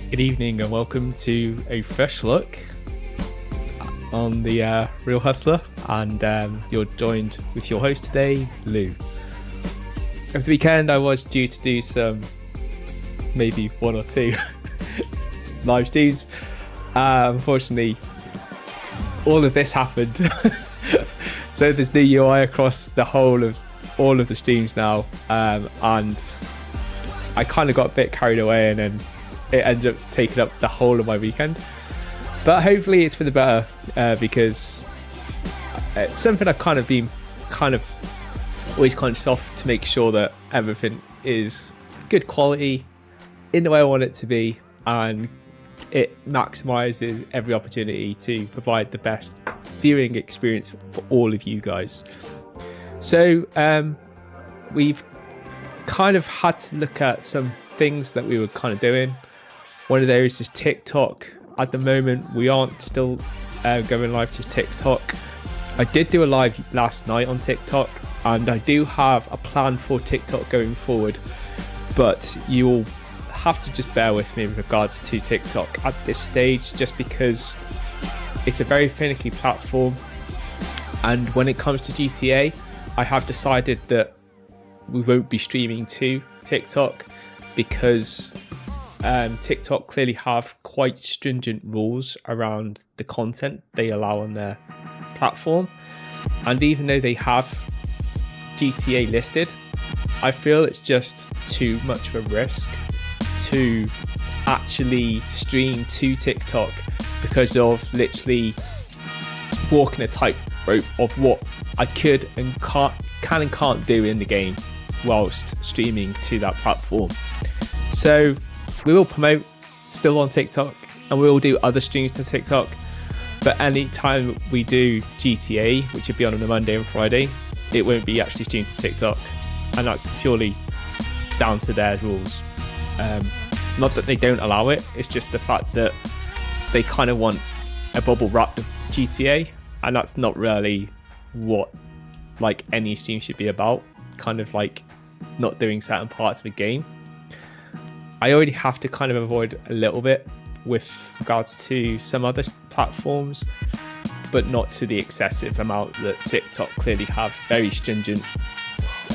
Good evening and welcome to a fresh look on the Real Hustler, and you're joined with your host today, Lou. Over the weekend I was due to do some, maybe one or two live streams. Unfortunately, all of this happened. So there's new UI across the whole of all of the streams now, and I kind of got a bit carried away, and then it ended up taking up the whole of my weekend. But hopefully it's for the better, because it's something I've kind of been always conscious of, to make sure that everything is good quality in the way I want it to be, and it maximizes every opportunity to provide the best viewing experience for all of you guys. So we've kind of had to look at some things that we were kind of doing. One of those is TikTok. At the moment, we aren't still going live to TikTok. I did do a live last night on TikTok, and I do have a plan for TikTok going forward, but you'll have to just bear with me with regards to TikTok at this stage, just because it's a very finicky platform. And when it comes to GTA, I have decided that we won't be streaming to TikTok, because TikTok clearly have quite stringent rules around the content they allow on their platform. And even though they have GTA listed, I feel it's just too much of a risk to actually stream to TikTok, because of literally walking a tightrope of what I could and can't do in the game whilst streaming to that platform. So we will promote still on TikTok, and we will do other streams to TikTok, but any time we do GTA, which would be on a Monday and Friday, it won't be actually streamed to TikTok, and that's purely down to their rules. Not that they don't allow it, it's just the fact that they kind of want a bubble wrapped of GTA, and that's not really what like any stream should be about, kind of like not doing certain parts of a game. I already have to kind of avoid a little bit with regards to some other platforms, but not to the excessive amount that TikTok clearly have very stringent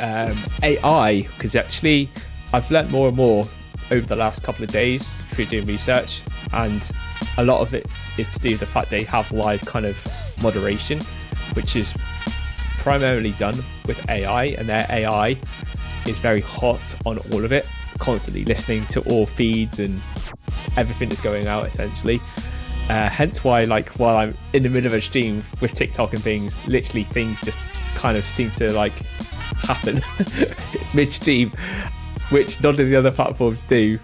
AI, because actually I've learnt more and more over the last couple of days through doing research, and a lot of it is to do with the fact they have live kind of moderation, which is primarily done with AI, and their AI is very hot on all of it, constantly listening to all feeds and everything that's going out essentially. Hence why, like, while I'm in the middle of a stream with TikTok and things, literally things just kind of seem to like happen mid-stream, which none of the other platforms do,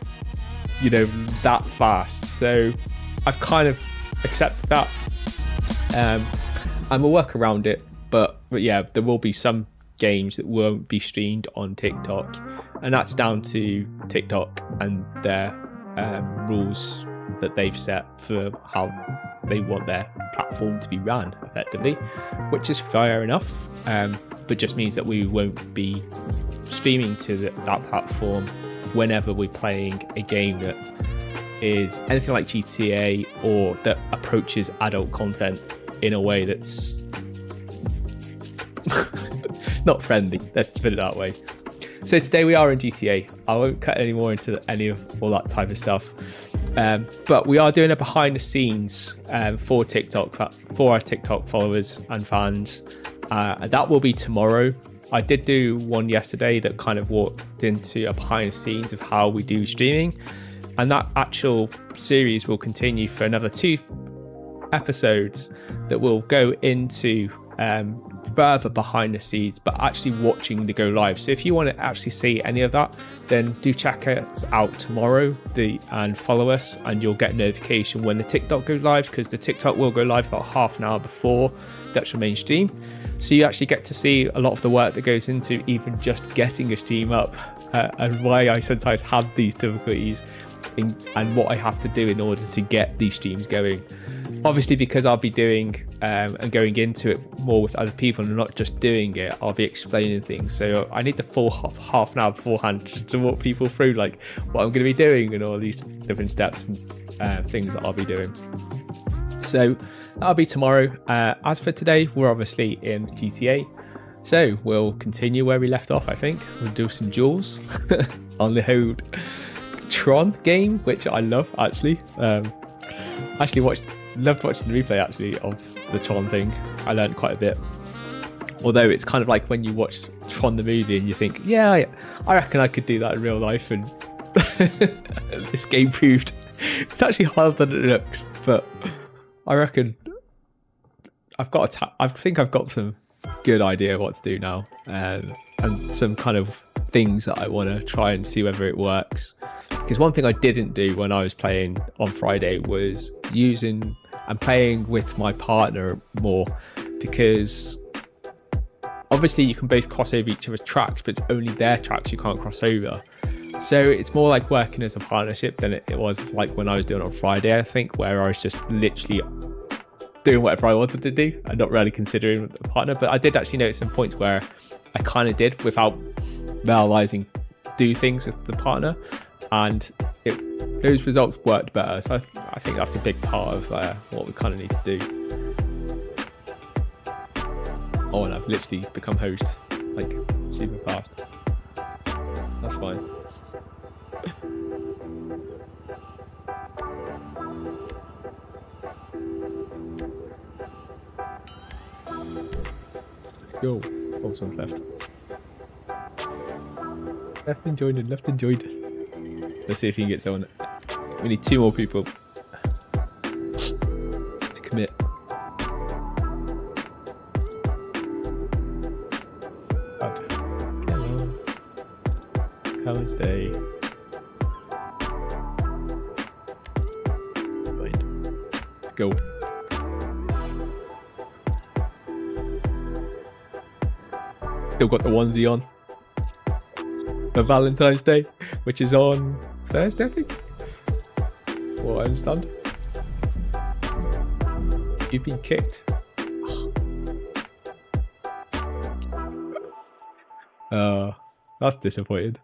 you know, that fast. So I've kind of accepted that, and we'll work around it. But yeah, there will be some games that won't be streamed on TikTok, and that's down to TikTok and their rules that they've set for how they want their platform to be run effectively, which is fair enough, but just means that we won't be streaming to that platform whenever we're playing a game that is anything like GTA, or that approaches adult content in a way that's not friendly, let's put it that way. So today we are in GTA. I won't cut any more into any of all that type of stuff, but we are doing a behind the scenes for TikTok, for our TikTok followers and fans. That will be tomorrow. I did do one yesterday that kind of walked into a behind the scenes of how we do streaming, and that actual series will continue for another 2 episodes that will go into further behind the scenes, but actually watching the go live. So if you want to actually see any of that, then do check us out tomorrow and follow us, and you'll get a notification when the TikTok goes live, because the TikTok will go live about half an hour before the actual main stream. So you actually get to see a lot of the work that goes into even just getting a stream up, and why I sometimes have these difficulties and what I have to do in order to get these streams going. obviously because I'll be doing and going into it more with other people and not just doing it, I'll be explaining things. So I need the full half an hour beforehand to walk people through like what I'm going to be doing and all these different steps and things that I'll be doing. So that'll be tomorrow. As for today, we're obviously in GTA. So we'll continue where we left off, I think. We'll do some duels on the whole Tron game, which I love, actually. Loved watching the replay, actually, of the Tron thing. I learned quite a bit. Although it's kind of like when you watch Tron the movie and you think, yeah, I reckon I could do that in real life. And this game proved it's actually harder than it looks. But I reckon I think I've got some good idea what to do now, and some kind of things that I want to try and see whether it works. Because one thing I didn't do when I was playing on Friday was using and playing with my partner more, because obviously you can both cross over each other's tracks, but it's only their tracks you can't cross over. So it's more like working as a partnership than it was like when I was doing on Friday, I think, where I was just literally doing whatever I wanted to do and not really considering the partner. But I did actually notice some points where I kind of did, without realizing, do things with the partner, and those results worked better. So I think that's a big part of what we kind of need to do. Oh, and I've literally become host like super fast. That's fine. Let's go. Oh, someone's left. Left and joined. Let's see if he can get someone. We need 2 more people to commit. Come on. Come and stay. Right. Let's go. Still got the onesie on for Valentine's Day, which is on Thursday, I think. Well, I understand. You've been kicked. That's disappointing.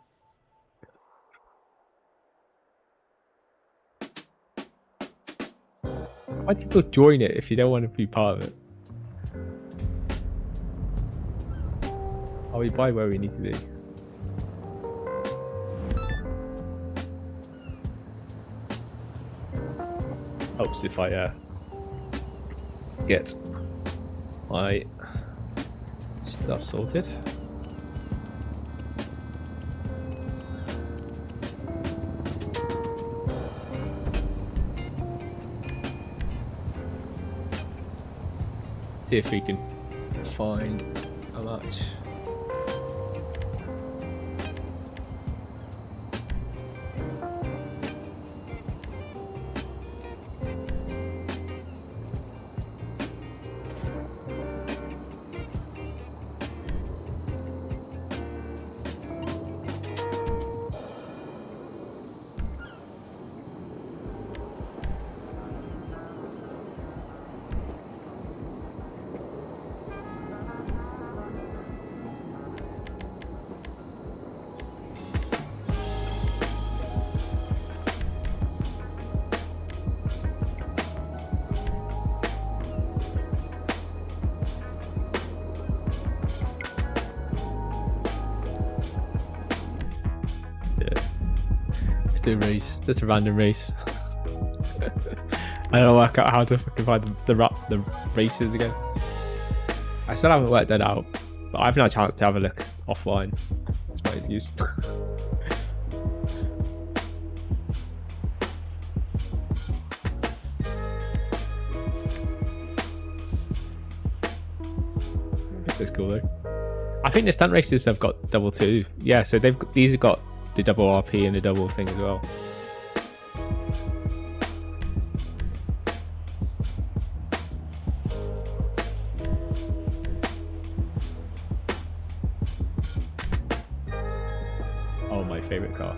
Why do people join it if you don't want to be part of it? Are we by where we need to be? Helps if I get my stuff sorted. See if we can find a match. Do a race, just a random race. I don't work out how to fucking find the races again. I still haven't worked that out, but I've had a chance to have a look offline. That's my excuse. That's cool though. I think the stunt races have got double too. Yeah, so these have got the double RP and the double thing as well. Oh, my favorite car.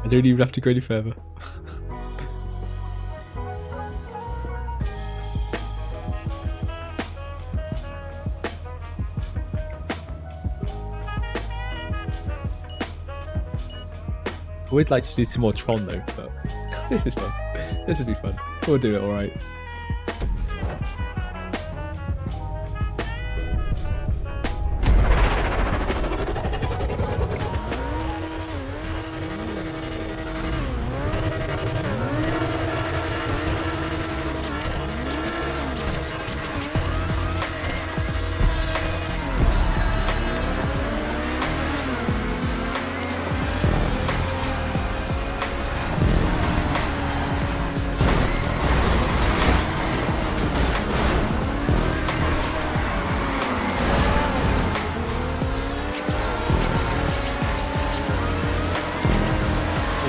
I don't even have to go any further. I would like to do some more Tron though, but this is fun. This would be fun. We'll do it alright.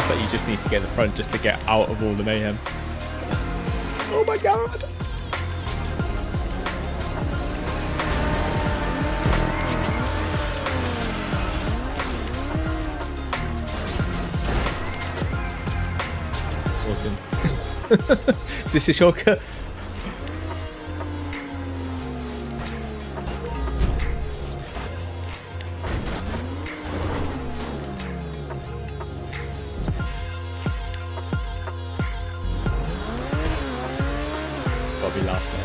Like you just need to get the front just to get out of all the mayhem. Oh my god! Awesome. Is this a shortcut? Be last now.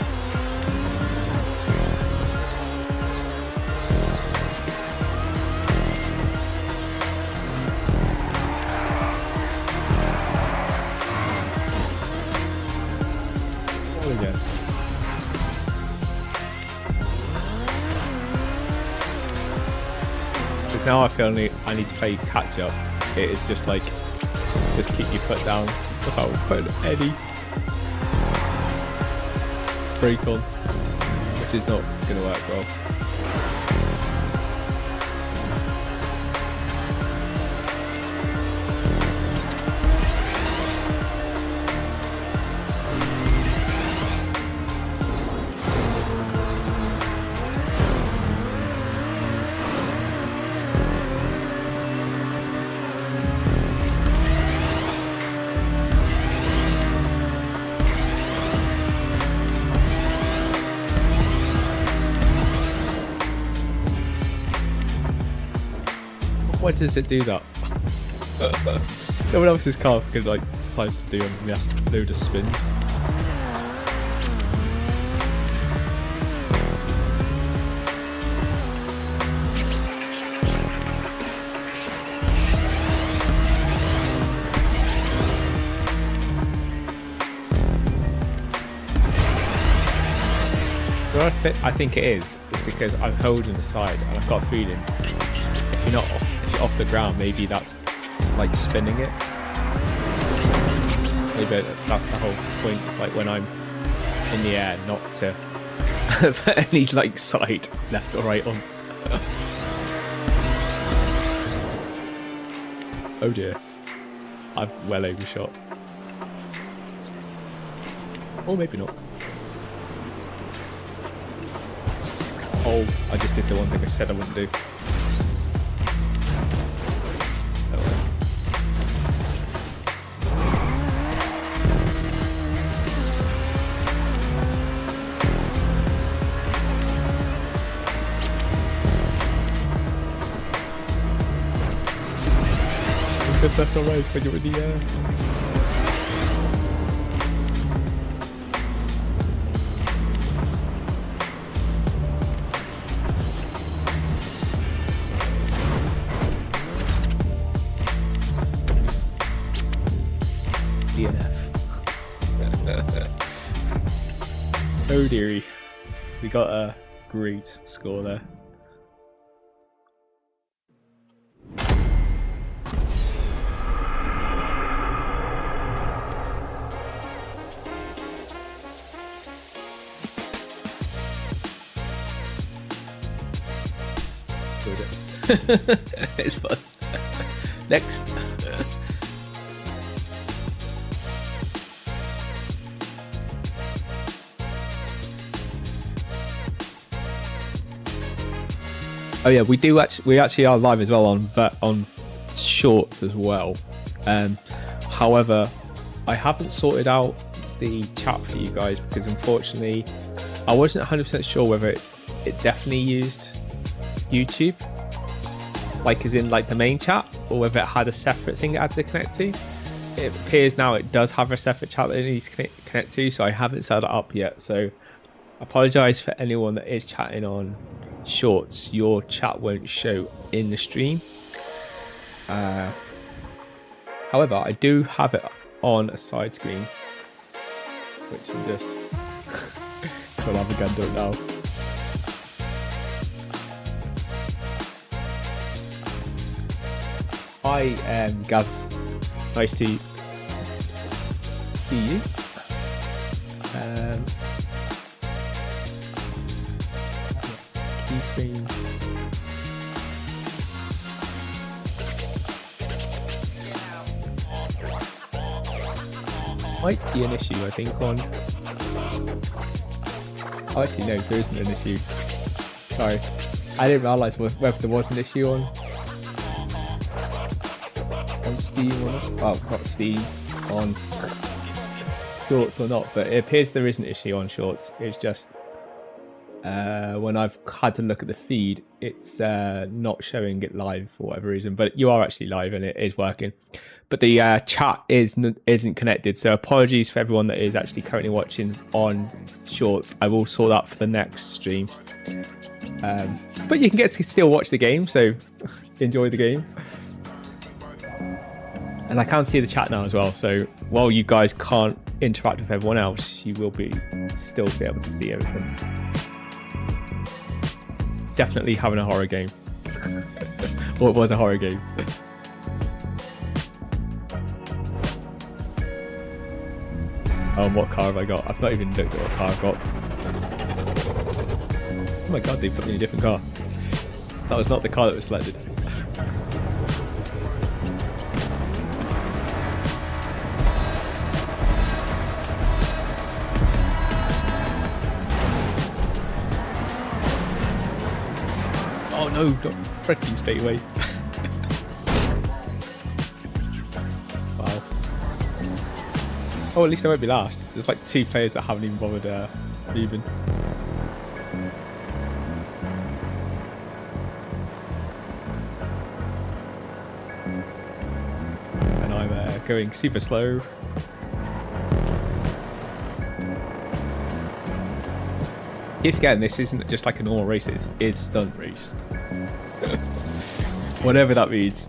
Oh, again. Because now I feel I need to play catch up. It is just like, just keep your foot down without putting any brake on, which is not going to work well. Why does it do that? No one else's car could like decides to do them. Yeah, load of spins. I think it is because I'm holding the side and I've got a feeling if you're off the ground, maybe that's like spinning it. Maybe that's the whole point. It's like when I'm in the air, not to put any like side left or right on. Oh dear, I've well overshot. Or maybe not. Oh, I just did the one thing I said I wouldn't do. Just left or right when you're in the air. DNF. Oh dearie. We got a great score there. It's fun. Next. Oh yeah, we actually are live as well on shorts as well. However, I haven't sorted out the chat for you guys because unfortunately I wasn't 100% sure whether it definitely used YouTube, like as in like the main chat, or whether it had a separate thing it had to connect to. It appears now it does have a separate chat that it needs to connect to, so I haven't set it up yet. So apologize for anyone that is chatting on Shorts. Your chat won't show in the stream. However, I do have it on a side screen, which I'm just trying to have a gun do it now. Hi, Gaz. Nice to see you. Keyframe. Might be an issue, I think, on... Oh, actually, no, there isn't an issue. Sorry. I didn't realise whether there was an issue on Steam or not. Well, not Steam, on Shorts or not, but it appears there is an issue on Shorts. It's just when I've had to look at the feed, it's not showing it live for whatever reason, but you are actually live and it is working. But the chat isn't connected, so apologies for everyone that is actually currently watching on Shorts. I will sort that for the next stream. But you can get to still watch the game, so enjoy the game. And I can see the chat now as well, so while you guys can't interact with everyone else, you will still be able to see everything. Definitely having a horror game. Or it was a horror game. What car have I got? I've not even looked at what car I've got. Oh my god, they put me in a different car. That was not the car that was selected. Oh no, not freaking straight away. Wow. Oh, at least I won't be last. There's like 2 players that haven't even bothered leaving. And I'm going super slow. If again, this isn't just like a normal race, it's stunt race. Whatever that means.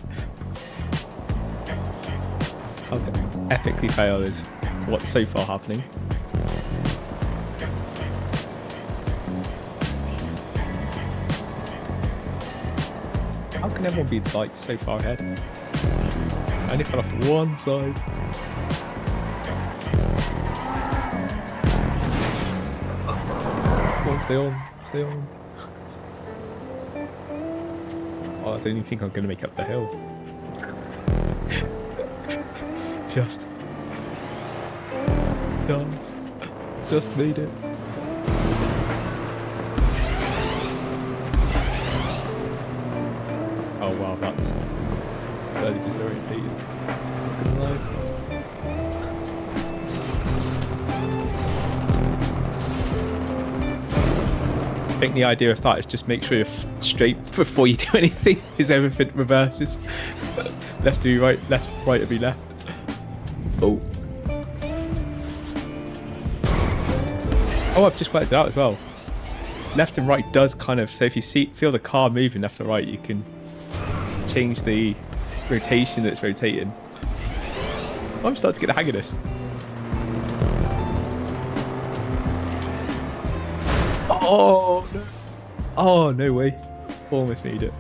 How to epically fail is what's so far happening. How can everyone be like so far ahead? I only fell off to one side. Come on, stay on, stay on. Oh, I don't even think I'm going to make up the hill. Just made it. Oh wow, that's fairly disorientating. Good life. I think the idea of that is just make sure you're straight before you do anything, because everything reverses. Left to be right, right to be left. Oh. Oh, I've just worked it out as well. Left and right does kind of, so if you feel the car moving left and right, you can change the rotation that's rotating. Oh, I'm starting to get the hang of this. Oh no! Oh no way! Almost made it.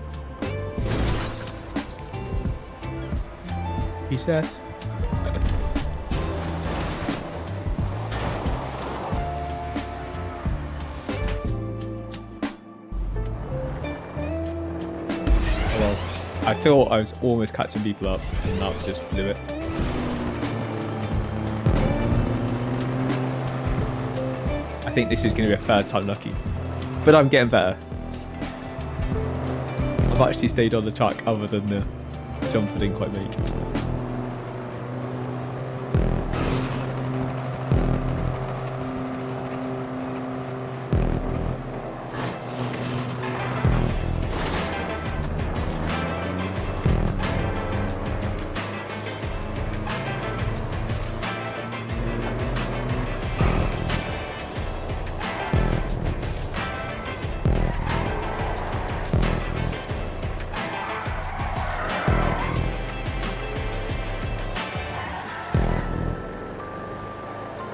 Reset. Well, I thought I was almost catching people up, and that just blew it. I think this is going to be a third time lucky, but I'm getting better. I've actually stayed on the track other than the jump I didn't quite make.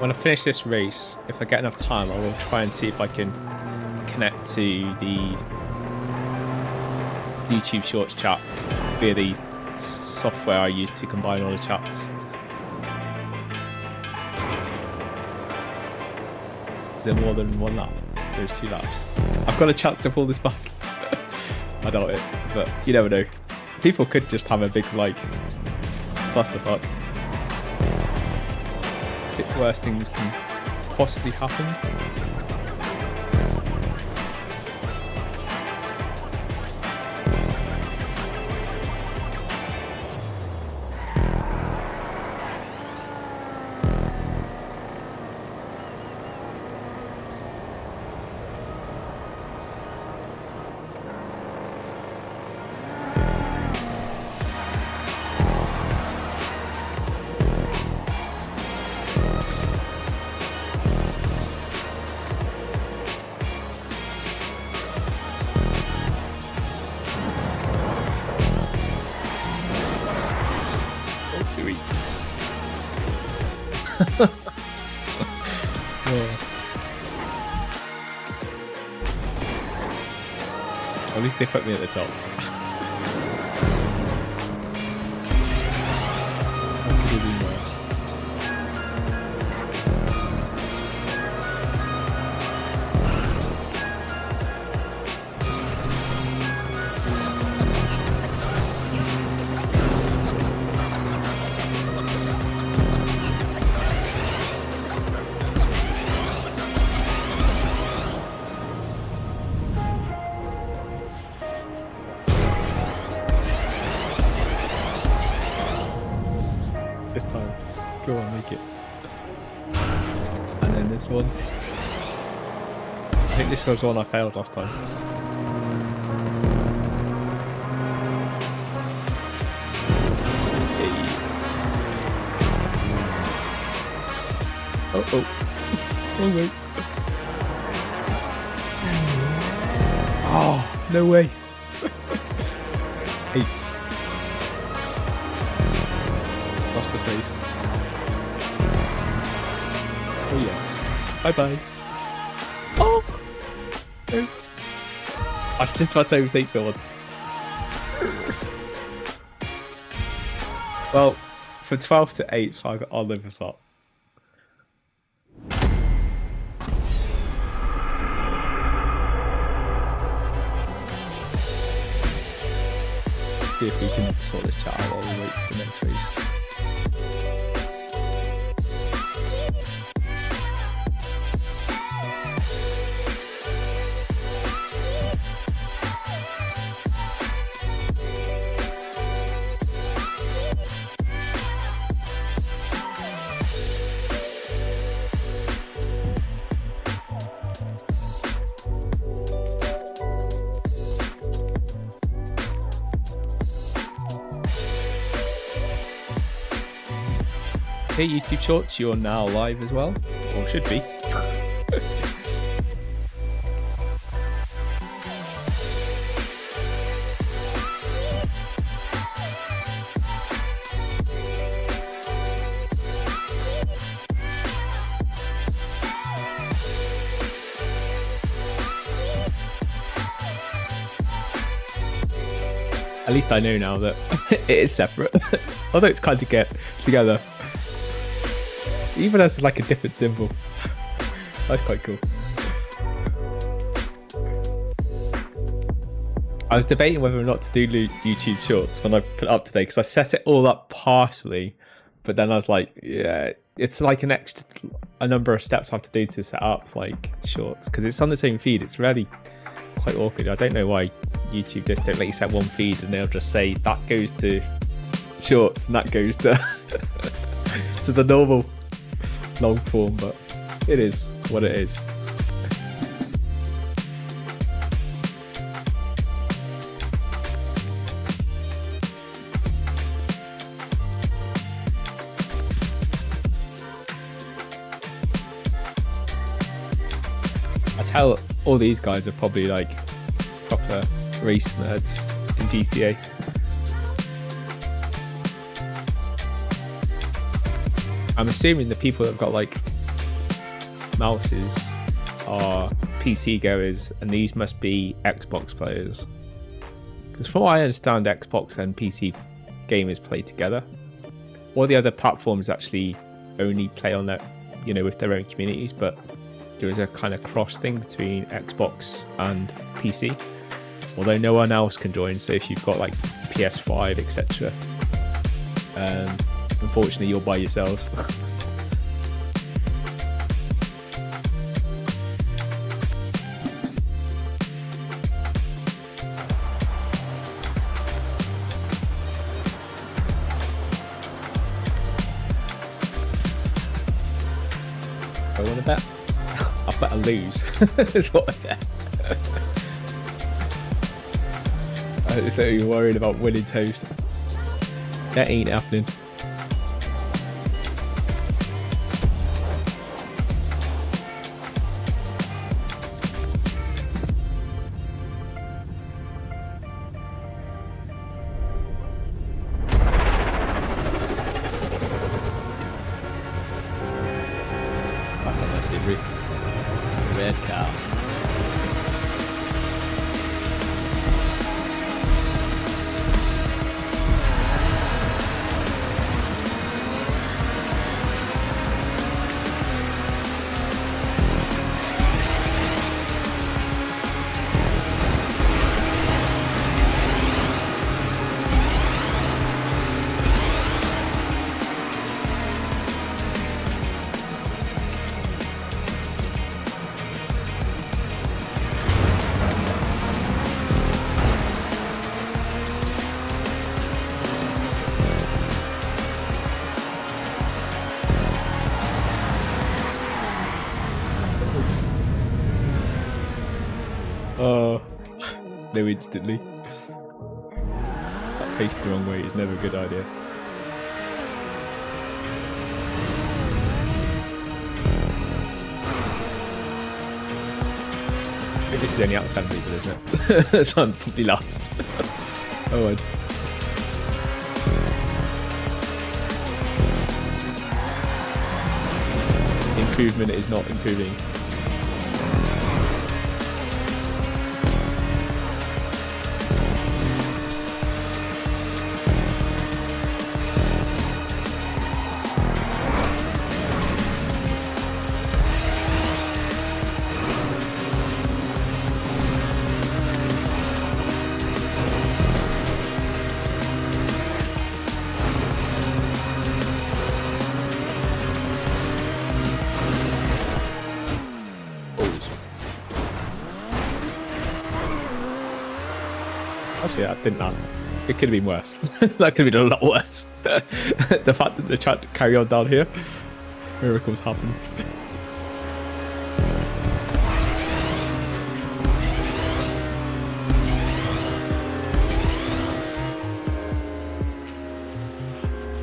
when I finish this race, if I get enough time, I will try and see if I can connect to the YouTube Shorts chat via the software I use to combine all the chats. Is there more than one lap? There's 2 laps. I've got a chance to pull this back. I doubt it, but you never know. People could just have a big like clusterfuck. It's worse things can possibly happen. At least they put me at the top. This time. Go on, make it. And then this one. I think this was one I failed last time. Oh, oh. Oh, wait. Oh, no way. Hey. Lost the face. Oh, yes. Bye-bye. Oh! No. I was just about to overtake someone. Well, from 12 to 8, so I'll live with that. See if we can sort this chat out while we wait for the next race. Hey YouTube Shorts, you're now live as well, or should be. At least I know now that it is separate, although it's kind of get together. Even as like a different symbol. That's quite cool. I was debating whether or not to do YouTube Shorts when I put it up today, because I set it all up partially, but then I was like, yeah, it's like a number of steps I have to do to set up like Shorts, because it's on the same feed. It's really quite awkward. I don't know why YouTube just don't let you set one feed and they'll just say that goes to Shorts and that goes to to the normal long form, but it is what it is. I tell all these guys are probably like proper race nerds in GTA. I'm assuming the people that have got like mouses are PC goers, and these must be Xbox players. Because from what I understand, Xbox and PC gamers play together. All the other platforms actually only play on that, with their own communities, but there is a kind of cross thing between Xbox and PC. Although no one else can join, so if you've got like PS5, etc., unfortunately you're by yourself. I want to bet. I bet I lose. That's what I bet. I just don't even worried about winning toast. That ain't happening. That's my nice livery. Red car. Oh, no, instantly. That paced the wrong way is never a good idea. I think this is only outside people, isn't it? So I'm probably lost. Oh, well. Improvement is not improving. Actually, I think that it could have been worse. That could have been a lot worse. The fact that the chat carry on down here, miracles happen.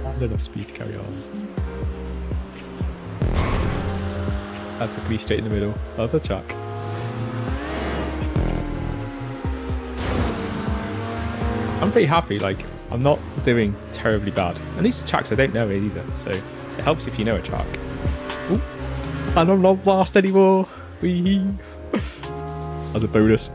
Not enough speed to carry on. Perfectly straight in the middle of the track. I'm pretty happy, like, I'm not doing terribly bad. And these are tracks I don't know either, so it helps if you know a track. Ooh. And I'm not last anymore. Wee. As a bonus.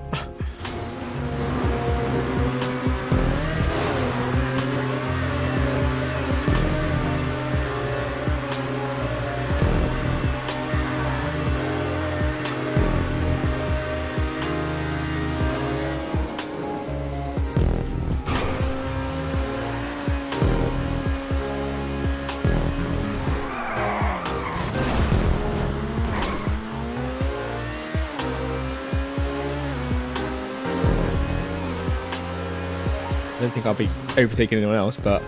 I don't think I'll be overtaking anyone else, but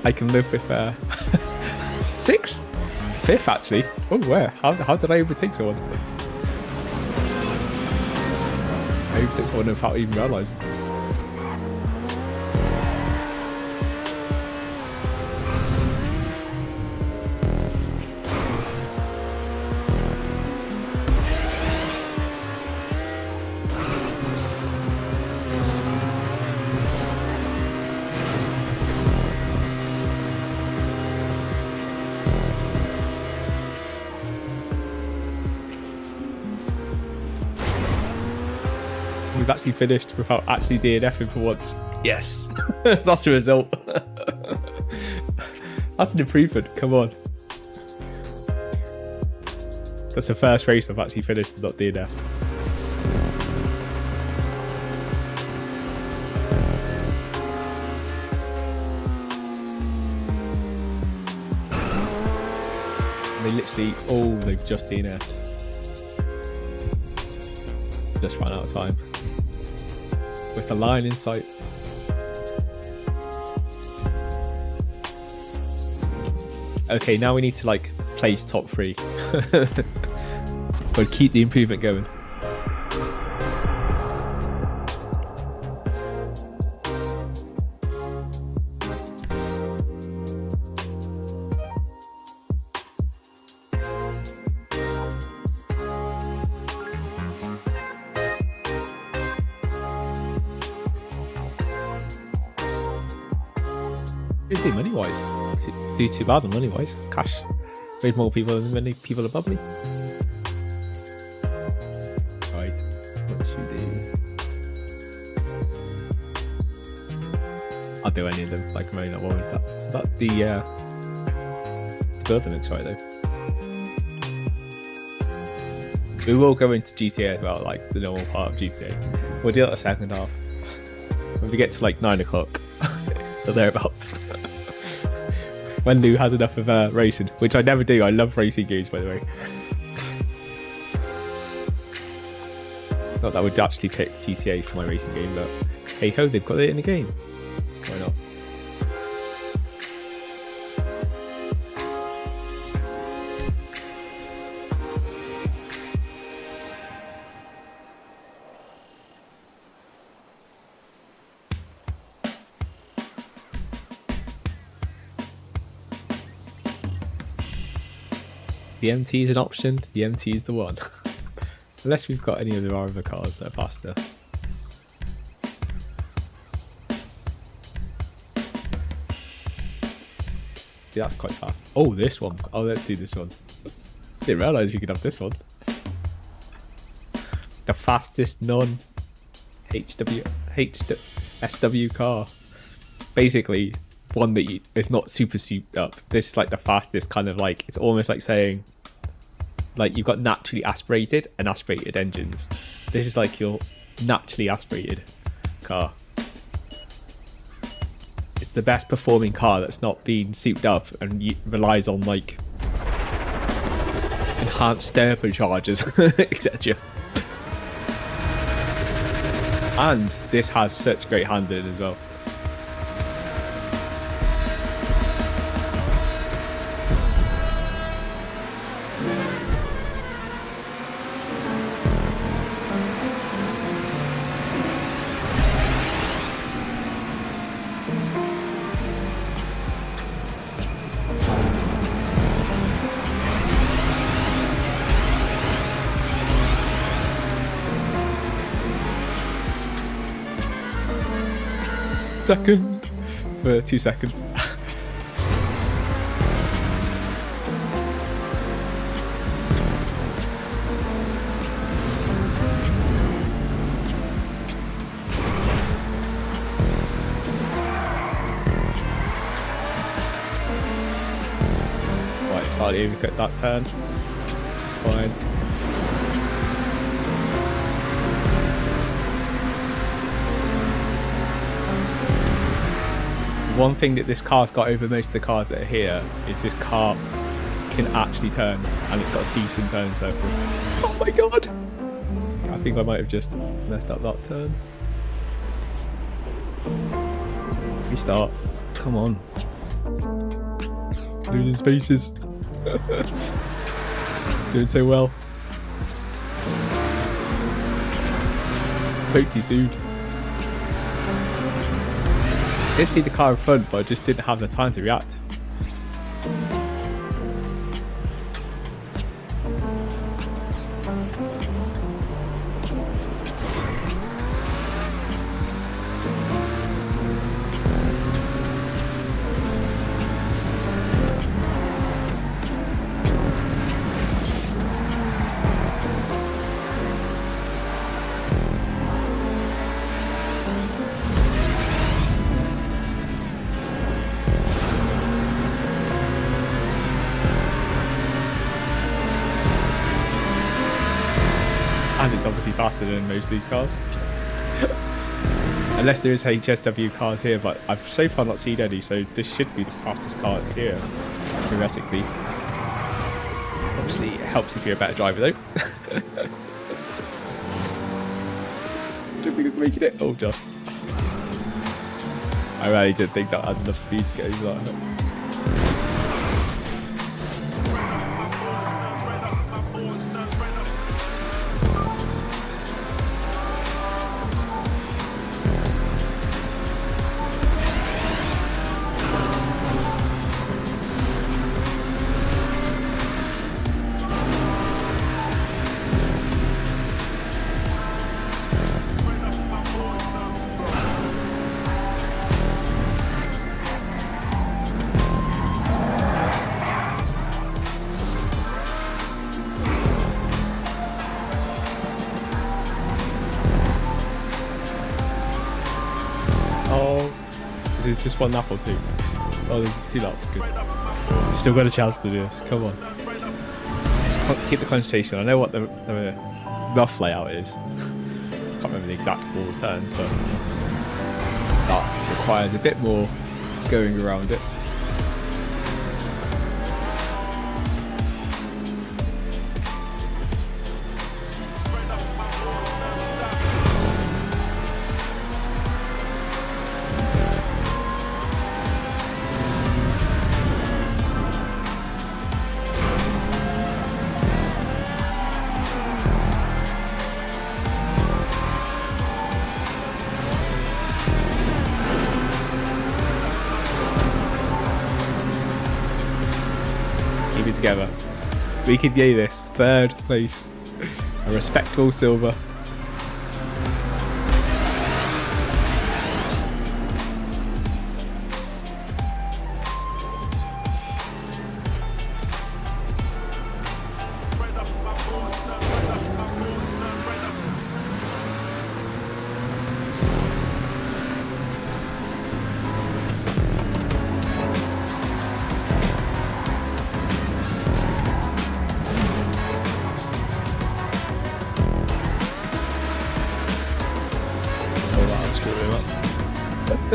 I can live with 6th? 5th actually. Oh, where? How did I overtake someone? I overtook someone without even realising. we've actually finished without actually DNFing for once. Yes, that's a result. That's an improvement. Come on. That's the first race I've actually finished and not DNF'd. They literally, oh, they've just DNF'd. Just ran out of time. With the line in sight. Okay, now we need to like place top 3. But keep the improvement going. Didn't do money wise. Do too bad on money wise. Cash made more people than many people above me. Right, what should we do? I'll do any of them. Like I'm only not worried with that. But the building looks right though. We will go into GTA as well, like the normal part of GTA. We'll do that the second half. When we get to like 9 o'clock. Or thereabouts. When Lou has enough of racing, which I never do. I love racing games, by the way. Not that I would actually pick GTA for my racing game, but hey ho, they've got it in the game. Why not? The MT is an option, the MT is the one. Unless we've got any of our other cars that are faster. See, that's quite fast. Oh, this one. Oh, let's do this one. Didn't realise we could have this one. The fastest SW car. Basically, one that is not super souped up. This is like the fastest kind of like, it's almost like saying, like you've got naturally aspirated and aspirated engines. This is like your naturally aspirated car. It's the best performing car that's not been souped up and relies on like enhanced turbochargers, etc. And this has such great handling as well. Second for 2 seconds. Right, slightly overcut that turn. It's fine. One thing that this car's got over most of the cars that are here is this car can actually turn, and it's got a decent turn circle. Oh my god! I think I might have just messed up that turn. Restart. Come on. Losing spaces. Doing so well. Spoke too soon. I did see the car in front, but I just didn't have the time to react. it's obviously faster than most of these cars. Unless there is HSW cars here, but I've so far not seen any, so this should be the fastest car that's here, theoretically. Obviously, it helps if you're a better driver, though. Don't think it's making it. Oh, just. I really didn't think that had enough speed to get over that. Oh, it's just one lap or two. Oh, there's 2 laps, good. You still got a chance to do this, come on. Keep the concentration. I know what the rough layout is. Can't remember the exact ball turns, but that requires a bit more going around it. Keep it together. We could get this. 3rd place. A respectable silver.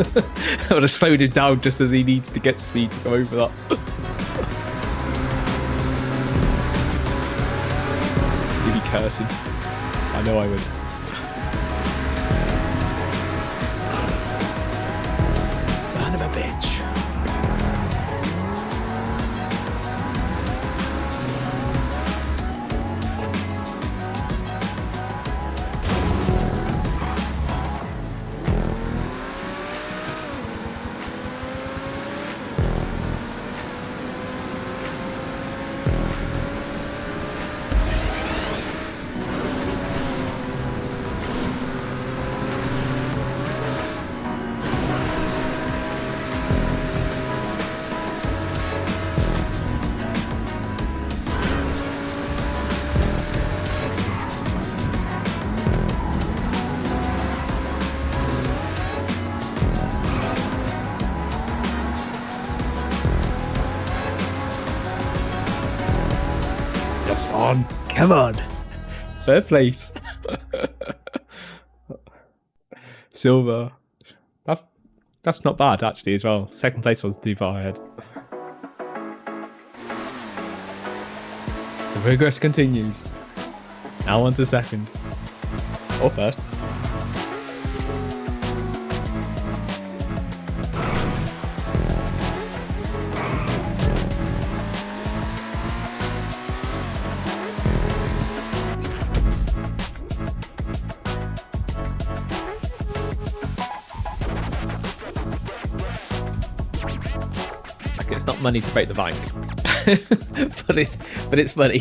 I would have slowed him down just as he needs to get speed to go over that. He'd be cursing. I know I would. Son of a bitch. Just on. Come on. 3rd place. Silver. That's not bad actually as well. 2nd place was too far ahead. The progress continues. Now on to 2nd. Or 1st. It's not money to break the bank, but it's money.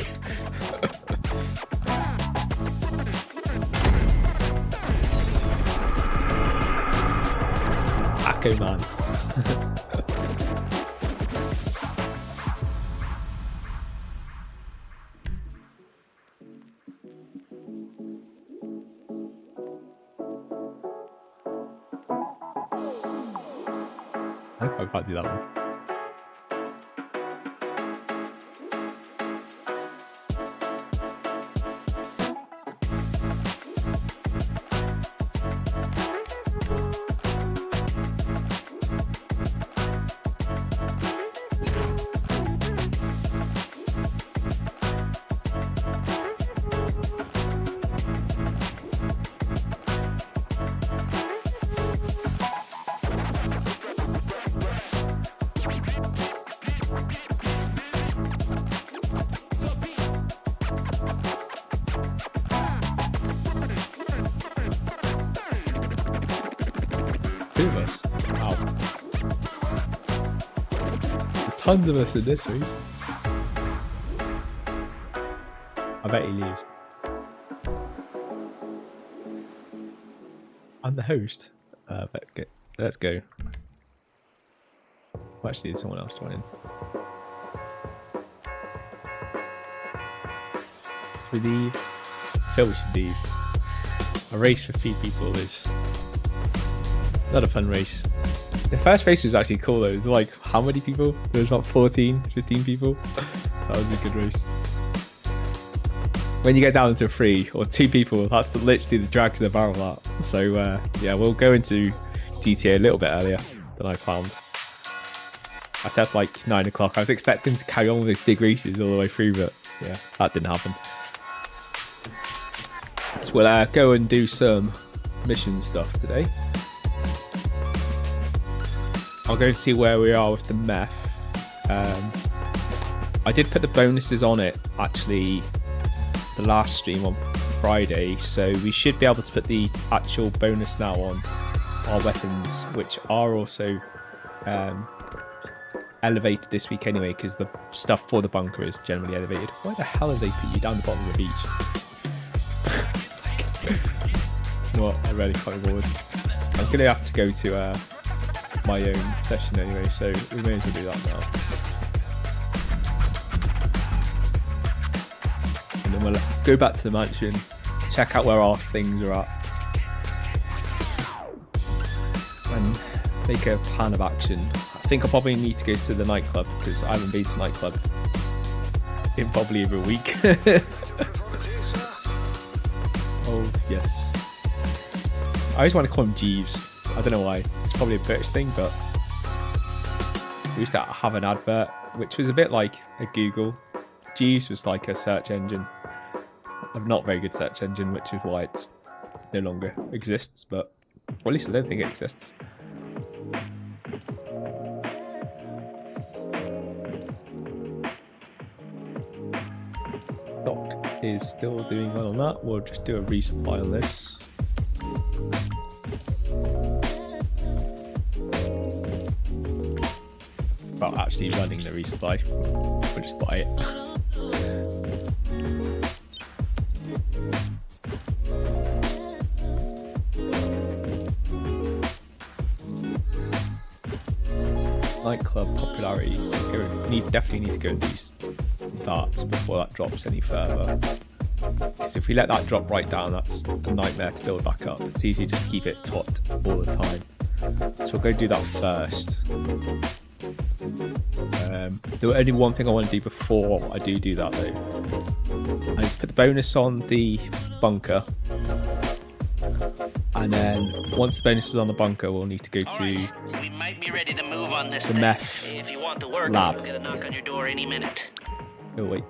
Acco man. I hope I can't do that one. 2 of us. Wow. There's tons of us in this race. I bet he leaves. I'm the host. But let's go. Well, actually, there's someone else joining. We leave. I feel we should leave. A race for 3 people is not a fun race. The first race was actually cool though. It was like, how many people? There was about 14, 15 people. That was a good race. When you get down to 3 or 2 people, that's literally the drags in the barrel of that. So yeah, we'll go into GTA a little bit earlier than I planned. I said like 9 o'clock. I was expecting to carry on with big races all the way through, but yeah, that didn't happen. So we'll go and do some mission stuff today. I'll go and see where we are with the meth. I did put the bonuses on it actually the last stream on Friday, so we should be able to put the actual bonus now on our weapons, which are also elevated this week anyway, because the stuff for the bunker is generally elevated. Why the hell have they put you down the bottom of the beach? You know what, I really can't be bothered. I'm going to have to go to my own session anyway, so we may as well do that now. And then we'll go back to the mansion, check out where our things are at, and make a plan of action. I think I'll probably need to go to the nightclub, because I haven't been to the nightclub in probably over a week. Oh, yes. I always want to call him Jeeves. I don't know why. It's probably a British thing, but we used to have an advert, which was a bit like a Google. Jeeves was like a search engine. A not very good search engine, which is why it's no longer exists, but well, at least I don't think it exists. Doc is still doing well on that. We'll just do a resupply on this. Well, actually running the resupply. We'll just buy it. Nightclub popularity. Definitely need to go and do that before that drops any further. Because if we let that drop right down, that's a nightmare to build back up. It's easy just to keep it topped all the time. So we'll go do that first. There was only one thing I want to do before I do that though. I need to put the bonus on the bunker. And then once the bonus is on the bunker, we'll need to go to we might be ready to move on this the meth if you want to work, lab. I'm gonna knock on your door any minute. Oh wait.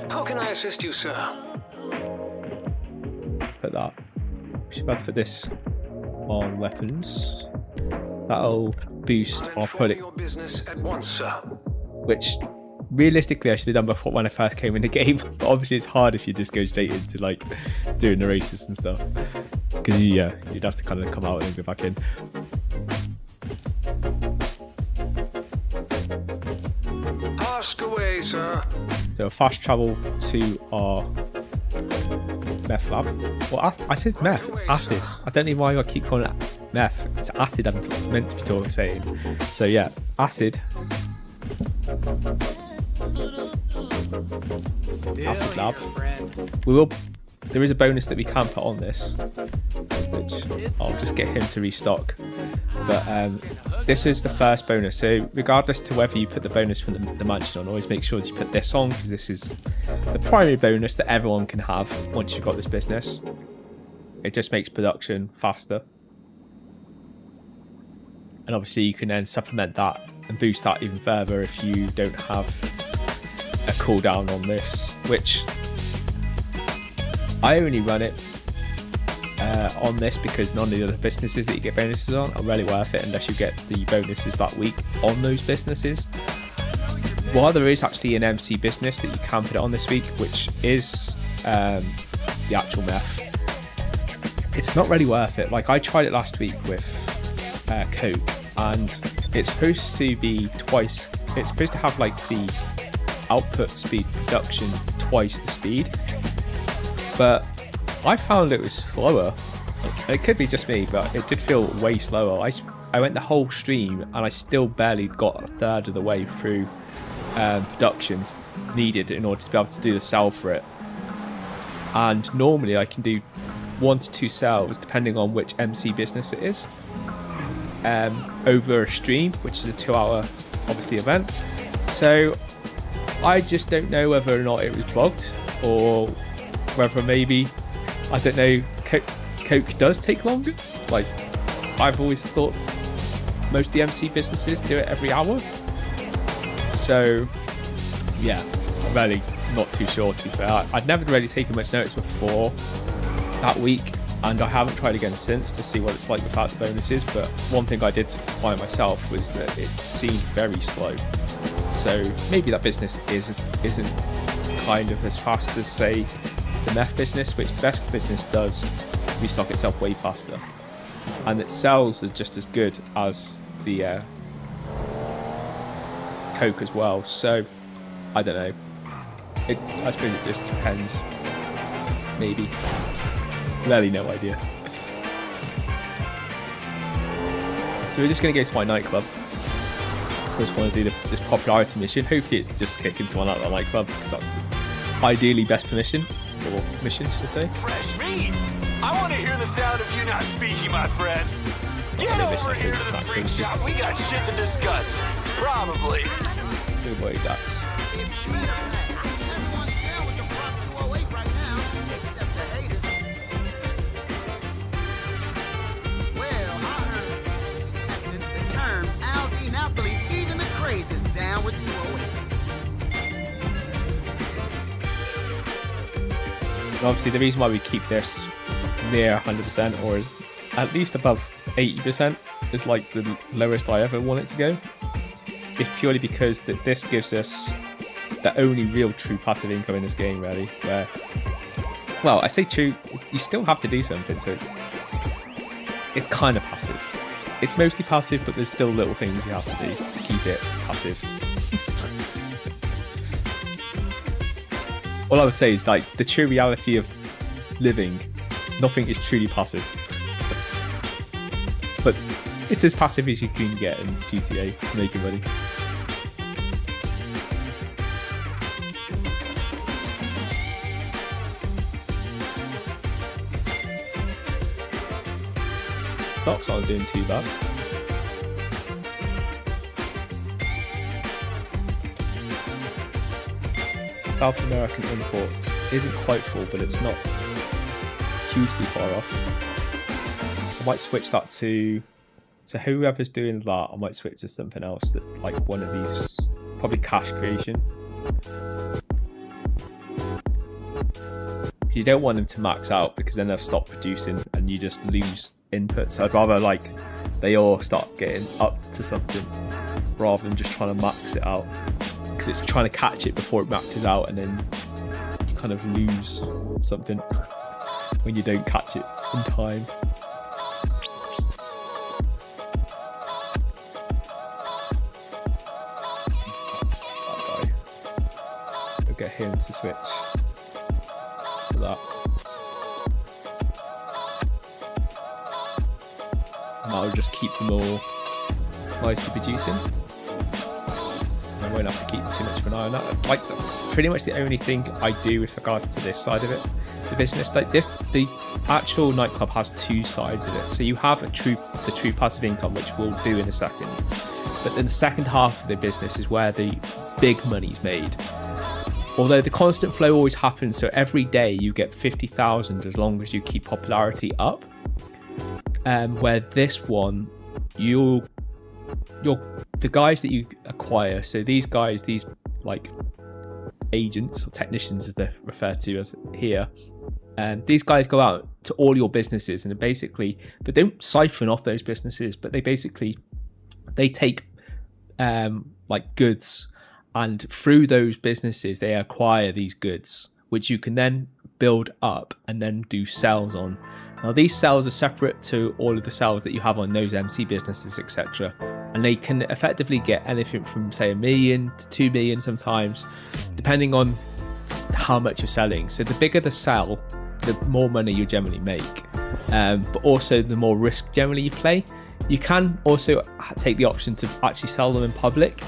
How can I assist you, sir? Put that. We should be able to put this on weapons. That'll boost our product. Your business at once, sir. Which realistically I should have done before when I first came in the game, but obviously it's hard if you just go straight into like doing the races and stuff, because yeah, you'd have to kind of come out and then go back in. Ask away, sir. So fast travel to our meth lab. Well, I said meth, it's acid. I don't know why I keep calling it meth. It's acid I'm meant to be saying. So yeah, acid. Acid lab. There is a bonus that we can put on this, which I'll just get him to restock. But this is the first bonus, so regardless to whether you put the bonus from the mansion on, always make sure that you put this on, because this is the primary bonus that everyone can have once you've got this business. It just makes production faster, and obviously you can then supplement that and boost that even further if you don't have a cooldown on this, which I only run it on this because none of the other businesses that you get bonuses on are really worth it unless you get the bonuses that week on those businesses. While there is actually an MC business that you can put it on this week, which is the actual meth, it's not really worth it. Like I tried it last week with Coke, and it's supposed to be twice. It's supposed to have like the output speed production twice the speed, but I found it was slower. It could be just me, but it did feel way slower. I went the whole stream and I still barely got a third of the way through production needed in order to be able to do the cell for it. And normally I can do 1 to 2 cells depending on which MC business it is over a stream, which is a 2-hour obviously event. So I just don't know whether or not it was bugged, or whether maybe, I don't know, Coke does take longer. Like I've always thought most of the MC businesses do it every hour. So yeah, I'm really not too sure to be fair. I'd never really taken much notice before that week, and I haven't tried again since to see what it's like without the bonuses. But one thing I did find myself was that it seemed very slow. So maybe that business isn't kind of as fast as, say, the meth business, which the meth business does restock itself way faster, and its cells are just as good as the Coke as well. So I don't know. I suppose it just depends. Maybe. Really no idea. So we're just going to go to my nightclub. So I just want to do this popularity mission. Hopefully it's just kicking someone out of the nightclub, because that's the ideally best permission. Or mission, should I say. Fresh meat! I want to hear the sound of you not speaking, my friend. Get over here to the freak shop. We got shit to discuss. Probably. Good boy, Dax. Is down with 208. And obviously the reason why we keep this near 100% or at least above 80% is like the lowest I ever want it to go, is purely because that this gives us the only real true passive income in this game, really, where, well, I say true, you still have to do something, so it's kind of passive. It's mostly passive, but there's still little things you have to do to keep it passive. All I would say is, like, the true reality of living, nothing is truly passive. But it's as passive as you can get in GTA, making money. Stocks aren't doing too bad. South American imports isn't quite full, but it's not hugely far off. I might switch that to, so whoever's doing that, I might switch to something else, that like one of these, probably cash creation. You don't want them to max out, because then they'll stop producing and you just lose input. So I'd rather like they all start getting up to something rather than just trying to max it out, because it's trying to catch it before it maxes out, and then you kind of lose something when you don't catch it in time. That guy. We'll get him to switch to that. And that'll just keep them all nicely producing. I won't have to keep too much of an eye on that. Like, that's pretty much the only thing I do with regards to this side of it. The business, like this, the actual nightclub has two sides of it. So you have the true passive income, which we'll do in a second. But then the second half of the business is where the big money's made. Although the constant flow always happens, so every day you get 50,000 as long as you keep popularity up. Where this one, the guys that you acquire, so these guys, these like agents or technicians as they're referred to as here, these guys go out to all your businesses, and basically they don't siphon off those businesses, but they take like goods, and through those businesses they acquire these goods, which you can then build up and then do sales on. Now these cells are separate to all of the cells that you have on those MC businesses, etc. And they can effectively get anything from say 1 million to 2 million sometimes, depending on how much you're selling. So the bigger the cell, the more money you generally make, but also the more risk generally you play. You can also take the option to actually sell them in public,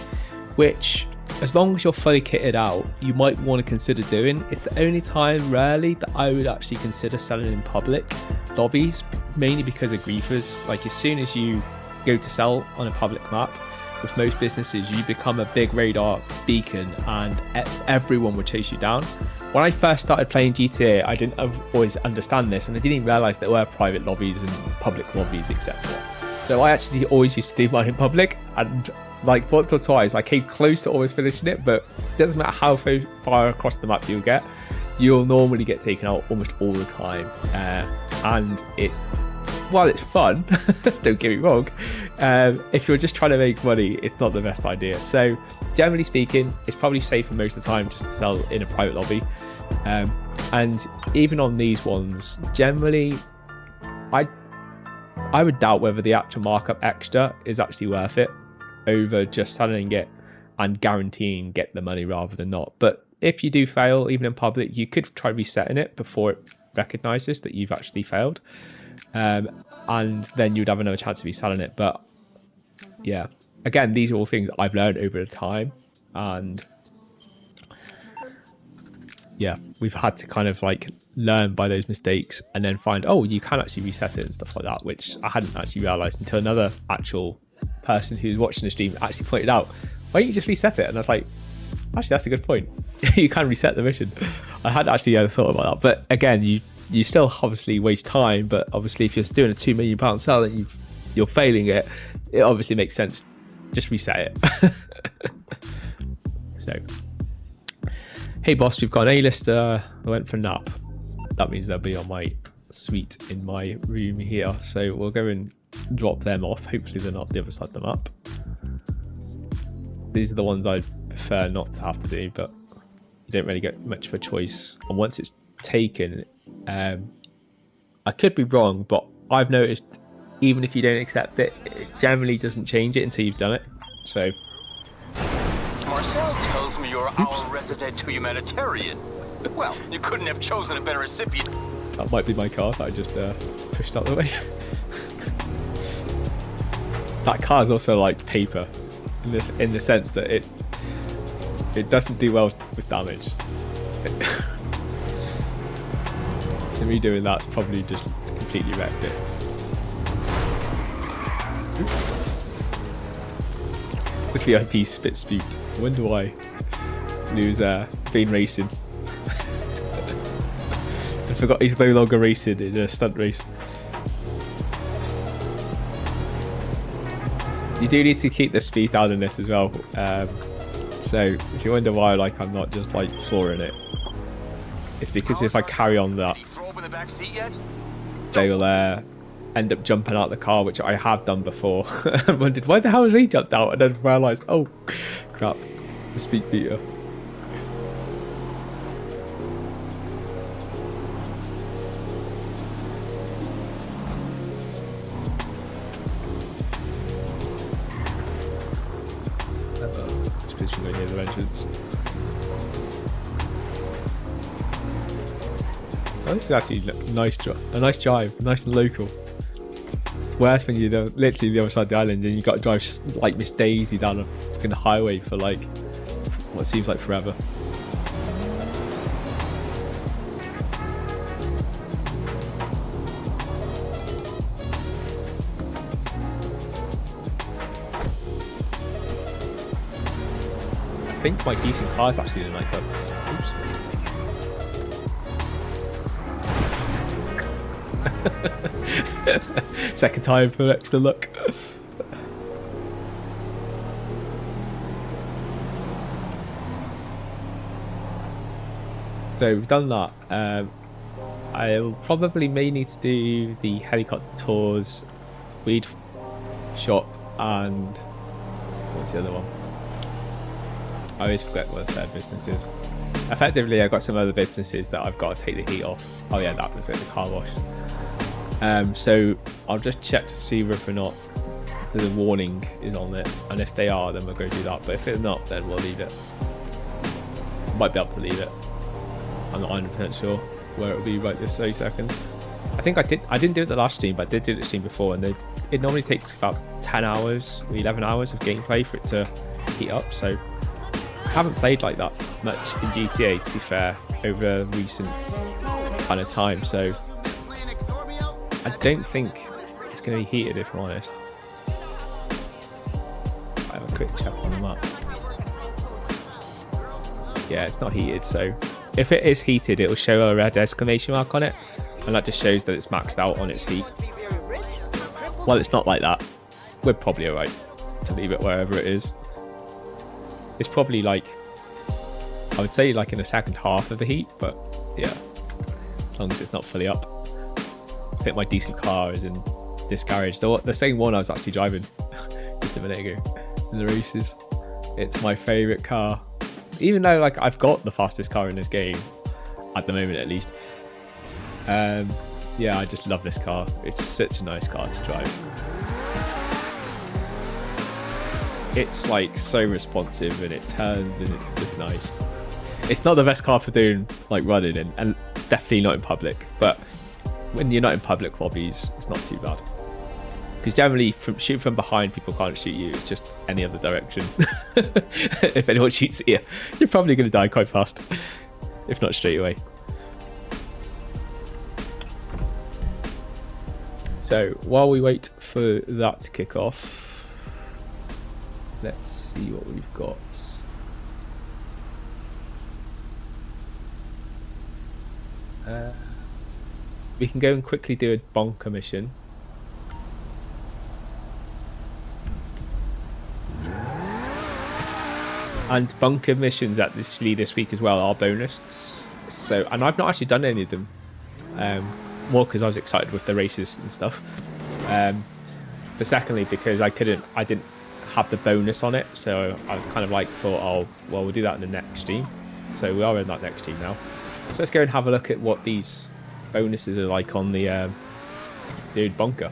which, as long as you're fully kitted out, you might want to consider doing. It's the only time rarely that I would actually consider selling in public lobbies, mainly because of griefers. Like, as soon as you go to sell on a public map, with most businesses, you become a big radar beacon and everyone would chase you down. When I first started playing GTA, I didn't always understand this, and I didn't even realise there were private lobbies and public lobbies, etc. So I actually always used to do mine in public, and like once or twice I came close to always finishing it, but it doesn't matter how far across the map you'll get, you'll normally get taken out almost all the time. And while it's fun, don't get me wrong, if you're just trying to make money, it's not the best idea. So generally speaking, it's probably safer most of the time just to sell in a private lobby. And even on these ones, generally I would doubt whether the actual markup extra is actually worth it over just selling it and guaranteeing get the money rather than not. But if you do fail, even in public, you could try resetting it before it recognizes that you've actually failed. And then you'd have another chance of reselling it. But yeah, again, these are all things I've learned over the time, and yeah, we've had to kind of like learn by those mistakes and then find, oh, you can actually reset it and stuff like that, which I hadn't actually realized until another actual person who's watching the stream actually pointed out, why don't you just reset it? And I was like, actually, that's a good point. You can reset the mission. I hadn't actually ever thought about that. But again, you still obviously waste time, but obviously if you're doing a £2 million sell and you're failing it, it obviously makes sense. Just reset it. So, hey boss, we've got an A-lister. I went for a nap. That means they'll be on my suite in my room here. So we'll go and drop them off. Hopefully they're not the other side of the map. These are the ones I prefer not to have to do, but you don't really get much of a choice. And once it's taken, I could be wrong, but I've noticed even if you don't accept it, it generally doesn't change it until you've done it. So Marcel tells me you're our resident humanitarian. Well, you couldn't have chosen a better recipient. that might be my car that I just pushed out the way. That car is also like paper in the sense that it doesn't do well with damage. So me doing that probably just completely wrecked it. The VIP spit speed. I wonder why Lou's been racing. I forgot he's no longer racing in a stunt race. You do need to keep the speed down in this as well. So if you wonder why like I'm not just like flooring it, it's because if I carry on that, they will end up jumping out of the car, which I have done before. I wondered why the hell has he jumped out, and then realised, oh crap, the speed meter. I suppose we go near the entrance. Oh, this is actually a nice drive, nice and local. It's worse when you're literally the other side of the island and you got to drive like Miss Daisy down a fucking highway for like what seems like forever. I think my decent car is actually in the nightclub. Oops. Second time for extra luck. So we've done that. I'll probably may need to do the helicopter tours, weed shop, and what's the other one? I always forget what the third business is. Effectively, I've got some other businesses that I've got to take the heat off. Oh yeah, that was it, the car wash. So I'll just check to see whether or not the warning is on it, and if they are, then we'll go do that. But if it's not, then we'll leave it. Might be able to leave it. I'm not 100% sure where it'll be right this very second. I think I didn't do it the last stream, but I did do the stream before, and it normally takes about 10 hours or 11 hours of gameplay for it to heat up. So I haven't played like that much in GTA, to be fair, over recent kind of time. So I don't think it's going to be heated, if I'm honest. I have a quick check on the map. Yeah, it's not heated, so if it is heated, it will show a red exclamation mark on it, and that just shows that it's maxed out on its heat. Well, it's not like that. We're probably alright to leave it wherever it is. It's probably like, I would say like in the second half of the heat, but yeah, as long as it's not fully up. I think my diesel car is in this garage, the same one I was actually driving just a minute ago in the races. It's my favourite car, even though like I've got the fastest car in this game at the moment, at least. Yeah, I just love this car. It's such a nice car to drive. It's like so responsive, and it turns, and it's just nice. It's not the best car for doing like running in, and it's definitely not in public, but when you're not in public lobbies, it's not too bad. Because generally, shooting from behind, people can't shoot you. It's just any other direction. If anyone shoots at you, you're probably going to die quite fast, if not straight away. So while we wait for that to kick off, let's see what we've got. We can go and quickly do a bonker mission. And bunker missions actually this week as well are bonus. So, and I've not actually done any of them. More because I was excited with the races and stuff. But secondly, because I didn't have the bonus on it, so I was kind of like thought, oh, well, we'll do that in the next stream. So we are in that next stream now. So let's go and have a look at what these bonuses are like on the dude bunker.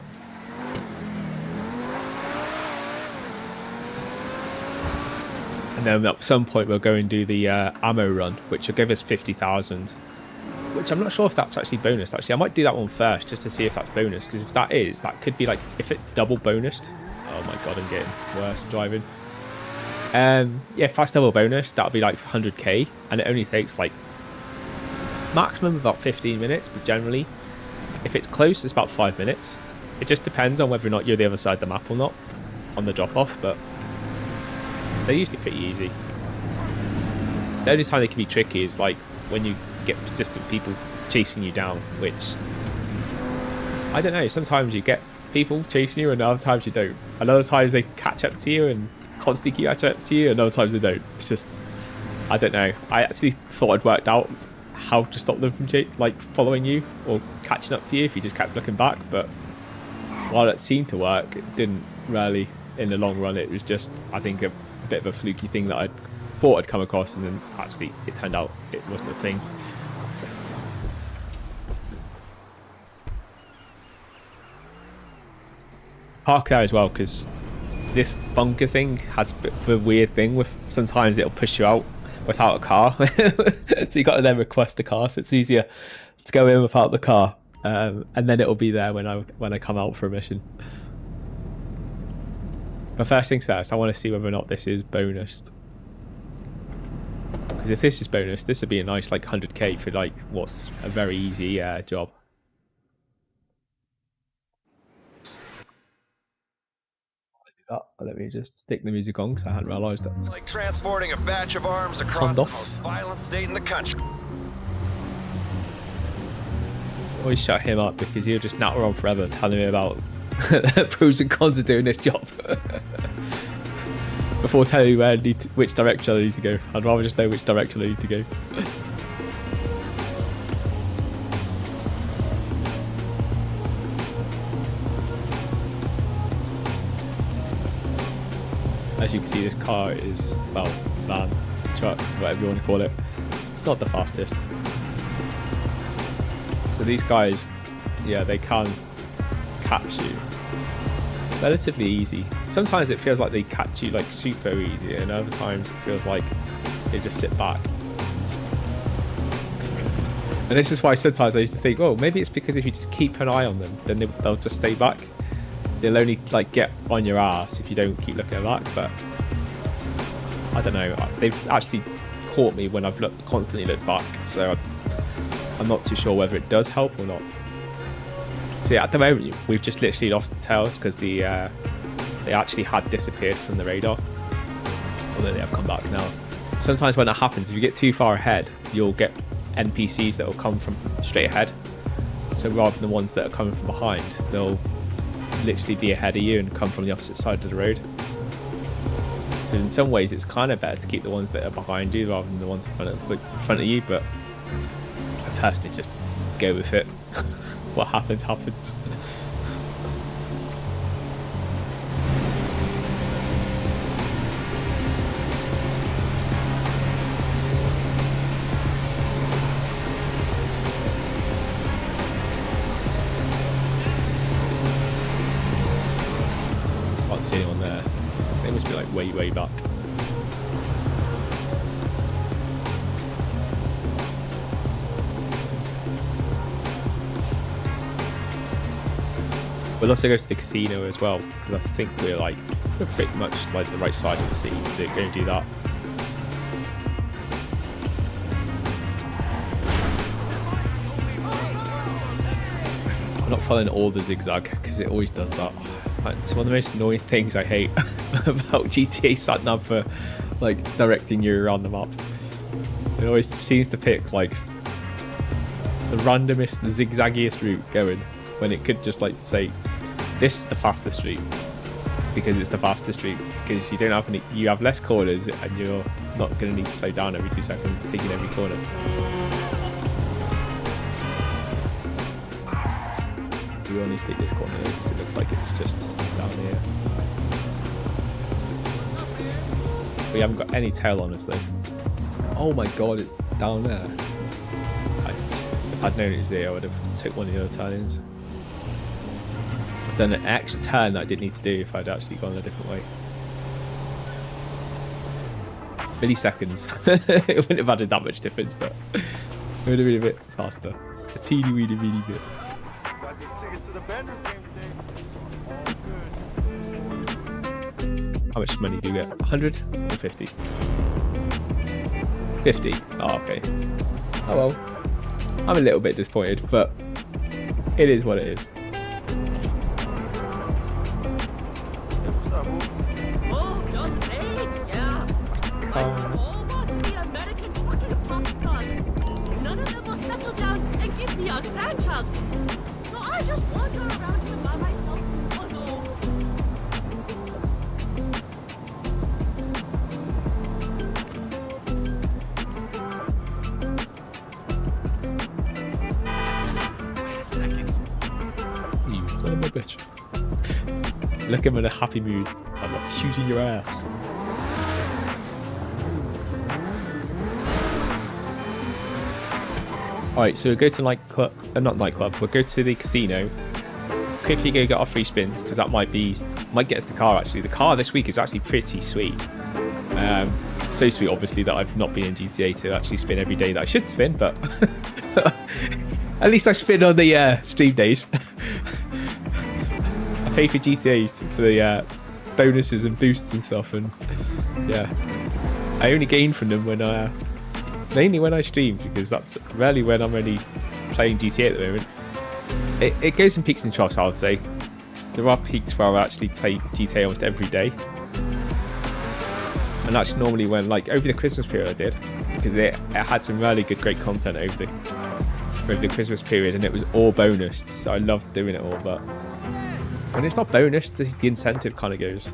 And then at some point we'll go and do the ammo run, which will give us 50,000. Which I'm not sure if that's actually bonus. Actually, I might do that one first just to see if that's bonus. Because if that is, that could be like, if it's double bonused. Oh my god, I'm getting worse at driving. Yeah, if that's double bonus, that'll be like 100k, and it only takes like maximum about 15 minutes. But generally, if it's close, it's about 5 minutes. It just depends on whether or not you're the other side of the map or not on the drop off. But they're usually pretty easy. The only time they can be tricky is like when you get persistent people chasing you down, which I don't know, sometimes you get people chasing you and other times you don't, and other times they catch up to you and constantly catch up to you, and other times they don't. It's just, I don't know. I actually thought I'd worked out how to stop them from like following you or catching up to you if you just kept looking back, but while it seemed to work, it didn't really in the long run. It was just, I think, a bit of a fluky thing that I thought I'd come across, and then actually it turned out it wasn't a thing. Park there as well, because this bunker thing has a bit of a weird thing with sometimes it'll push you out without a car. So you got to then request a car, so it's easier to go in without the car, and then it'll be there when I come out for a mission. But first things first, I want to see whether or not this is bonused. Because if this is bonus, this would be a nice like 100k for like what's a very easy job. Let me just stick the music on because I hadn't realised that. It's like transporting a batch of arms across the most violent state in the country. Always shut him up because he'll just natter on forever telling me about pros and cons of doing this job. Before telling me where which direction I need to go. I'd rather just know which direction I need to go. As you can see, this car is, well, van, truck, whatever you want to call it. It's not the fastest. So these guys, yeah, they can catch you relatively easy. Sometimes it feels like they catch you like super easy, and other times it feels like they just sit back. And this is why sometimes I used to think, oh, maybe it's because if you just keep an eye on them, then they'll just stay back. They'll only like get on your ass if you don't keep looking back. But I don't know. They've actually caught me when I've constantly looked back, so I'm not too sure whether it does help or not. So yeah, at the moment we've just literally lost the tails because they actually had disappeared from the radar, although they have come back now. Sometimes when that happens, if you get too far ahead, you'll get NPCs that will come from straight ahead. So rather than the ones that are coming from behind, they'll literally be ahead of you and come from the opposite side of the road. So in some ways it's kind of better to keep the ones that are behind you rather than the ones in front of you, but I personally just go with it. What happens, happens. Can't see anyone there. They must be like way back. We'll also go to the casino as well, because I think we're pretty much like the right side of the city to go and do that. I'm not following all the zigzag because it always does that. It's one of the most annoying things I hate about GTA sat nav for like directing you around the map. It always seems to pick like the randomest, the zigzaggiest route going, when it could just like say, this is the fastest route because it's the fastest route, because you don't have any, you have less corners and you're not going to need to slow down every 2 seconds taking every corner. We only take this corner though, because it looks like it's just down here. We haven't got any tail on us though. Oh my god, it's down there. If I'd known it was there, I would have took one of the other turn-ins. I've done an extra turn that I didn't need to do if I'd actually gone a different way. Milliseconds. It wouldn't have added that much difference, but it would have been a bit faster. A teeny weeny bit. Got these tickets to the Benders game today. How much money do you get? 100 or 50? 50. Oh, okay. Oh well. I'm a little bit disappointed, but it is what it is. What's up, boo? Oh, just great, yeah. I said all want to be American fucking pop stars. None of them will settle down and give me a grandchild. So I just wander around here by myself. Oh no. You son of a bitch. Look, I'm in a happy mood. I'm like shooting your ass. Alright, so we'll go to nightclub, not nightclub, we'll go to the casino. Quickly go get our free spins, because that might get us the car actually. The car this week is actually pretty sweet. So sweet obviously that I've not been in GTA to actually spin every day that I should spin, but at least I spin on the stream days. I pay for GTA for the bonuses and boosts and stuff, and yeah, I only gain from them when mainly when I stream, because that's rarely when I'm only playing GTA at the moment. It goes in peaks and troughs, I would say. There are peaks where I actually play GTA almost every day, and that's normally when, like over the Christmas period I did, because it had some really great content over the Christmas period, and it was all bonused, so I loved doing it all. But when it's not bonused, the incentive kind of goes.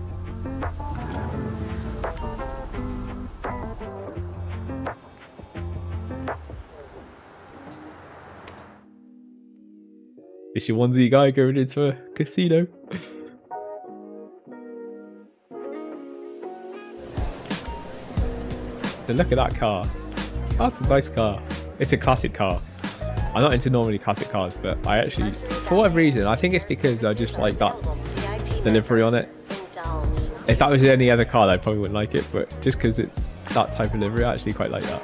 Is your onesie guy going into a casino? So look at that car. That's a nice car. It's a classic car. I'm not into normally classic cars, but I actually, for whatever reason, I think it's because I just like that delivery on it. If that was any other car, I probably wouldn't like it, but just because it's that type of livery, I actually quite like that.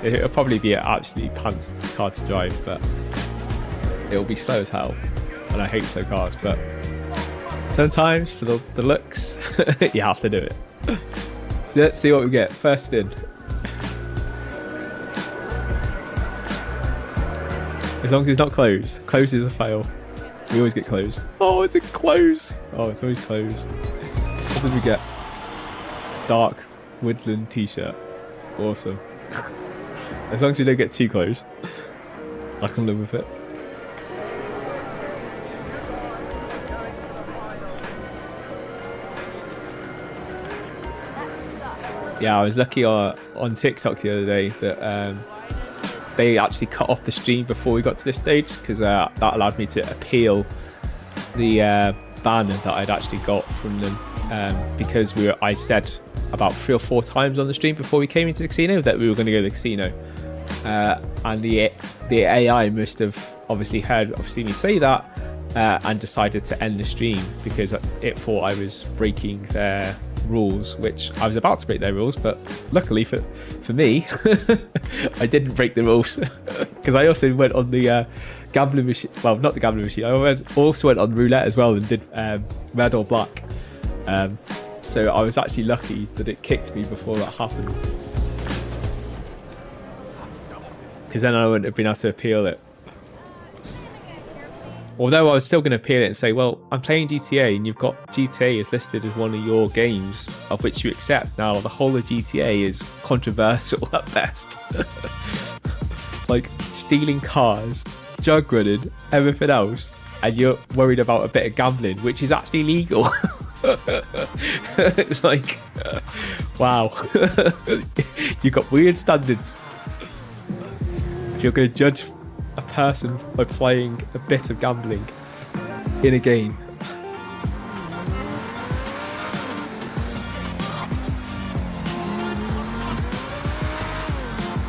It'll probably be an absolutely pants car to drive, but it'll be slow as hell, and I hate slow cars, but sometimes for the looks, you have to do it. So let's see what we get. First spin. As long as it's not closed. Closed is a fail. We always get closed. Oh, it's a close. Oh, it's always closed. What did we get? Dark woodland t-shirt. Awesome. As long as we don't get too close, I can live with it. Yeah, I was lucky on TikTok the other day that they actually cut off the stream before we got to this stage, because that allowed me to appeal the ban that I'd actually got from them, because I said about 3 or 4 times on the stream before we came into the casino that we were going to go to the casino, and the AI must have obviously seen me say that, and decided to end the stream because it thought I was breaking their rules, which I was about to break their rules, but luckily for me, I didn't break the rules, because I also went on the gambling machine. Well, not the gambling machine. I also went on roulette as well and did red or black. So I was actually lucky that it kicked me before that happened, because then I wouldn't have been able to appeal it. Although I was still going to appeal it and say, well, I'm playing GTA and you've got GTA is listed as one of your games of which you accept. Now, the whole of GTA is controversial at best. Like stealing cars, drug running, everything else, and you're worried about a bit of gambling, which is actually legal. It's like, wow. You've got weird standards. If you're going to judge a person by playing a bit of gambling in a game.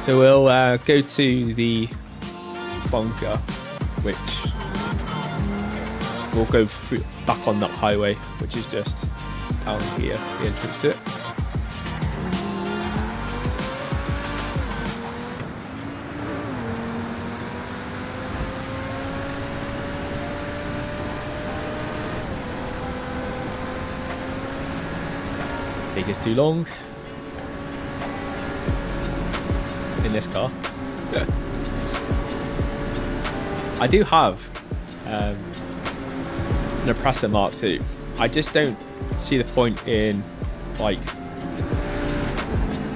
So we'll go to the bunker, which we'll go through, back on that highway, which is just down here, the entrance to it. Take us too long in this car. I do have an oppressor Mark II. I just don't see the point in like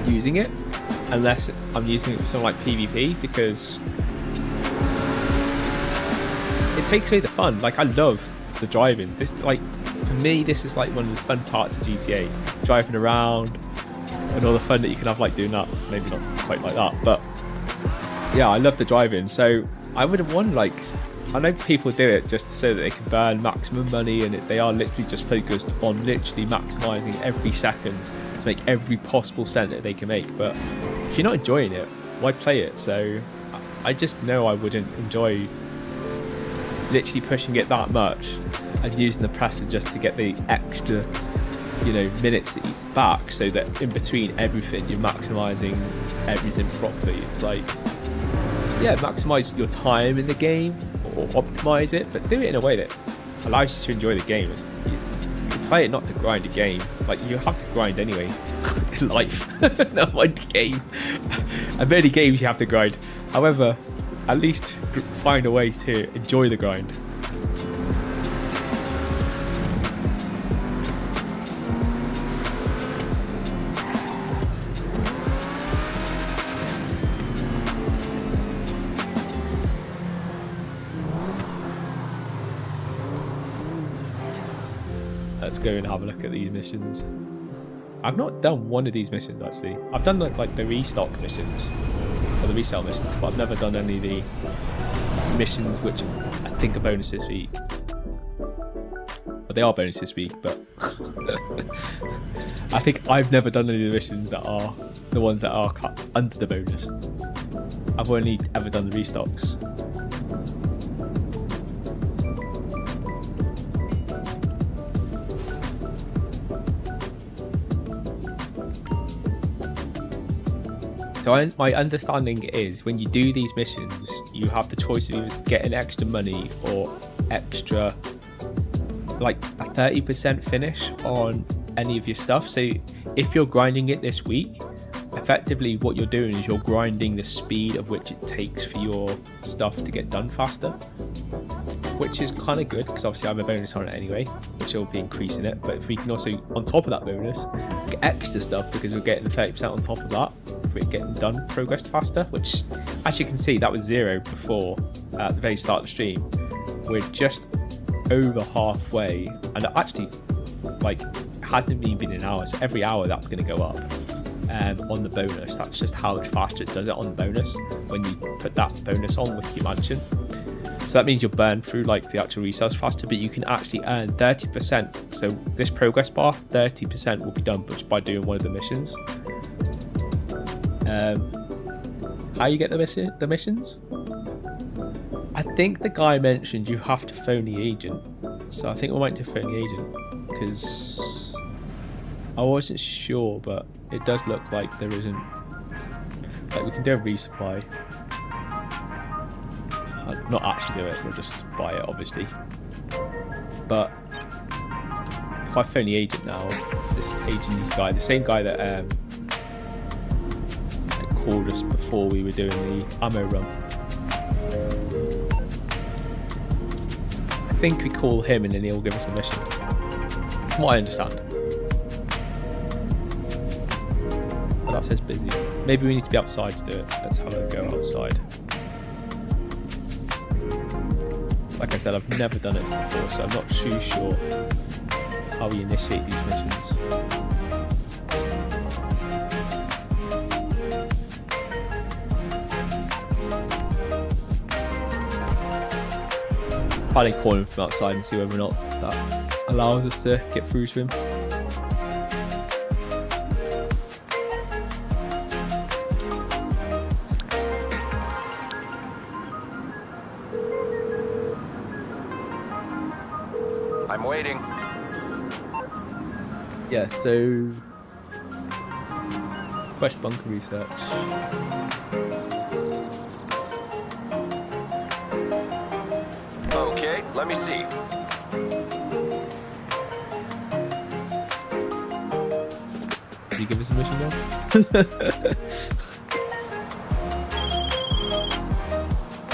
using it unless I'm using it for something like PvP, because it takes away the fun. Like, I love the driving. This, like, for me, this is like one of the fun parts of GTA, driving around and all the fun that you can have, like doing that. Maybe not quite like that, but yeah, I love the driving. So I would have won, like, I know people do it just so that they can burn maximum money, and they are literally just focused on literally maximizing every second to make every possible cent that they can make. But if you're not enjoying it, why play it? So I just know I wouldn't enjoy literally pushing it that much and using the presser just to get the extra, you know, minutes that you back, so that in between everything you're maximizing everything properly. It's like, yeah, maximize your time in the game or optimize it, but do it in a way that allows you to enjoy the game. You play it not to grind a game. Like, you have to grind anyway in life. Not mind the game. And many games you have to grind. However, at least find a way to enjoy the grind. Let's go and have a look at these missions. I've not done one of these missions actually. I've done like the restock missions or the resale missions, but I've never done any of the missions which I think are bonus this week. Well, they are bonus this week, but I think I've never done any of the missions that are the ones that are cut under the bonus. I've only ever done the restocks. So my understanding is when you do these missions, you have the choice of either getting extra money or extra, like a 30% finish on any of your stuff. So if you're grinding it this week, effectively what you're doing is you're grinding the speed of which it takes for your stuff to get done faster, which is kind of good because obviously I have a bonus on it anyway, which will be increasing it. But if we can also, on top of that bonus, get extra stuff because we're getting the 30% on top of that, we're getting done progressed faster, which as you can see, that was 0 before at the very start of the stream. We're just over halfway, and actually, like, hasn't even been an hour, so every hour that's going to go up on the bonus. That's just how much faster it does it on the bonus when you put that bonus on with your mansion. So that means you'll burn through like the actual resales faster, but you can actually earn 30%. So this progress bar, 30% will be done just by doing one of the missions. How you get the missions? I think the guy mentioned you have to phone the agent. So I think we might to phone the agent because I wasn't sure, but it does look like there isn't. Like we can do a resupply. Not actually do it, we'll just buy it obviously. But if I phone the agent now, this agent's guy, the same guy that called us before we were doing the ammo run. I think we call him and then he'll give us a mission. From what I understand. But that says busy. Maybe we need to be outside to do it. Let's have a go outside. Like I said, I've never done it before, so I'm not too sure how we initiate these missions. Probably call him from outside and see whether or not that allows us to get through to him. I'm waiting. Yeah, so Quest bunker research. Okay, let me see. Did he give us a mission now?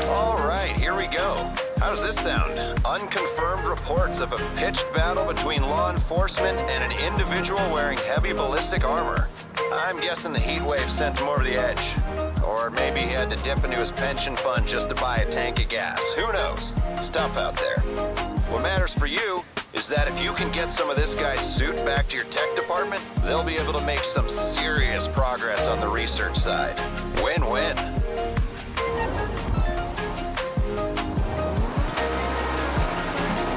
All right, here we go. How does this sound? Unconfirmed reports of a pitched battle between law enforcement and an individual wearing heavy ballistic armor. I'm guessing the heat wave sent him over the edge. Or maybe he had to dip into his pension fund just to buy a tank of gas. Who knows? It's tough out there. What matters for you is that if you can get some of this guy's suit back to your tech department, they'll be able to make some serious progress on the research side. Win-win.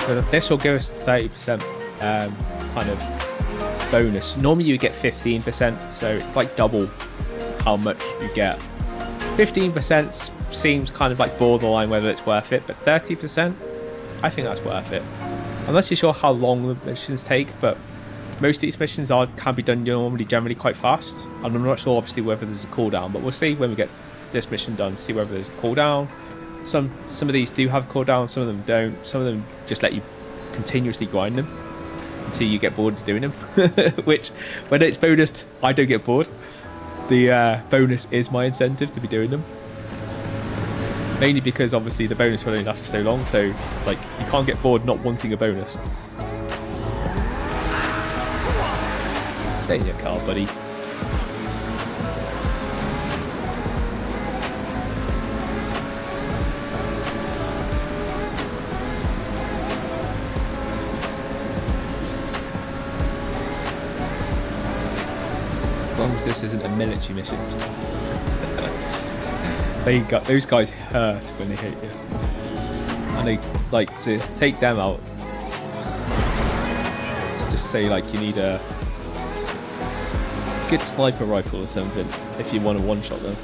So this will give us a 30% kind of bonus. Normally you get 15%, so it's like double how much you get. 15% seems kind of like borderline whether it's worth it, but 30%, I think that's worth it. I'm not too sure how long the missions take, but most of these missions can be done generally quite fast. And I'm not sure obviously whether there's a cooldown, but we'll see when we get this mission done, see whether there's a cooldown. Some of these do have cooldowns, some of them don't. Some of them just let you continuously grind them until you get bored of doing them. Which, when it's bonused, I don't get bored. The bonus is my incentive to be doing them. Mainly because obviously the bonus will only last for so long, so like you can't get bored not wanting a bonus. Stay in your car, buddy. As long as this isn't a military mission. Those guys hurt when they hit you. And they like to take them out. Let's just say like you need a good sniper rifle or something if you want to one-shot them.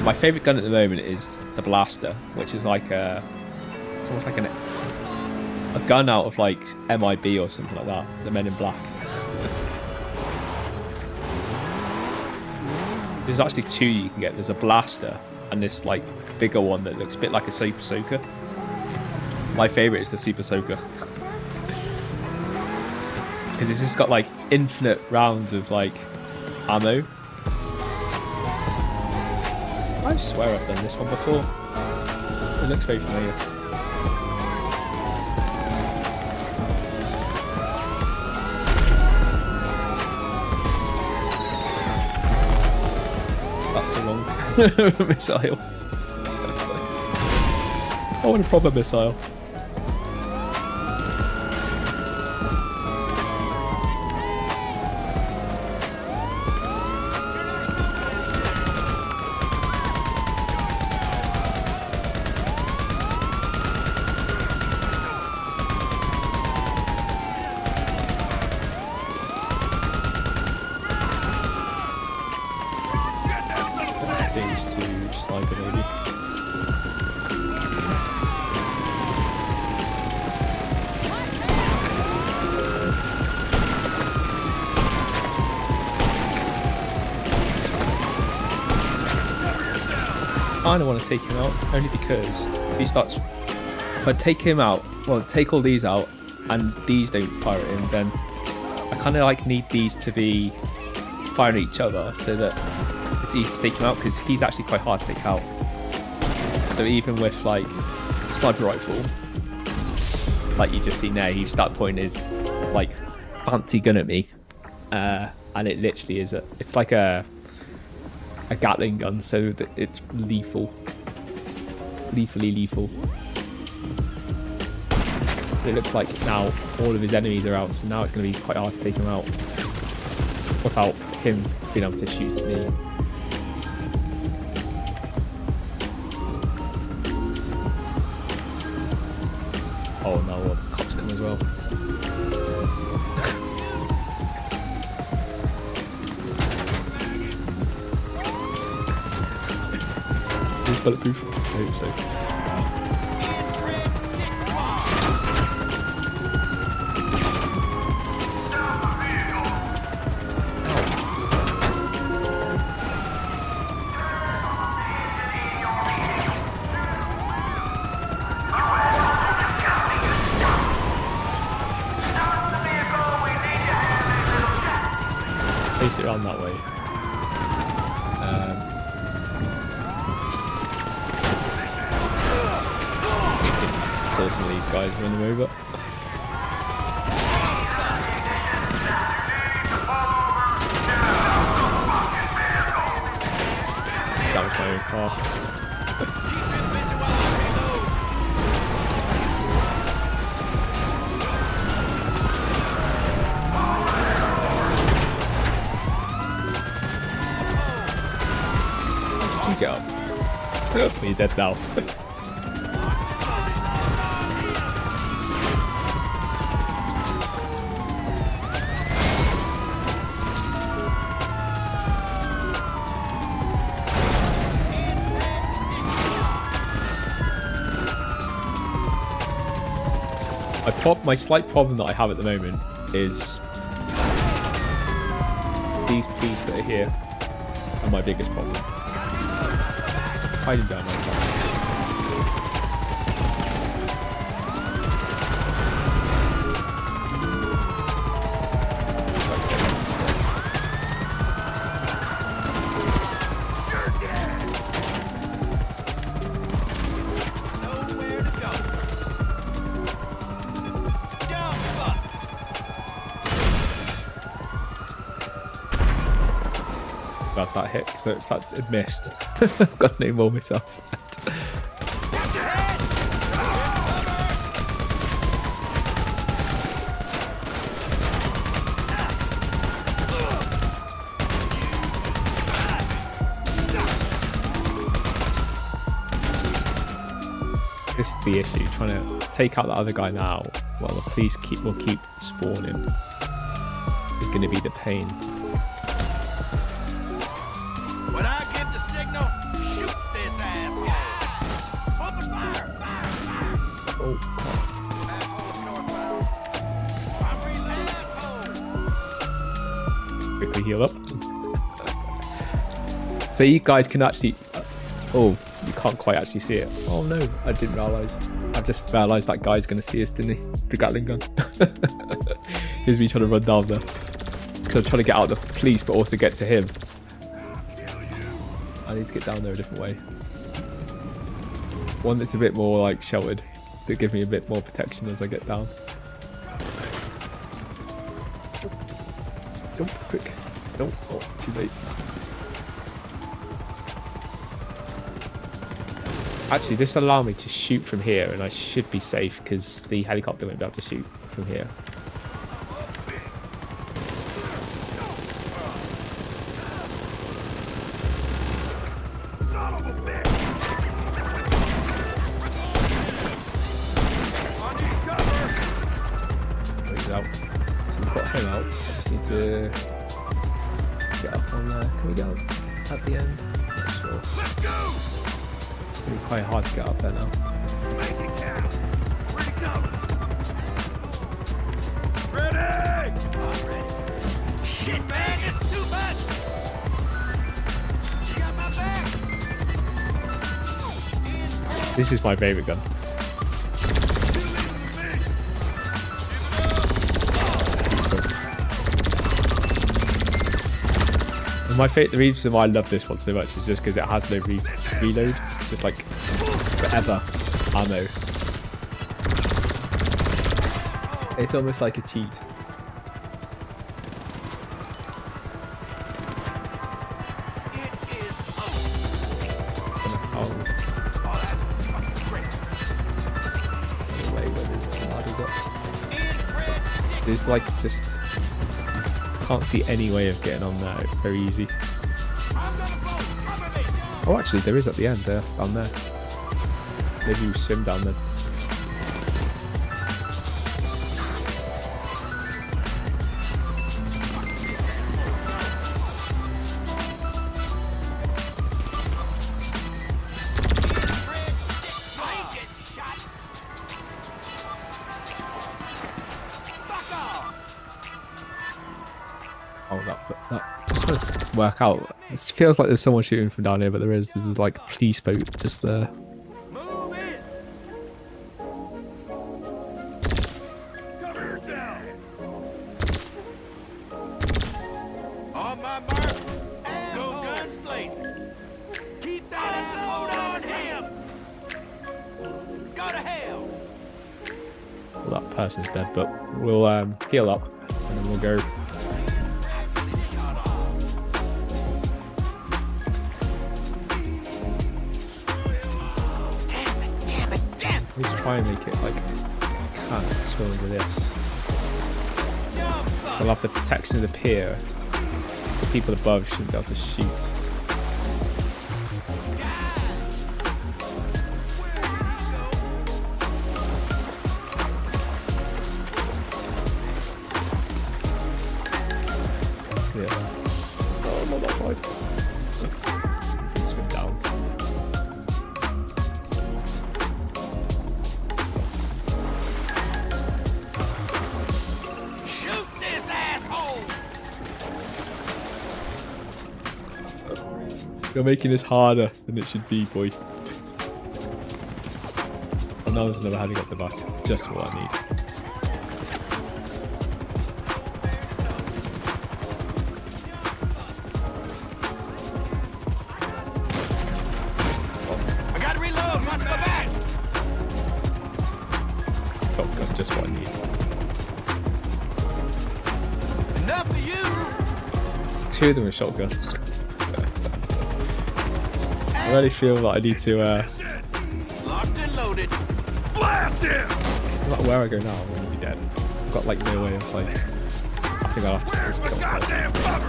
My favourite gun at the moment is the blaster, which is like it's almost like a gun out of like MIB or something like that, the Men in Black. there's actually two you can get. There's a blaster and this like bigger one that looks a bit like a super soaker. My favorite is the super soaker because it's just got like infinite rounds of like ammo. I swear I've done this one before. It looks very familiar. That's a long missile. I want a proper missile. These two sniper maybe. I kind of want to take him out only because if I take him out, well, take all these out and these don't fire at him, then I kind of like need these to be firing at each other so that it's easy to take him out, because he's actually quite hard to take out. So even with like sniper rifle, like you just seen there, you start pointing his like fancy gun at me, and it literally is it's like a Gatling gun, so that it's lethally lethal. It looks like now all of his enemies are out, so now it's going to be quite hard to take him out without him being able to shoot at me. Oh no, the cops come as well. Is this bulletproof? I hope so. Face it around that way. Kill some of these guys, run them over. That was my own car. Get up. You're dead now. My slight problem that I have at the moment is these police that are here are my biggest problem. Hiding down my car. Glad that hit, so it's that it missed. I've got no more missiles left. This is the issue, trying to take out that other guy now while the police will keep spawning is going to be the pain. When I give the signal, shoot this ass. Open fire, fire, fire. Oh, Assholes northbound. I'm real asshole. quickly heal up. So you guys can actually... Oh, you can't quite actually see it. Oh no, I didn't realise. I've just realised that guy's going to see us, didn't he? The Gatling gun. Here's me trying to run down there. So I'm trying to get out of the police, but also get to him. I need to get down there a different way. One that's a bit more like sheltered, that give me a bit more protection as I get down. Jump, quick. No, oh, too late. Actually, this will allow me to shoot from here, and I should be safe because the helicopter won't be able to shoot from here. He's out. So we've got him out. I just need to get up on there. Can we go at the end? Not sure. Let's go! It's going to be quite hard to get up there now. Make it count. Where'd it go? Ready? I'm ready. Shit, man, it's too much. You got my back. This is my favourite gun. And the reason why I love this one so much is just because it has no reload. It's just like forever ammo. It's almost like a cheat. There's like just can't see any way of getting on there. It's very easy. Oh, actually, there is at the end there, down there. Maybe you swim down there. Oh, that just trying to work out. It feels like there's someone shooting from down here, but there is. This is like a police boat just there. Move it. Cover yourself. On my mark. And go guns blazing. Keep that load on him. Go to hell. Well, that person's dead, but we'll heal up and then we'll go. Let's try and make it like I can't swim under this. We'll have the protection of the pier. The people above shouldn't be able to shoot. Yeah. Oh, not that side. Swim down. Shoot this asshole. You're making this harder than it should be, boy. Oh, now there's another helicopter back. Just what I need. I gotta reload. Watch my back. Shotgun, just what I need. Enough of you. Two of them are shotguns. I really feel that I need to, Locked and loaded. Blast him. no matter where I go now, I'm gonna be dead. I've got like no way of like, I think I'll have to just kill myself. Goddamn cover.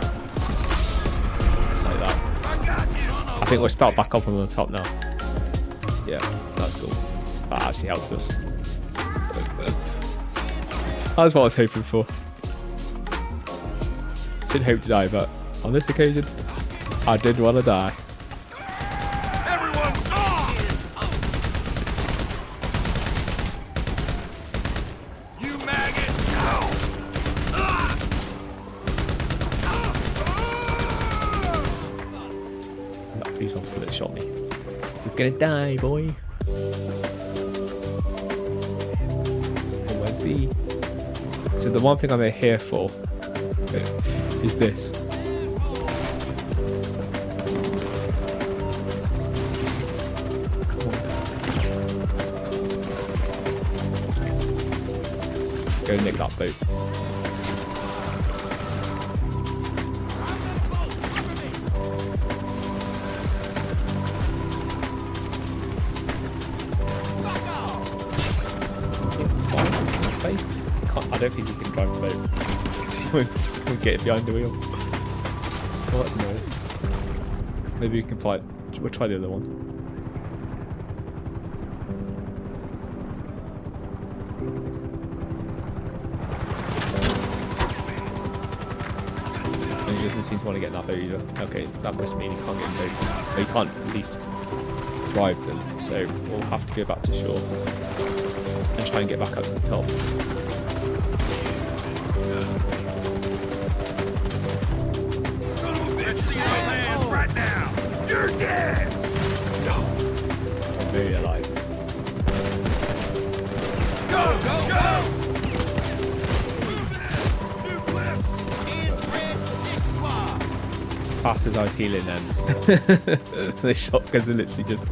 Like that. I got you. I think we'll start back up on the top now. Yeah, that's cool. That actually helps us. That's what I was hoping for. Didn't hope to die, but on this occasion, I did want to die. Everyone, you maggot! police officer that shot me. You're gonna die, boy. Oh, where's the... So the one thing I'm here for is this. Go nick that boat. I don't think you can drive the boat. You won't get it behind the wheel. Well, that's annoying. Maybe we can fight. We'll try the other one. And he doesn't seem to want to get in that boat either. Okay, that must mean he can't get in boats. Well, he can't at least drive them, so we'll have to go back to shore and try and get back up to the top. You're dead! I'm very alive. Go, go, go! Fast as I was healing them, the shotguns are literally just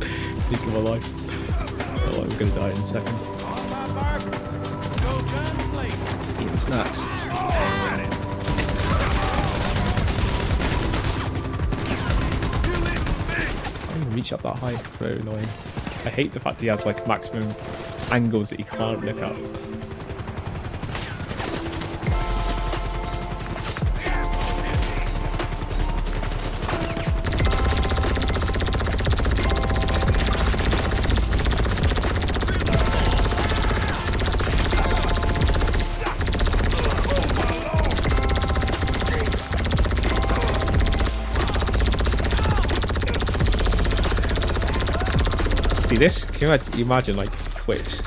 taking my life. Oh, I'm gonna die in a second. Eating snacks. Reach up that high. It's very annoying. I hate the fact he has like maximum angles that he can't look at. This? Can you imagine like Twitch?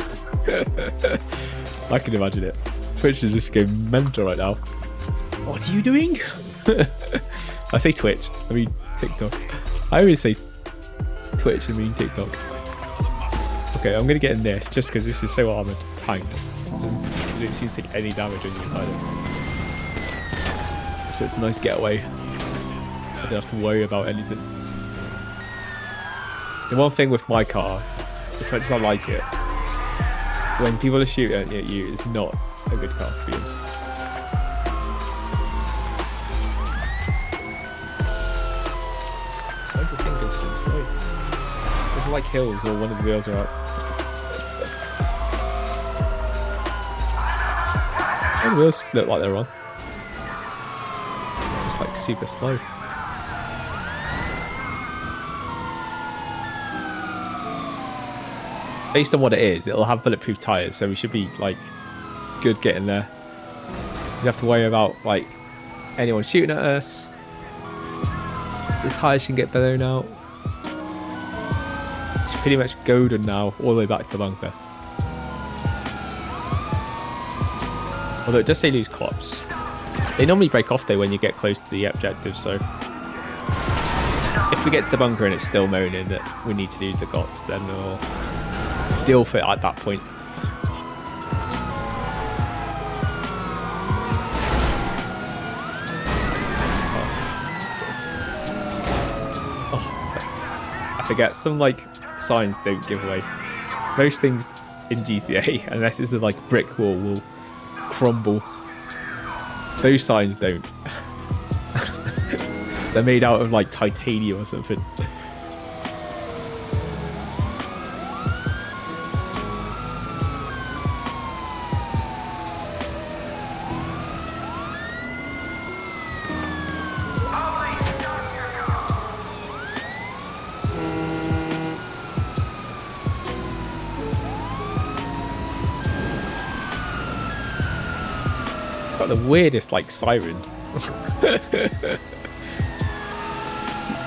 I can imagine it. Twitch is just going mental right now. What are you doing? I say Twitch, I mean TikTok. I always say Twitch, I mean TikTok. Okay, I'm gonna get in this just because this is so armored, tanked. It don't seem to take any damage on the inside of it. So it's a nice getaway. I don't have to worry about anything. The one thing with my car, as much as I like it, when people are shooting at you, it's not a good car to be in. Why does the thing go so slow? It's like hills or one of the wheels are out. All the wheels look like they're on. It's like super slow. Based on what it is, it'll have bulletproof tyres, so we should be like good getting there. You have to worry about like anyone shooting at us. This tyres can get blown out. It's pretty much golden now, all the way back to the bunker. Although it does say lose cops. They normally break off though when you get close to the objective, so if we get to the bunker and it's still moaning that we need to lose the cops, then we'll deal for it at that point. Oh, I forget, some like signs don't give away. Most things in GTA, unless it's a like brick wall, will crumble. Those signs don't. They're made out of like titanium or something. The weirdest like siren.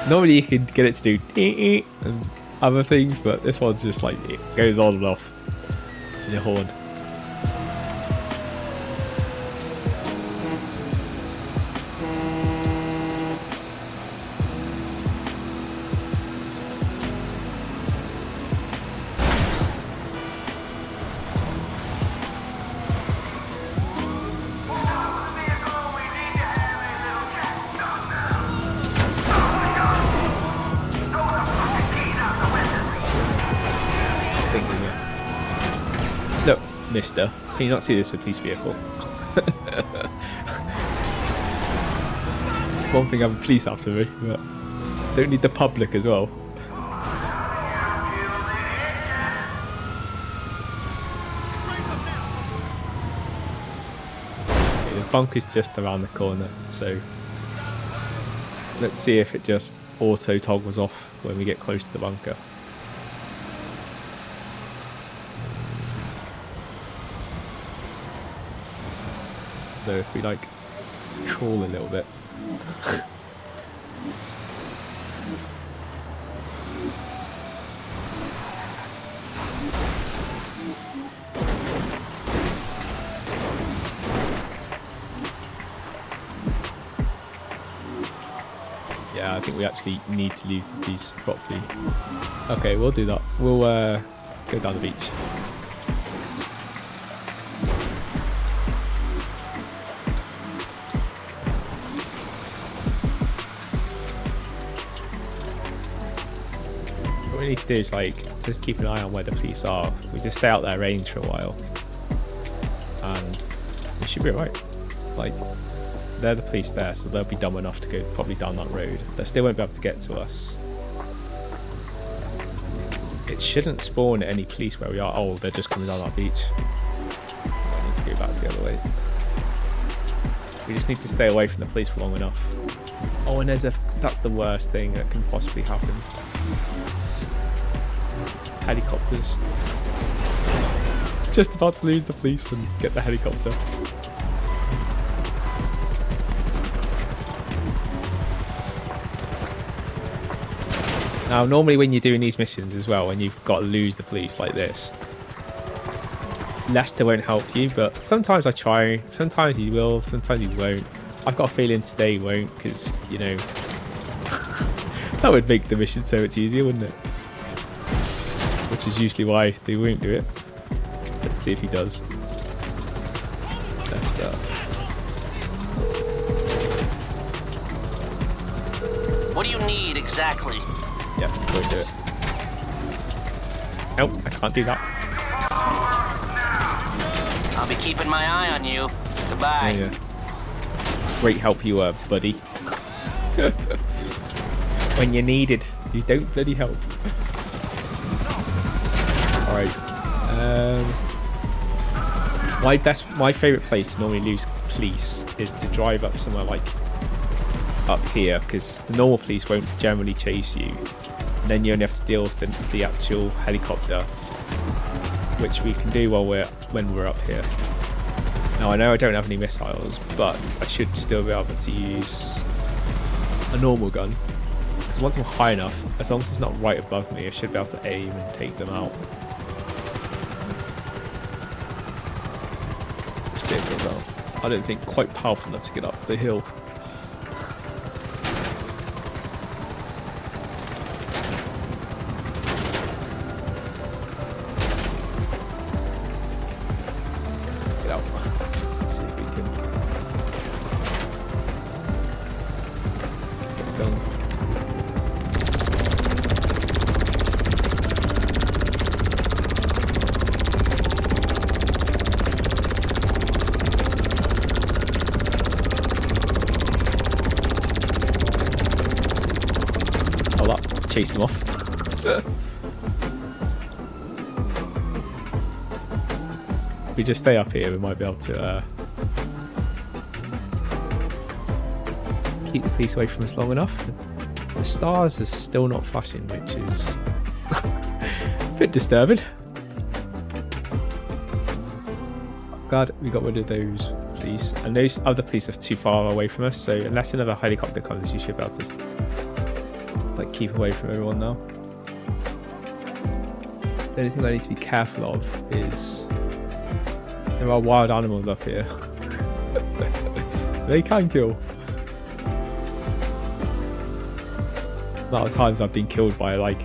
Normally you can get it to do and other things, but this one's just like it goes on and off in your horn. mister. Can you not see this as a police vehicle? One thing, I have police after me, but don't need the public as well. Okay, the bunker's just around the corner, so let's see if it just auto toggles off when we get close to the bunker. So if we like crawl a little bit. Yeah, I think we actually need to leave the piece properly. Okay, we'll do that. We'll go down the beach. What we need to do is like just keep an eye on where the police are. We just stay out their range for a while, and we should be alright. Like, they're the police there, so they'll be dumb enough to go probably down that road. They still won't be able to get to us. It shouldn't spawn any police where we are. Oh, they're just coming down that beach. I need to go back the other way. We just need to stay away from the police for long enough. Oh, and that's the worst thing that can possibly happen. Helicopters. Just about to lose the police and get the helicopter. Now, normally when you're doing these missions as well, when you've got to lose the police like this, Lester won't help you, but sometimes I try. Sometimes he will, sometimes he won't. I've got a feeling today he won't, because, you know, that would make the mission so much easier, wouldn't it? Which is usually why they won't do it. Let's see if he does. Lester. What do you need exactly? Yeah, won't do it. Nope, I can't do that. I'll be keeping my eye on you. Goodbye. Yeah. Great help you were, buddy. When you're needed, you don't bloody help. Alright. My favourite place to normally lose police is to drive up somewhere like up here, because the normal police won't generally chase you. And then you only have to deal with the actual helicopter, which we can do when we're up here. Now I know I don't have any missiles, but I should still be able to use a normal gun. Because once I'm high enough, as long as it's not right above me, I should be able to aim and take them out. This vehicle, though, I don't think quite powerful enough to get up the hill. Chase them off. If we just stay up here, we might be able to keep the police away from us long enough. The stars are still not flashing, which is a bit disturbing. Glad we got rid of those police, and those other police are too far away from us, so unless another helicopter comes, you should be able to like keep away from everyone now. The only thing I need to be careful of is there are wild animals up here. They can kill. The amount of times I've been killed by like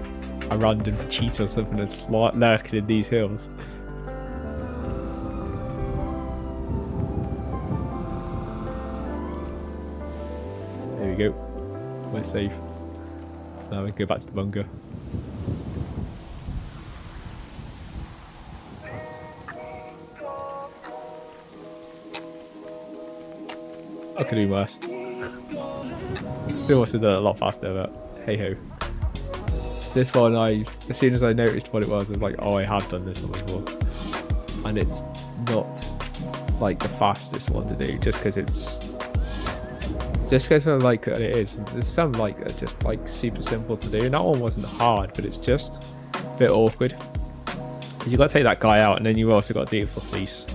a random cheetah or something that's lurking in these hills. There we go. We're safe. Now we can go back to the bunker. I could do worse. Still must have done it a lot faster, but hey ho. This one, as soon as I noticed what it was, I was like, oh, I have done this one before. And it's not like the fastest one to do, just because I like it is. There's some like that are just like super simple to do. And that one wasn't hard, but it's just a bit awkward. Because you got to take that guy out, and then you also got to deal with the police.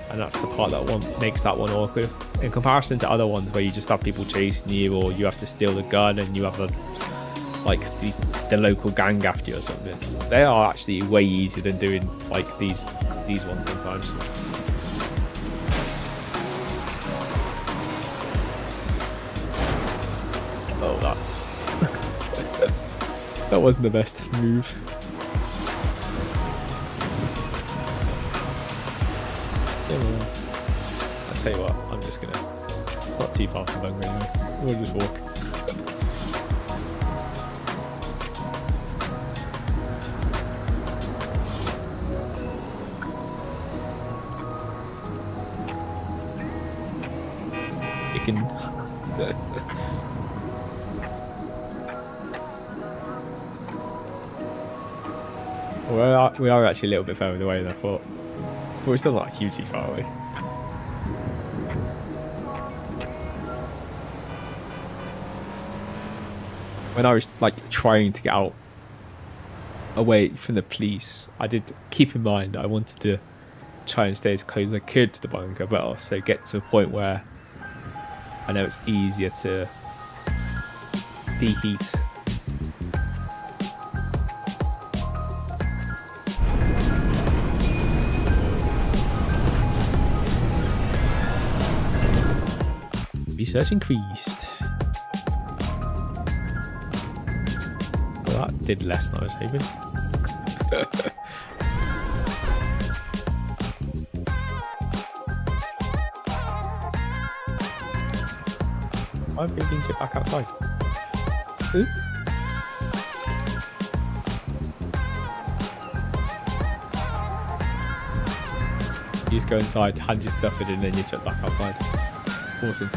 And that's the part that makes that one awkward. In comparison to other ones where you just have people chasing you, or you have to steal the gun and you have the local gang after you or something. They are actually way easier than doing like these ones sometimes. Oh, that wasn't the best move. I'll tell you what, I'm just gonna, not too far from Bunker anyway, we'll just walk. You can... we are actually a little bit further away than I thought. But we're still not hugely far away. When I was like trying to get out away from the police, I did keep in mind I wanted to try and stay as close as I could to the bunker, but also get to a point where I know it's easier to deheat. Research increased. Well, that did less than I was hoping. I've been being back outside. Ooh. You just go inside, hand your stuff in, and then you chuck back outside. Awesome.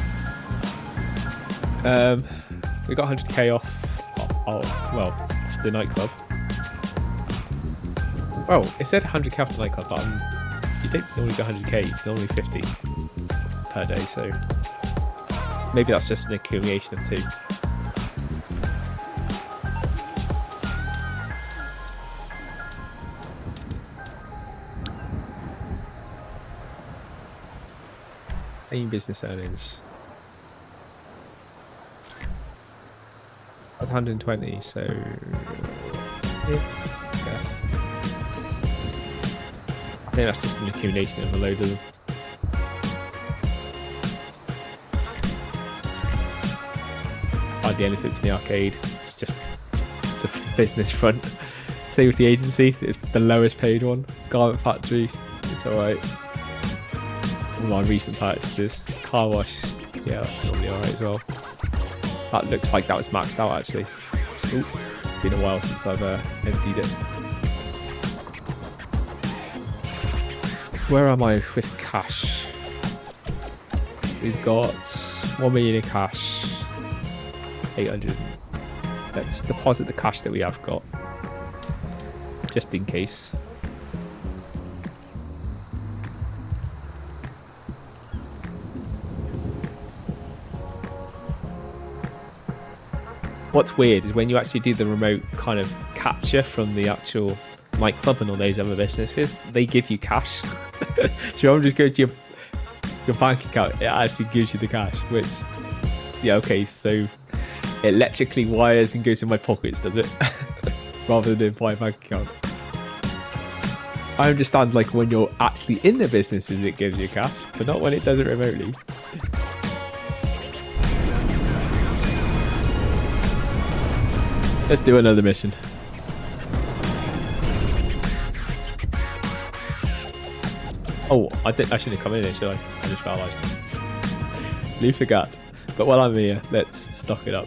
We got 100k off the nightclub. Well, it said 100k off the nightclub, but you don't normally get 100k, it's normally 50 per day, so maybe that's just an accumulation of two. Any business earnings. That's 120, so yeah, I guess. I think that's just an accumulation of a load of them. Hardly anything from the arcade. It's a business front. Same with the agency. It's the lowest paid one. Garment factory. It's alright. My recent purchases. Car wash, yeah, that's normally alright as well. That looks like that was maxed out actually. Ooh, been a while since I've emptied it. Where am I with cash? We've got 1 million in cash. 800. Let's deposit the cash that we have got, just in case. What's weird is when you actually do the remote kind of capture from the actual nightclub and all those other businesses, they give you cash. So I'm just going to your bank account, it actually gives you the cash, which, yeah, okay, so it electrically wires and goes in my pockets, does it? Rather than in my bank account. I understand like when you're actually in the businesses it gives you cash, but not when it does it remotely. Let's do another mission. Oh, I shouldn't have come in here, should I? I just realised. Lou forgot. But while I'm here, let's stock it up.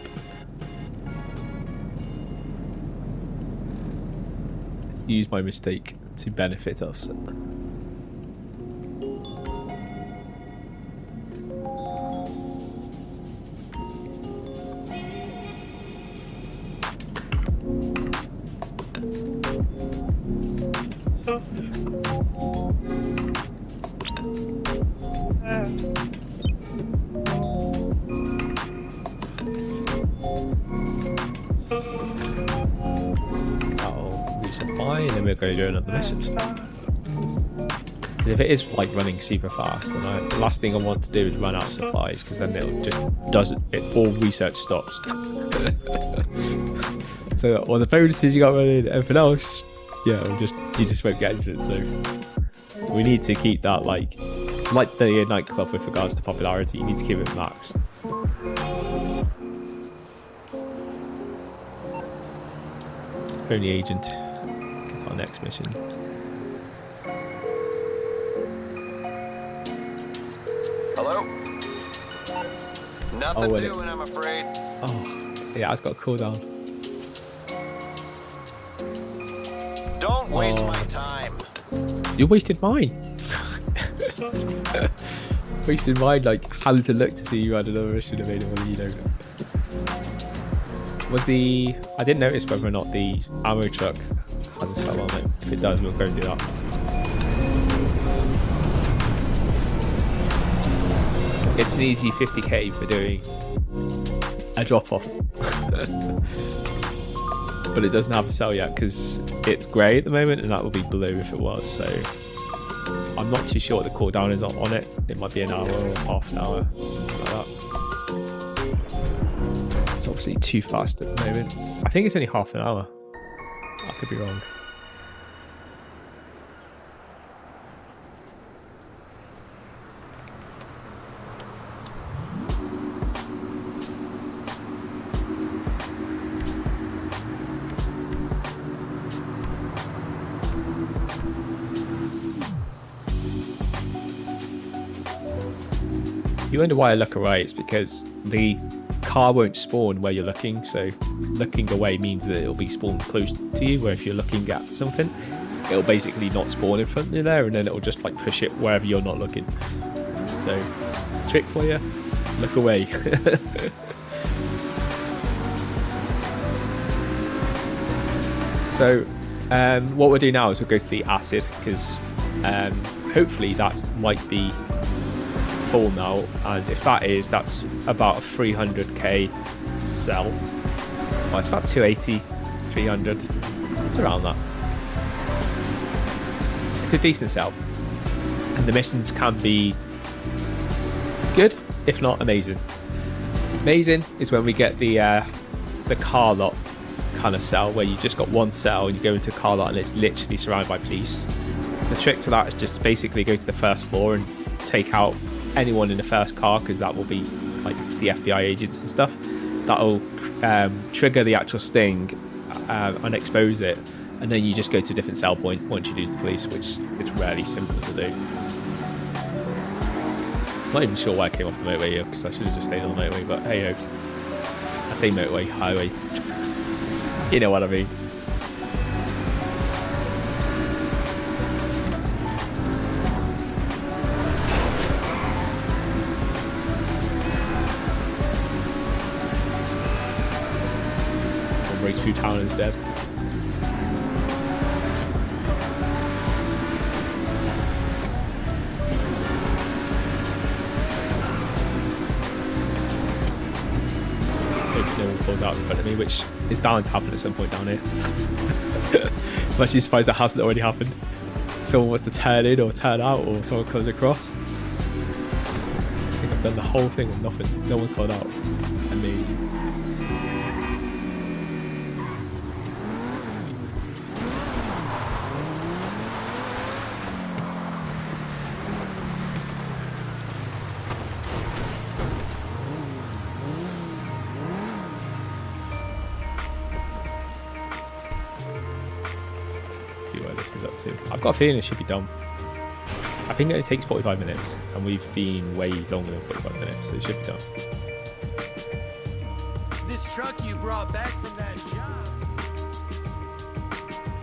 Use my mistake to benefit us. That'll resupply, and then we're going to do another mission start. Because if it is like running super fast, then the last thing I want to do is run out of supplies, because then it'll just all research stops. So all the bonuses you got running, everything else, yeah, you just won't get it. So we need to keep that like the nightclub with regards to popularity. You need to keep it maxed. Only agent gets our next mission. Hello? Nothing wait. doing, I'm afraid. Oh, yeah, it's got a cooldown. Don't waste my time. You wasted mine. Wasted mine, like having to look to see you had another mission available. You know. I didn't notice whether or not the ammo truck has a cell on it. If it does, we'll go and do that. It's an easy 50k for doing a drop off. But it doesn't have a cell yet because it's grey at the moment, and that will be blue if it was. So I'm not too sure what the cooldown is on it. It might be an hour or half an hour, something like that. It's obviously too fast at the moment. I think it's only half an hour. I could be wrong. You wonder why I look away. It's because the car won't spawn where you're looking, so looking away means that it'll be spawned close to you, where if you're looking at something, it'll basically not spawn in front of you there, and then it'll just like push it wherever you're not looking. So, trick for you, look away. So, what we'll do now is we'll go to the acid, because hopefully that might be full now, and if that is, that's about a 300k cell. Well, it's about 280, 300, it's around that. It's a decent cell, and the missions can be good, if not amazing. Amazing is when we get the car lot kind of cell, where you just got one cell and you go into a car lot and it's literally surrounded by police. The trick to that is just basically go to the first floor and take out anyone in the first car, because that will be like the FBI agents and stuff. That'll trigger the actual sting and expose it, and then you just go to a different cell point once you lose the police, which is really simple to do. Not even sure why I came off the motorway here, because I should have just stayed on the motorway, but hey, I say motorway, highway, you know what I mean. Race through town instead. Hope no one falls out in front of me, which is bound to happen at some point down here. I'm actually surprised that hasn't already happened. Someone wants to turn in or turn out, or someone comes across. I think I've done the whole thing with nothing. No one's pulled out. Amazing. Where this is up to. I've got a feeling it should be done. I think it takes 45 minutes, and we've been way longer than 45 minutes, so it should be done. This truck you brought back from that job.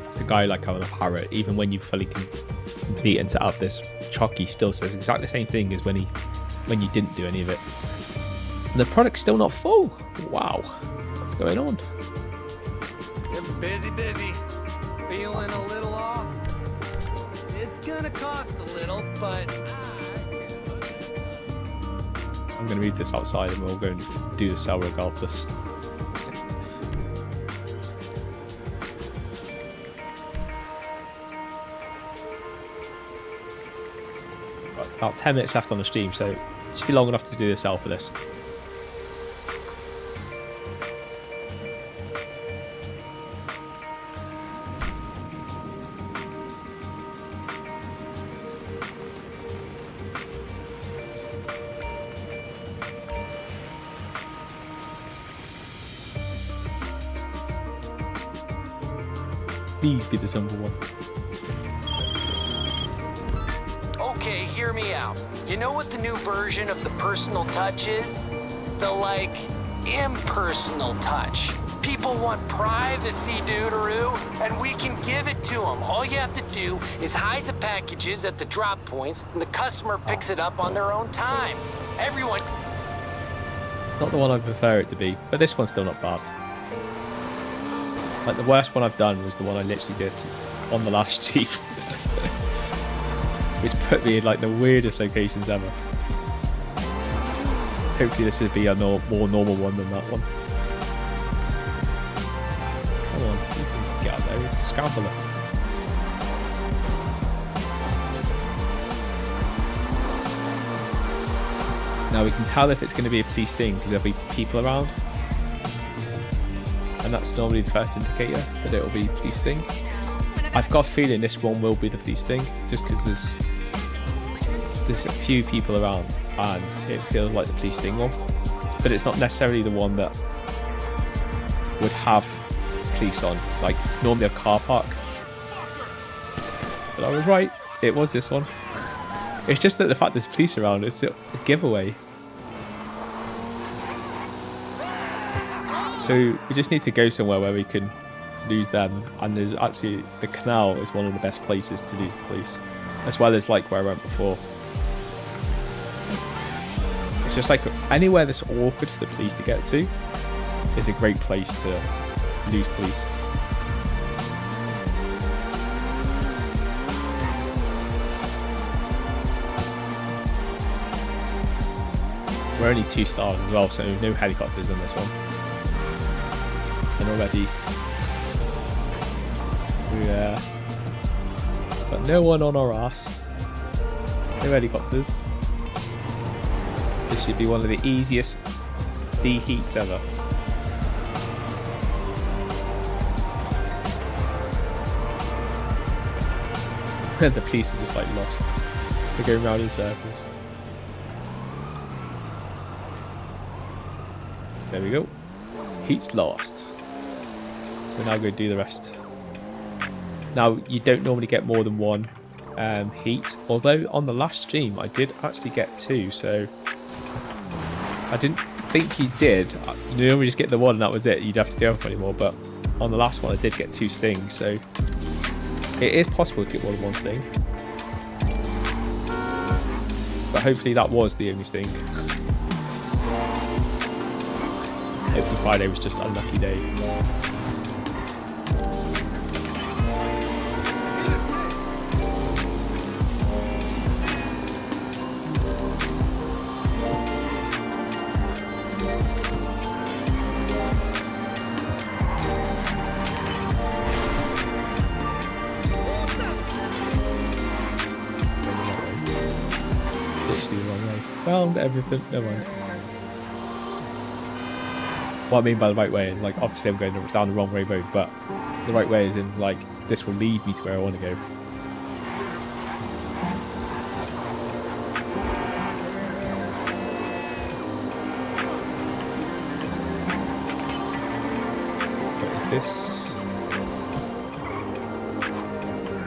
It's a guy like having a parrot. Even when you fully complete and set up this truck, he still says exactly the same thing as when you didn't do any of it. And the product's still not full. Wow, what's going on? Busy. Feeling a little off. gonna cost a little, but I'm going to move this outside and we'll go and do the cell regardless. About 10 minutes left on the stream, so it should be long enough to do the cell for this. Please be the simple one. Okay, hear me out. You know what the new version of the personal touch is? The, like, impersonal touch. People want privacy, doodaroo, and we can give it to them. All you have to do is hide the packages at the drop points, and the customer picks it up on their own time. Everyone... It's not the one I prefer it to be, but this one's still not bad. Like, the worst one I've done was the one I literally did on the last stream. Which put me in, like, the weirdest locations ever. Hopefully this will be a more normal one than that one. Come on, you can get out there, it's a scrambler. Now we can tell if it's going to be a police thing because there'll be people around. And that's normally the first indicator that it will be police thing. I've got a feeling this one will be the police thing, just because there's a few people around and it feels like the police thing one. But it's not necessarily the one that would have police on. Like, it's normally a car park. But I was right, it was this one. It's just that the fact there's police around, it's a giveaway. So we just need to go somewhere where we can lose them, and there's actually, the canal is one of the best places to lose the police, as well as like where I went before. It's just like anywhere that's awkward for the police to get to is a great place to lose police. We're only 2 stars as well, so no helicopters in this one. And already we got no one on our ass. No helicopters. This should be one of the easiest deheats ever. The police are just like lost. They're going round in circles. There we go. Heat's lost. So now go do the rest. Now, you don't normally get more than one heat, although on the last stream I did actually get 2, so I didn't think you did. You normally just get the one and that was it, you'd have to do it anymore, but on the last one I did get 2 stings, so it is possible to get more than 1 sting. But hopefully that was the only sting. Hopefully Friday was just an unlucky day. Literally the wrong way. Found everything. Never mind. What I mean by the right way, like obviously I'm going down the wrong way road, but the right way is in like this will lead me to where I want to go. What is this?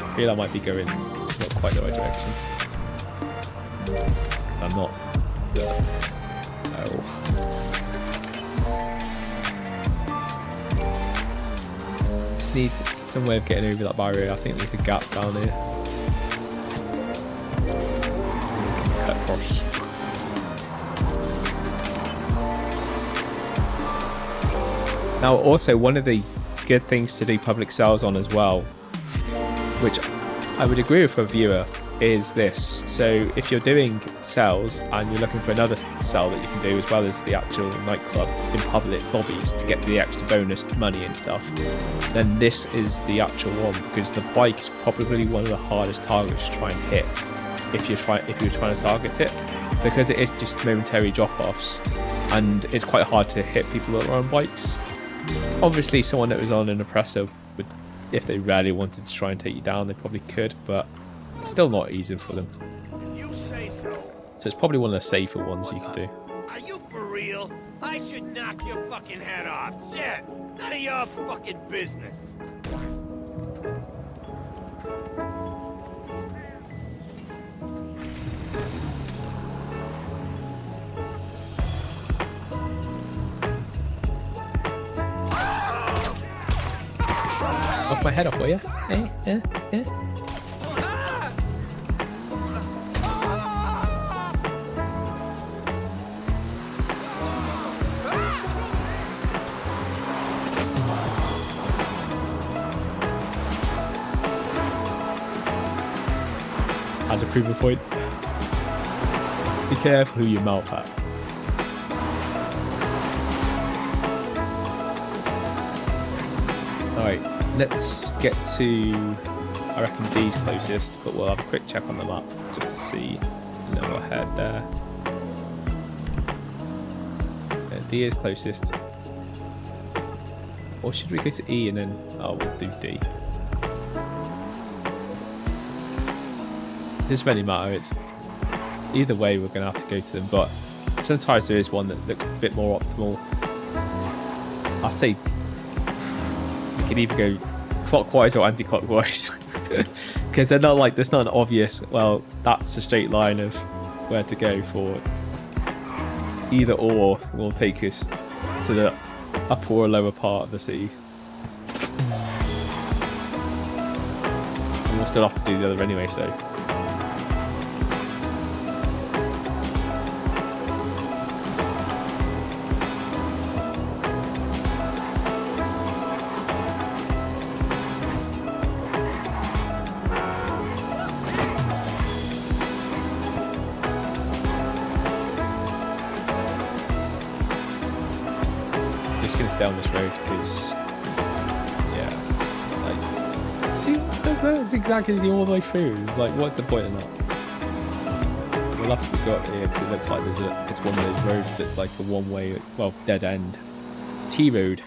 I feel I might be going not quite the right direction. I'm not. Oh. Just need some way of getting over that barrier. I think there's a gap down here. Cut across. Now, also one of the good things to do public sales on as well, which I would agree with a viewer is this. So if you're doing cells and you're looking for another cell that you can do as well as the actual nightclub in public lobbies to get the extra bonus money and stuff, then this is the actual one, because the bike is probably one of the hardest targets to try and hit if you're trying to target it, because it is just momentary drop-offs and it's quite hard to hit people that are on bikes. Obviously someone that was on an oppressor would, if they really wanted to try and take you down, they probably could, but it's still not easy for them. If you say so. So it's probably one of the safer ones you can do. Are you for real? I should knock your fucking head off. Shit! None of your fucking business. Off my head off, will ya? Eh? And a proof of point. Be careful who you mouth at. Alright, let's get to, I reckon D's closest, but we'll have a quick check on the map just to see. No, we're ahead there. Yeah, D is closest. Or should we go to E and then, oh, we'll do D. It doesn't really matter, it's either way we're going to have to go to them, but sometimes there is one that looks a bit more optimal. I'd say you could either go clockwise or anti-clockwise, because they're not like, there's not an obvious, well, that's a straight line of where to go for. Either or will take us to the upper or lower part of the city. And we'll still have to do the other anyway, so. Just gonna stay on this road because, yeah, like, see, that's exactly all the way through. It's like, what's the point of that? We'll have to go up here because it looks like it's one of those roads that's like a one-way, well, dead end T road.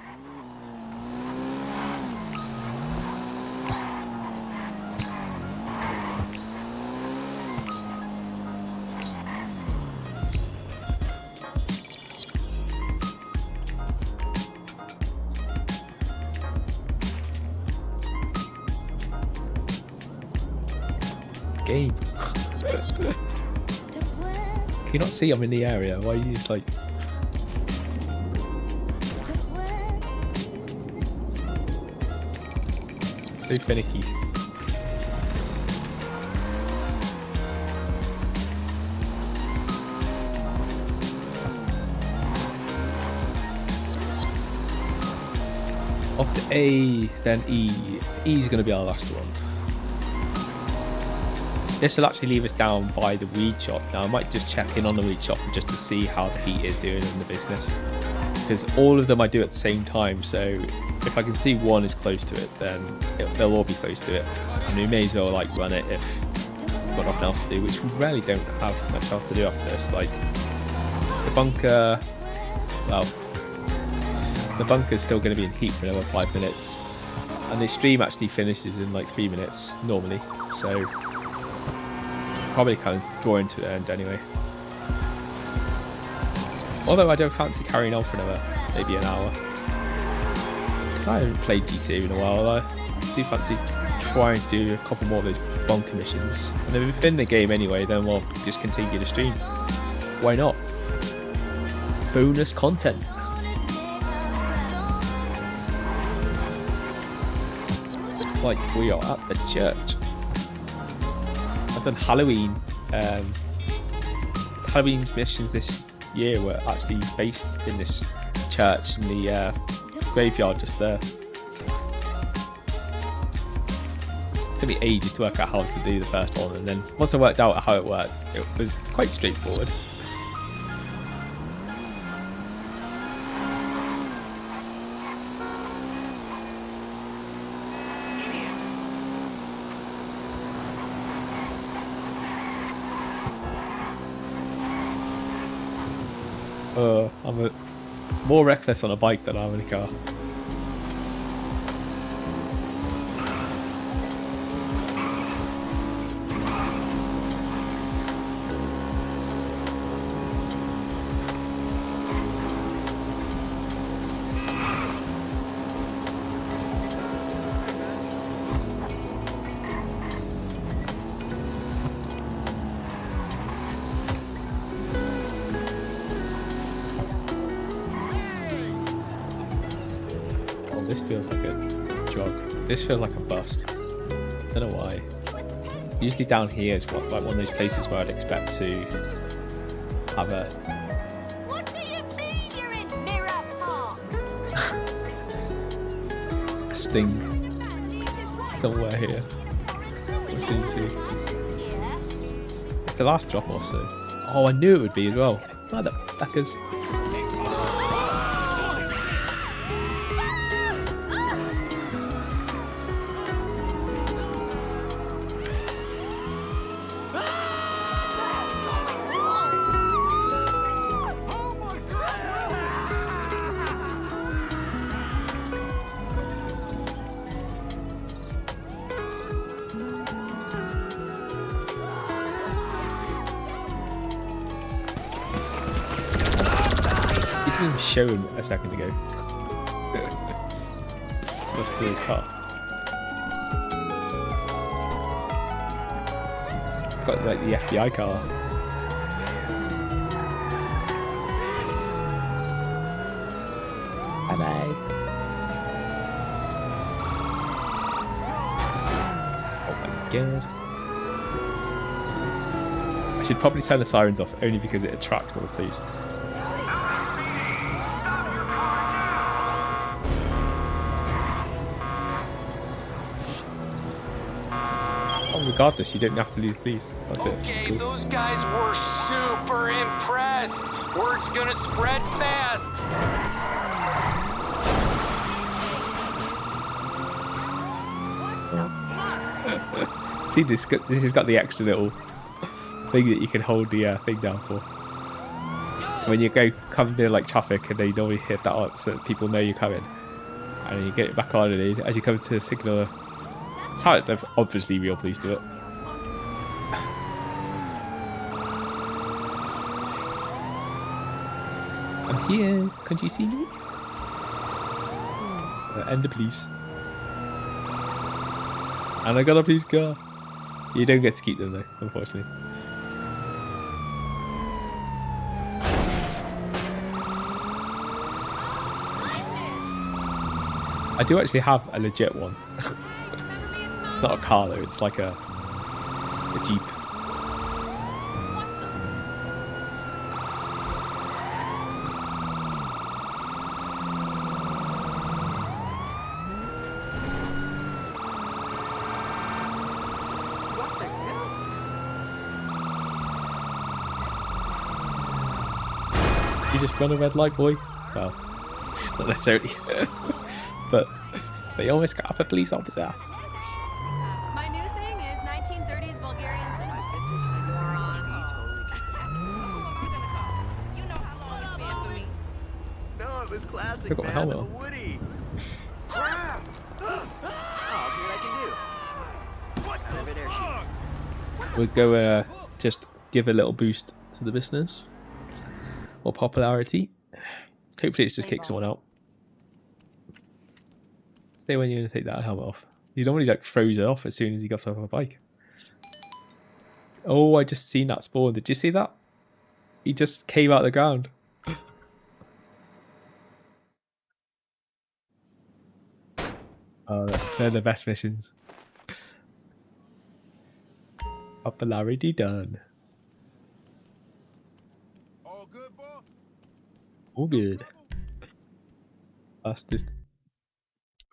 Game. Can you not see I'm in the area? Why are you just like... So finicky. Up to A, then E. E's going to be our last one. This will actually leave us down by the weed shop. Now I might just check in on the weed shop just to see how the heat is doing in the business, because all of them I do at the same time, so if I can see one is close to it, then they'll all be close to it, and we may as well like run it if we've got nothing else to do, which we really don't have much else to do after this. Like the bunker, well, the bunker's still going to be in heat for another 5 minutes, and the stream actually finishes in like 3 minutes normally, so probably kind of draw into the end anyway. Although I don't fancy carrying on for another maybe an hour. I haven't played GTA in a while. I do fancy trying to do a couple more of those bunker missions. And if we're in the game anyway, then we'll just continue the stream. Why not? Bonus content. Looks like we are at the church. I've done Halloween. Halloween's missions this year were actually based in this church in the graveyard just there. took me ages to work out how to do the first one, and then once I worked out how it worked, it was quite straightforward. I'm more reckless on a bike than I am in a car. This feels like a jog. This feels like a bust. I don't know why. Usually down here is like one of those places where I'd expect to have a... What do you mean you're in Mirror Park? sting somewhere here. Let's see. It's the last drop off, so... Oh, I knew it would be as well. Motherfuckers. Didn't even show him a second ago. Just to his car. It's got like the FBI car. Bye bye. Oh my god. I should probably turn the sirens off only because it attracts more police. Regardless, you don't have to lose these. That's it. Okay, Cool. those guys were super impressed. Word's gonna spread fast. See, this has got the extra little thing that you can hold the thing down for. So when you come near like traffic, and they normally hit that on so that people know you're coming, and then you get it back on, and then as you come to the signal. It's how obviously real police do it. I'm here. Can't you see me? And the police. And I got a police car. You don't get to keep them though, unfortunately. I do actually have a legit one. It's not a car though, it's like a Jeep. What the hell? You just run a red light, boy? Well, not necessarily. But they almost got up a police officer. My new thing is 1930s Bulgarian cinema. You know how long it's been for me. No, it was classic, Look at my man. helmet on. Woody. Crap! Oh, see what I can do. What the fuck? We'll go just give a little boost to the business. Or popularity. Hopefully it's just kick someone out. Say when you're going to take that helmet off. You normally like froze it off as soon as he got off a bike. Oh, I just seen that spawn. Did you see that? He just came out of the ground. Oh, they're the best missions. Popularity done. All good, boss? All good. Fastest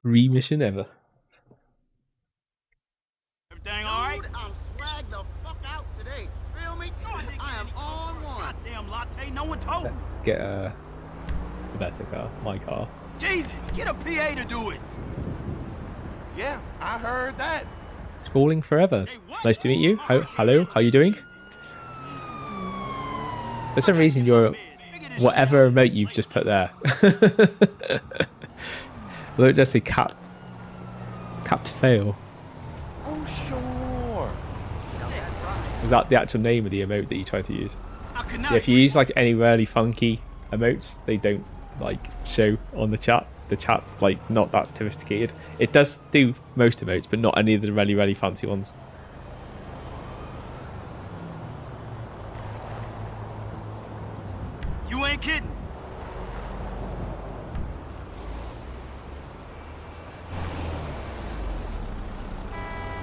remission ever. get a better car, my car. Jesus, get a PA to do it. Yeah, I heard that. Scrolling forever. Nice to meet you. Hello, how you doing? For some reason, you're whatever emote you've just put there. Look, just say cap to fail. Oh, sure. Was that the actual name of the emote that you tried to use? I could Yeah, not. if you use like any really funky emotes, they don't like show on the chat. The chat's like not that sophisticated. It does do most emotes, but not any of the really fancy ones. You ain't kidding.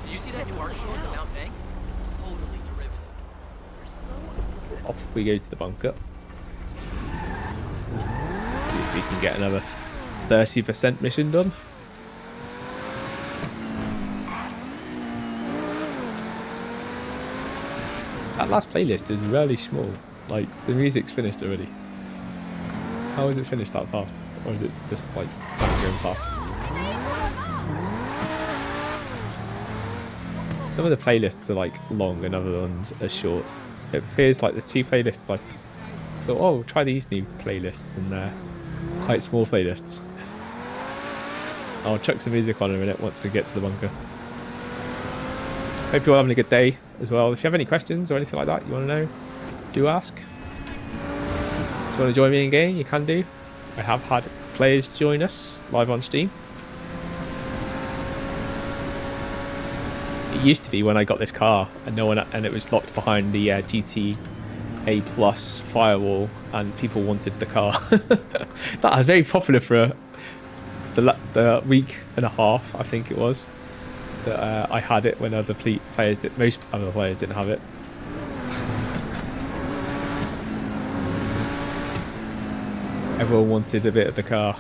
Did you see that new art show at the Mount Bank? Totally derivative. Off we go to the bunker. See if we can get another 30% mission done. That last playlist is really small. Like, the music's finished already. How is it finished that fast? Or is it just like going fast? Some of the playlists are like long and other ones are short. It appears like the two playlists I thought, oh, try these new playlists, and they're quite small playlists. I'll chuck some music on in a minute once we get to the bunker. Hope you're all having a good day as well. If you have any questions or anything like that you want to know, do ask. If you want to join me in game, you can do. I have had players join us live on Steam. It used to be when I got this car and it was locked behind the GTA Plus firewall and people wanted the car. That was very popular for the week and a half, I think it was, that I had it when other players did. Most other players didn't have it. Everyone wanted a bit of the car.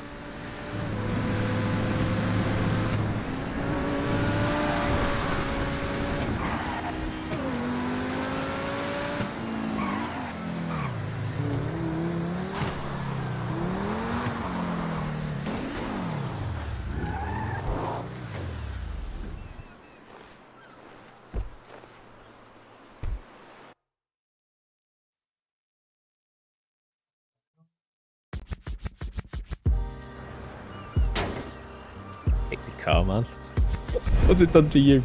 Take the car, man. What's it done to you?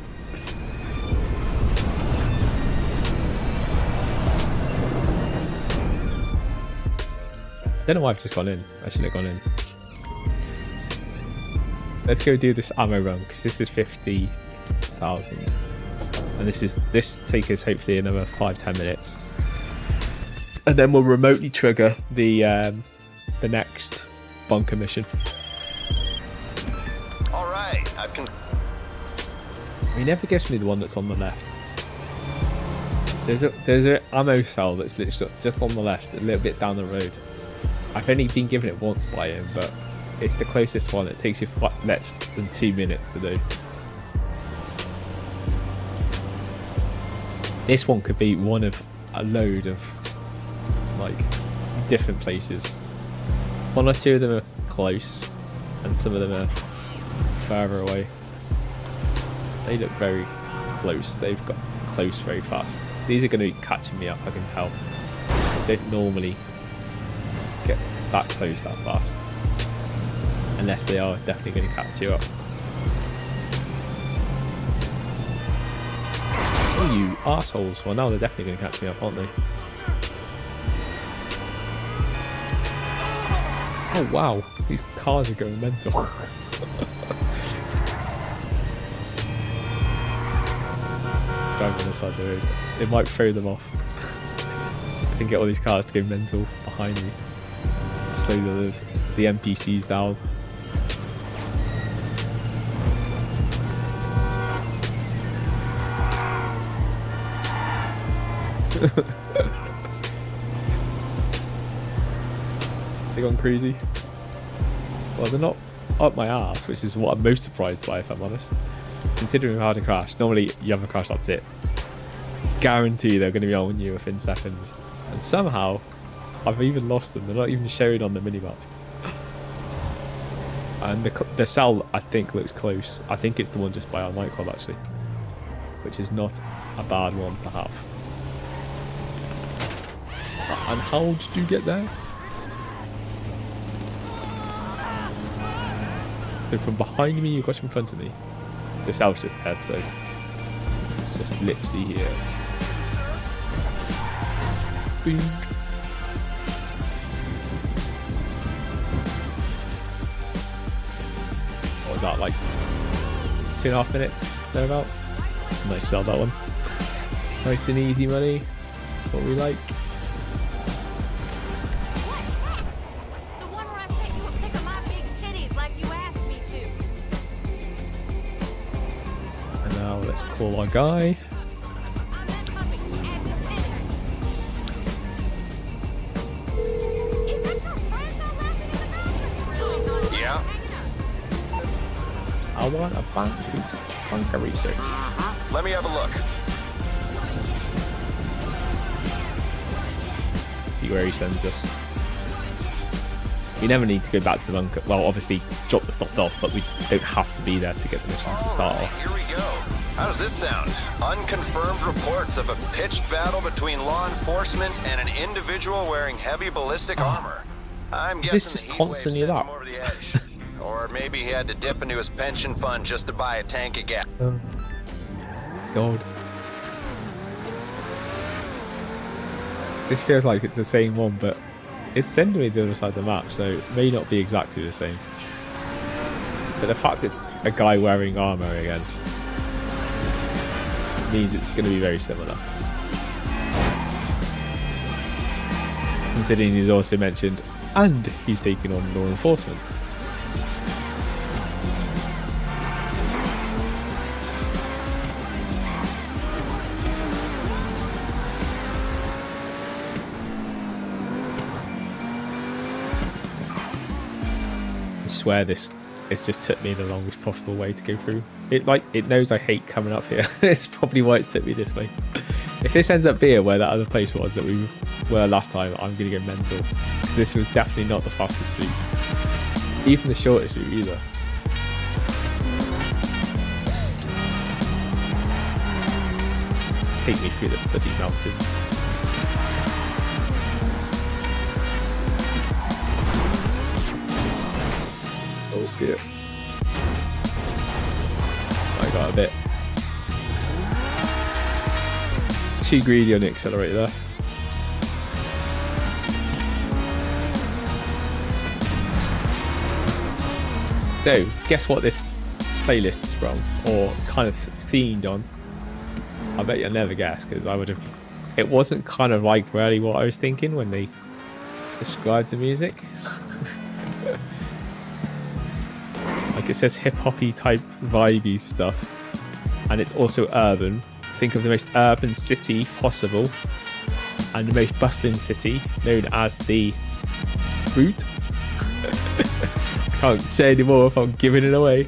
I don't know why I've just gone in. I shouldn't have gone in. Let's go do this ammo run, because this is 50,000. And this take us hopefully another 5-10 minutes. And then we'll remotely trigger the next bunker mission. Alright, He never gives me the one that's on the left. There's an ammo cell that's literally just on the left, a little bit down the road. I've only been given it once by him, but it's the closest one. It takes you less than 2 minutes to do. This one could be one of a load of like different places. One or two of them are close, and some of them are further away. They look very close. They've got close very fast. These are going to be catching me up, I can tell. They don't normally get that close that fast. Unless they are definitely going to catch you up. Oh, you arseholes. Well, now they're definitely going to catch me up, aren't they? Oh, wow. These cars are going mental. Driving on the side of the road. It might throw them off. I can get all these cars to go mental behind me. Slow the NPCs down. They gone crazy. Well, they're not up my ass, which is what I'm most surprised by, if I'm honest. Considering how to crash. Normally, you have a crash, that's it. Guarantee they're going to be on you within seconds. And somehow, I've even lost them. They're not even showing on the minimap. And the cell, I think, looks close. I think it's the one just by our nightclub, actually. Which is not a bad one to have. And how did you get there? So from behind me, you've got in front of me. The cell's just ahead, so... just literally here. Boom. What was that, like 2.5 minutes, thereabouts? Nice sell, that one. Nice and easy money. What we like. The one where I sent you a pic of my big titties like you asked me to. And now let's call our guy. Yeah? I want a bank boost. Bunker research. Let me have a look. See where he sends us. We never need to go back to the bunker. Well, obviously, drop the stopped off, but we don't have to be there to get the mission to start Alright, off. here we go. How does this sound? Unconfirmed reports of a pitched battle between law enforcement and an individual wearing heavy ballistic armor. I'm Is guessing this just the heat constantly wave sent that? him over the edge. Or maybe he had to dip into his pension fund just to buy a tank of gas. God. This feels like it's the same one, but it's sending me the other side of the map, so it may not be exactly the same. But the fact it's a guy wearing armor again means it's going to be very similar. Considering he's also mentioned, and he's taking on law enforcement. I swear it's just took me the longest possible way to go through. It knows I hate coming up here. It's probably why it's took me this way. If this ends up being where that other place was that we were last time, I'm gonna go mental. Because this was definitely not the fastest route. Even the shortest route either. Take me through the bloody mountains. Oh dear. I got a bit too greedy on the accelerator there. So, guess what this playlist is from, or kind of themed on? I bet you'll never guess, because I would have... It wasn't kind of like really what I was thinking when they described the music. Like it says hip-hoppy type vibey stuff, and it's also urban. Think of the most urban city possible, and the most bustling city, known as the Fruit. Can't say anymore if I'm giving it away.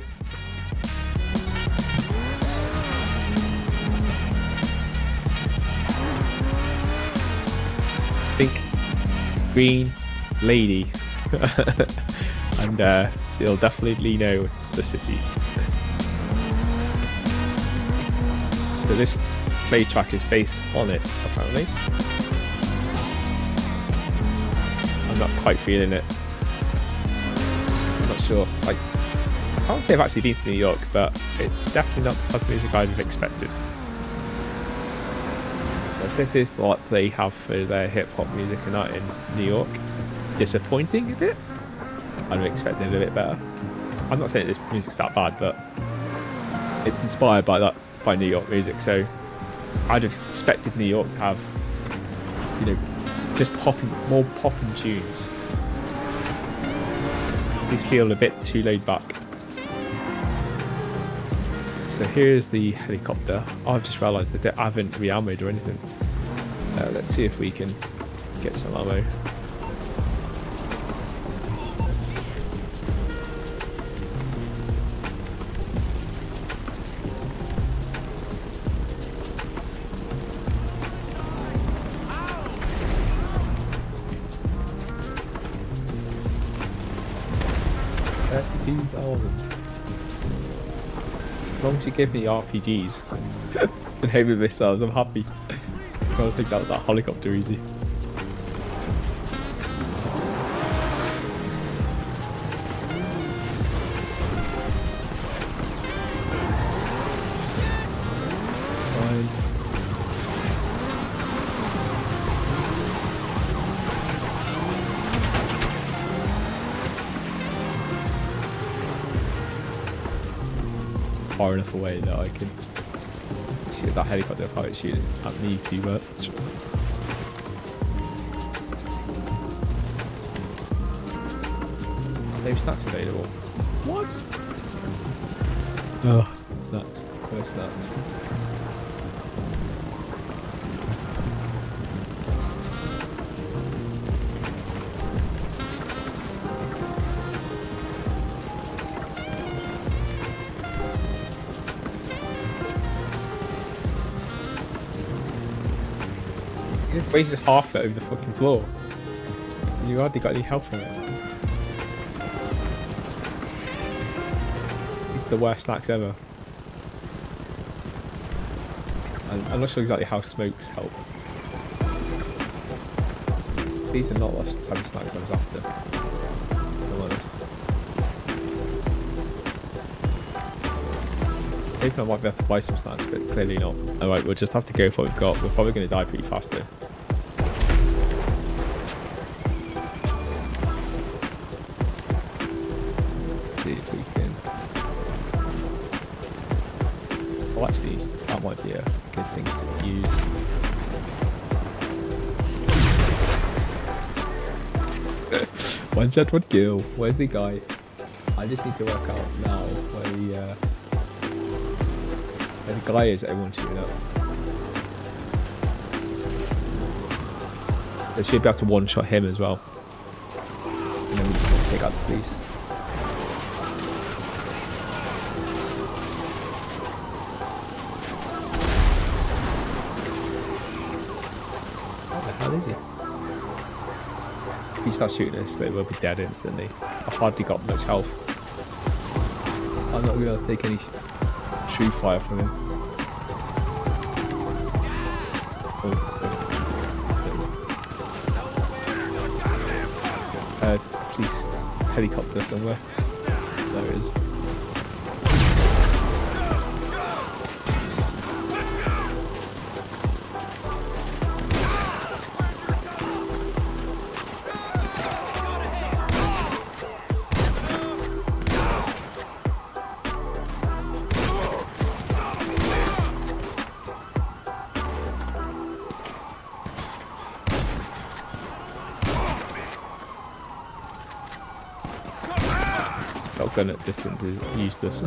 Think Green Lady. And you'll definitely know the city. So this play track is based on it, apparently. I'm not quite feeling it. I'm not sure. Like, I can't say I've actually been to New York, but it's definitely not the type of music I'd have expected. So if this is what they have for their hip-hop music and that in New York, disappointing a bit. I'd have expected it a bit better. I'm not saying this music's that bad, but it's inspired by New York music, so I'd have expected New York to have, you know, just more popping tunes. These feel a bit too laid back. So here's the helicopter. Oh, I've just realised that I haven't re-ammoed or anything. Let's see if we can get some ammo. As long as you give me RPGs and heavy missiles, I'm happy. So I think that helicopter easy. Fine. Far enough away that I can shoot that helicopter if I shoot it at me too much. No snacks available. What? Oh, snacks. Where's snacks? It wasted half it over the fucking floor. You hardly got any help from it. It's the worst snacks ever. I'm not sure exactly how smokes help. These are not the type of snacks I was after, if I'm honest. Hoping I might be able to buy some snacks, but clearly not. Alright, we'll just have to go for what we've got. We're probably going to die pretty fast though. See if we can... Oh, actually, that might be a good thing to use. One shot, one kill. Where's the guy? I just need to work out now where the guy is everyone's shooting up. They should be able to one-shot him as well. And then we just need to take out the police. What the hell is he? If he starts shooting us, they will be dead instantly. I've hardly got much health. I'm not going to be able to take any true fire from him. Heard, please, helicopter somewhere. There it is. Shotgun at distance is useless.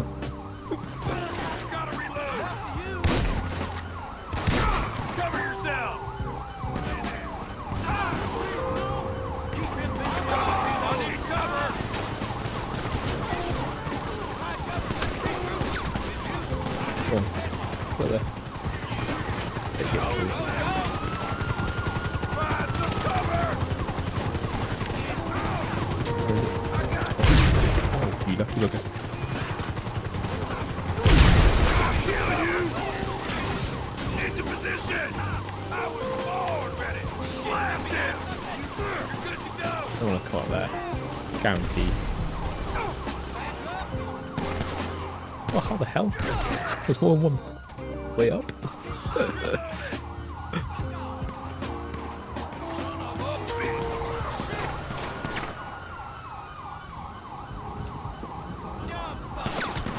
Cover yourselves! I need cover! Come on, go there. Take it through. Find some cover! Where is it? Oh, you lucky looker. Into position! I was born ready! Blast him! You're good to go! I don't want to come up there. Guaranteed. Oh, how the hell? There's more than one way up.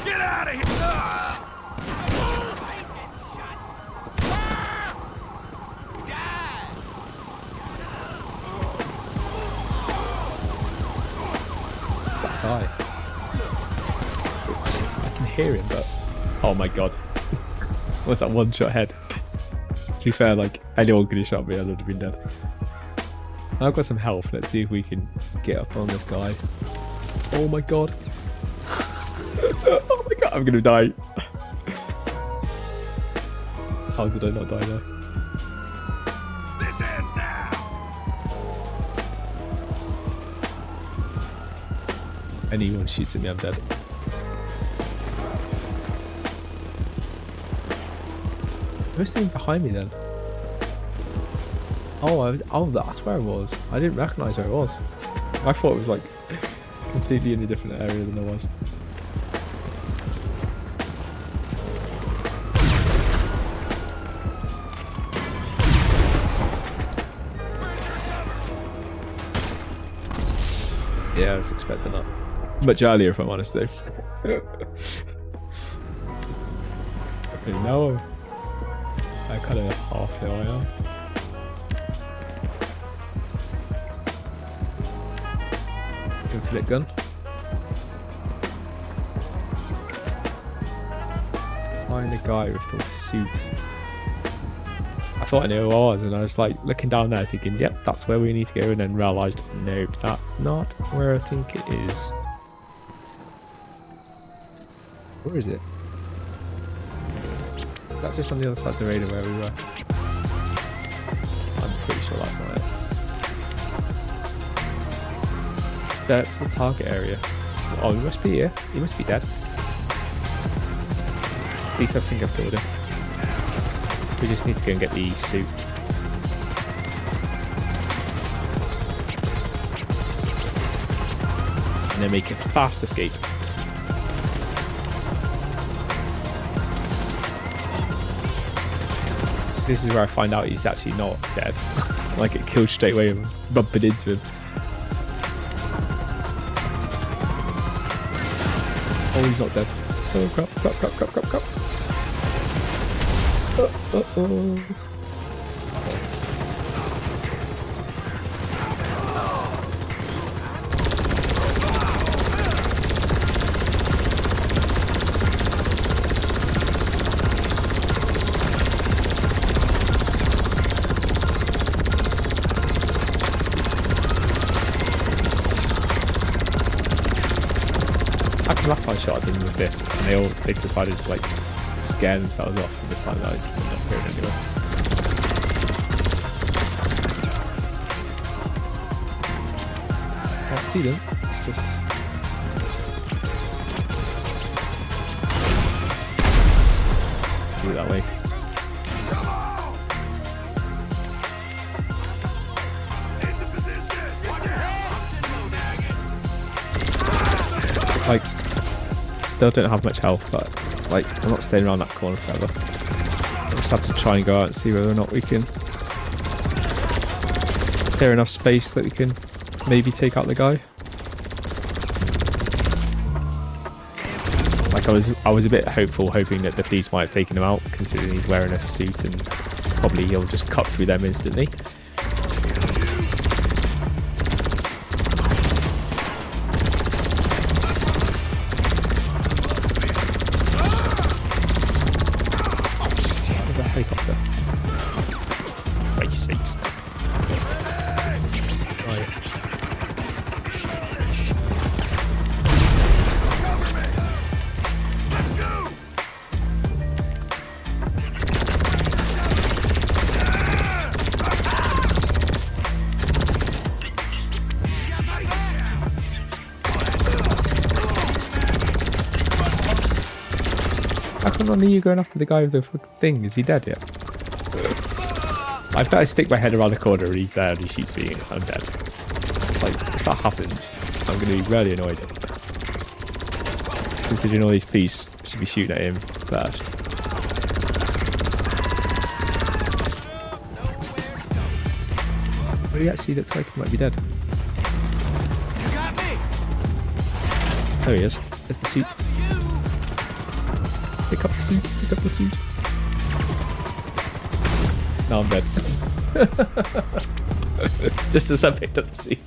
Get out of here! That guy. I can hear him, but oh my god. What's that one-shot head? To be fair, like anyone could have shot me, I would have been dead. I've got some health. Let's see if we can get up on this guy. Oh my god. Oh my god, I'm gonna die. How did I not die there? This ends now! Anyone shoots at me, I'm dead. Who's staying behind me then? Oh, that's where it was. I didn't recognise where it was. I thought it was like completely in a different area than it was. Yeah, I was expecting that. Much earlier, if I'm honest, though. Okay, now I kind of half know I am. Infinite gun. Find the guy with the suit. I thought I knew who I was, and I was like looking down there thinking, yep, that's where we need to go, and then realised, nope, that's not where I think it is. Where is it? Is that just on the other side of the radar where we were? I'm pretty sure that's not it. That's the target area. Oh, he must be here. He must be dead. At least I think I've killed him. We just need to go and get the suit. And then make a fast escape. This is where I find out he's actually not dead. Like it killed straight away and bumping into him. Oh, he's not dead. Oh, crap. Oh. Last time I shot at them with this, and they decided to like scare themselves off, and this time I'm not hearing anyway. Can't see them. It's just do it that way. Like, still don't have much health, but like I'm not staying around that corner forever. We'll just have to try and go out and see whether or not we can clear enough space that we can maybe take out the guy. Like I was a bit hopeful, hoping that the police might have taken him out, considering he's wearing a suit and probably he'll just cut through them instantly. Helicopter. Race sakes. Right. How come only you going after the guy with the thing? Is he dead yet? I bet I stick my head around the corner and he's there and he shoots me and I'm dead. Like, if that happens, I'm going to be really annoyed. Considering all these police should be shooting at him first. But he actually looks like he might be dead. There he is. There's the suit. Pick up the suit. Pick up the suit. Now I'm dead. Just as I picked up the suit.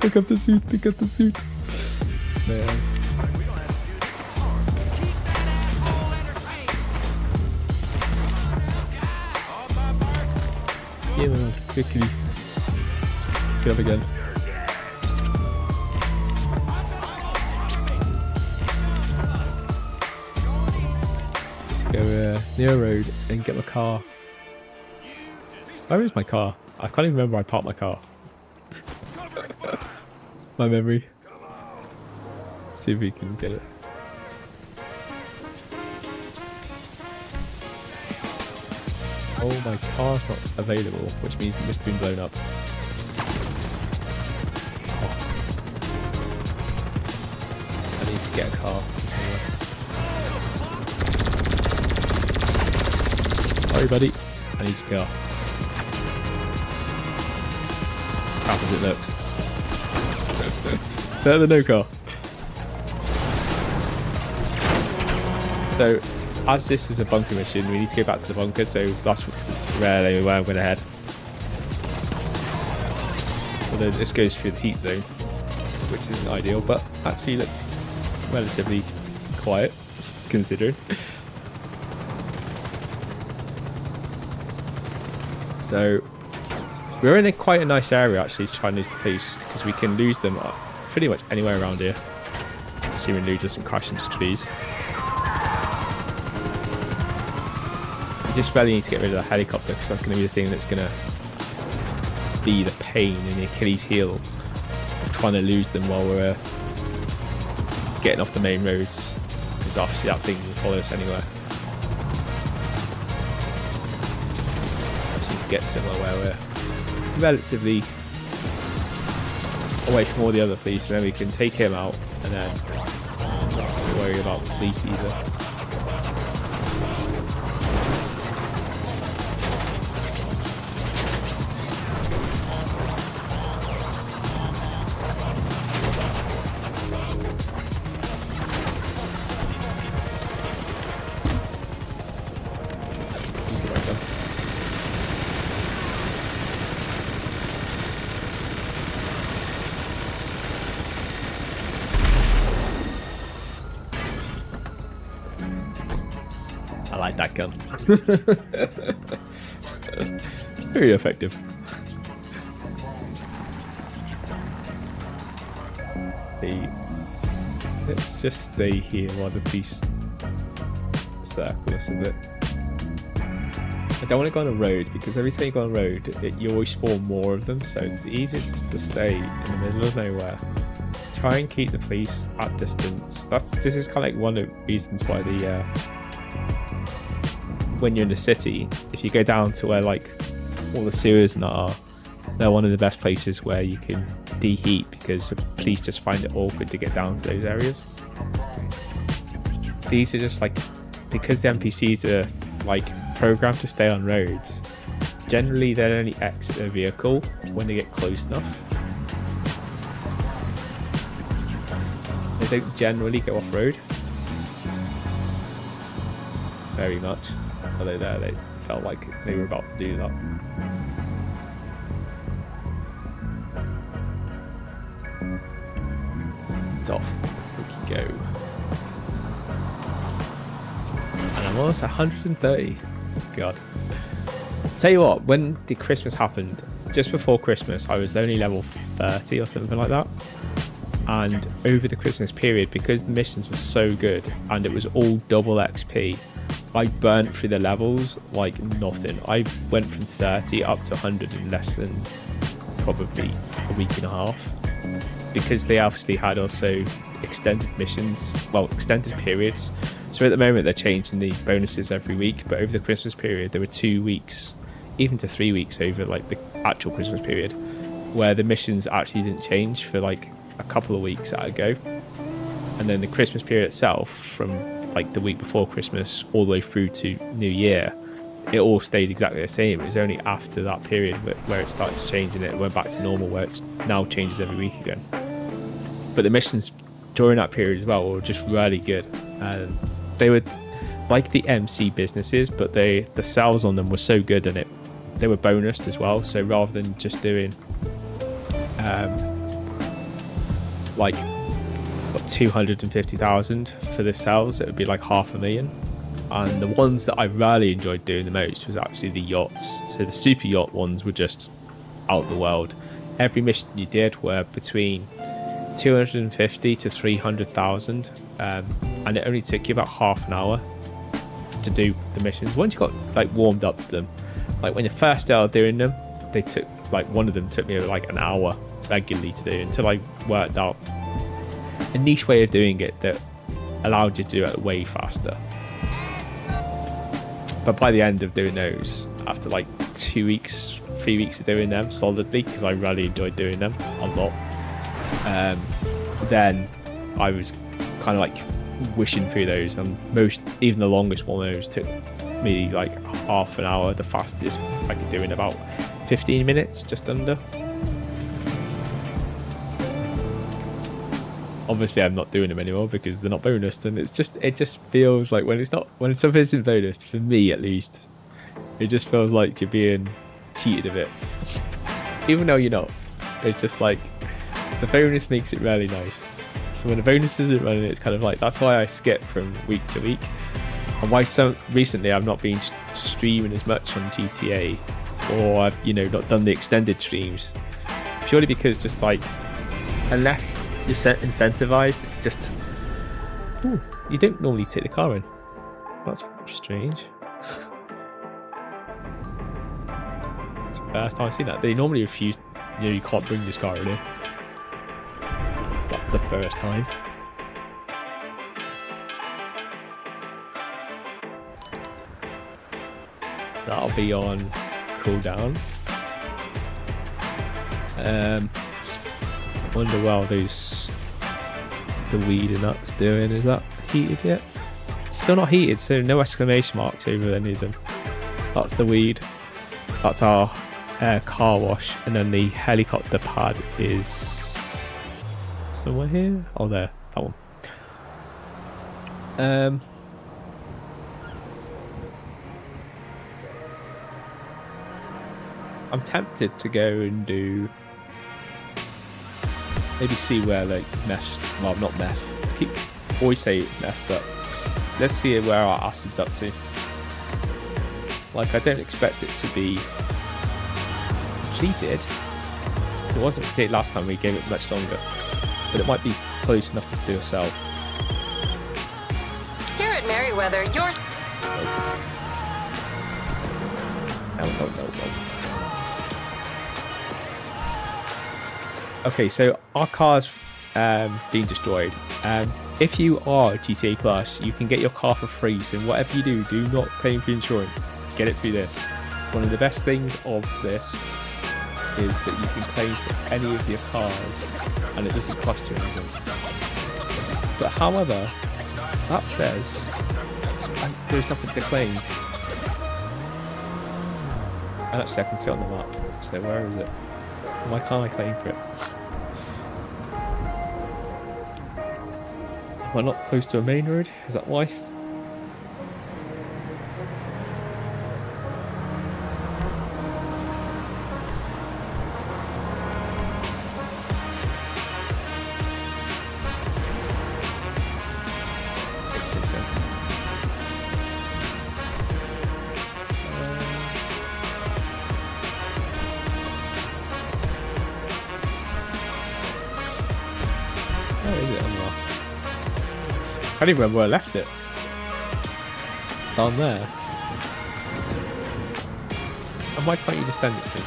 Pick up the suit. Pick up the suit. Man. Yeah, man. Quickly. Get up again. Go near a road and get my car. Where is my car? I can't even remember where I parked my car. My memory. Let's see if we can get it. Oh, my car's not available, which means it must have been blown up. Oh. I need to get a car somewhere. Sorry, buddy. I need a car. Crap as it looks. Better than no car. So, as this is a bunker mission, we need to go back to the bunker, so that's where I'm going to head. Although this goes through the heat zone, which isn't ideal, but actually looks relatively quiet, considering. So, we're in quite a nice area actually to try and lose the police, because we can lose them pretty much anywhere around here. Assuming Lou doesn't crash into trees. I just really need to get rid of the helicopter, because that's going to be the thing that's going to be the pain in the Achilles heel of trying to lose them while we're getting off the main roads, because obviously that thing will follow us anywhere. I just need to get somewhere where we're relatively away from all the other police, and then we can take him out and then not have to worry about the police either. I like that gun. Very effective. Let's just stay here while the police circle us a bit. I don't want to go on a road, because every time you go on a road, you always spawn more of them, so it's easier just to stay in the middle of nowhere. Try and keep the police at distance. This is kind of like one of the reasons why the when you're in the city, if you go down to where like all the sewers and that are, they're one of the best places where you can deheat, because the police just find it awkward to get down to those areas. These are just like, because the NPCs are like programmed to stay on roads, generally they only exit their vehicle when they get close enough. They don't generally go off road very much, although there they felt like they were about to do that. It's off. We can go. And I'm almost 130. God. Tell you what, when the Christmas happened, just before Christmas, I was only level 30 or something like that. And over the Christmas period, because the missions were so good and it was all double XP, I burnt through the levels like nothing. I went from 30 up to 100 in less than probably a week and a half, because they obviously had also extended missions, well, extended periods. So at the moment they're changing the bonuses every week, but over the Christmas period there were 2 weeks, even to 3 weeks over like the actual Christmas period, where the missions actually didn't change for like a couple of weeks at a go. And then the Christmas period itself, from like the week before Christmas all the way through to New Year, it all stayed exactly the same. It was only after that period where it started to change and it went back to normal, where it now changes every week again. But the missions during that period as well were just really good, and they were like the MC businesses, but the sales on them were so good, and they were bonused as well. So rather than just doing like 250,000 for the sales, it would be like 500,000. And the ones that I really enjoyed doing the most was actually the yachts. So the super yacht ones were just out of the world. Every mission you did were between 250 to 300,000, and it only took you about half an hour to do the missions. Once you got like warmed up to them, like when you first started doing them, they took like, one of them took me like an hour regularly to do, until I worked out a niche way of doing it that allowed you to do it way faster. But by the end of doing those, after like 2 weeks, 3 weeks of doing them solidly, because I really enjoyed doing them a lot, then I was kind of like wishing through those, and even the longest one of those took me like half an hour. The fastest I could do in about 15 minutes, just under. Obviously I'm not doing them anymore because they're not bonused, and it just feels like when something isn't bonused, for me at least, it just feels like you're being cheated a bit, even though you're not. It's just like the bonus makes it really nice. So when the bonus isn't running, it's kind of like, that's why I skip from week to week, and why recently I've not been streaming as much on GTA, or I've not done the extended streams, purely because just like, unless you're incentivized, just you don't normally take the car in. That's strange. It's the first time I've seen that. They normally refuse, you can't bring this car in here. That's the first time. That'll be on cooldown. Wonder well the weed and that's doing. Is that heated yet? Still not heated, so no exclamation marks over any of them. That's the weed. That's our car wash, and then the helicopter pad is somewhere here. Oh, there, that one. I'm tempted to go and do, maybe see where like meth, well not meth, I keep always say meth, but let's see where our acid's up to. Like, I don't expect it to be completed. It wasn't completed last time, we gave it much longer, but it might be close enough to do a sell. Here at Merryweather, yours. No. Okay, so our car's being destroyed. If you are GTA Plus, you can get your car for free, so whatever you do not claim for insurance. Get it through this. One of the best things of this is that you can claim for any of your cars, and it doesn't cost you anything. But however, that says there's nothing to claim. And actually I can see it on the map, so where is it? Why can't I claim for it? Am I not close to a main road? Is that why? Makes no sense. Where is it on there? I don't even remember where I left it. Down there. And why can't you just send it to me?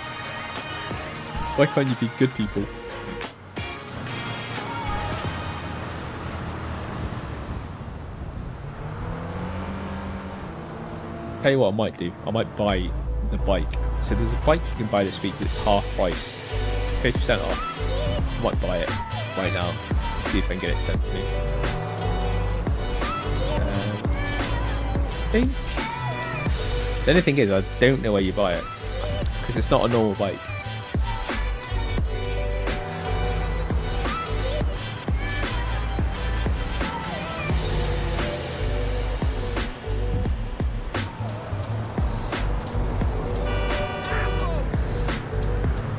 Why can't you be good people? Tell you what I might do. I might buy the bike. So there's a bike you can buy this week that's half price. 50% off. I might buy it right now. See if I can get it sent to me. The only thing is, I don't know where you buy it, because it's not a normal bike.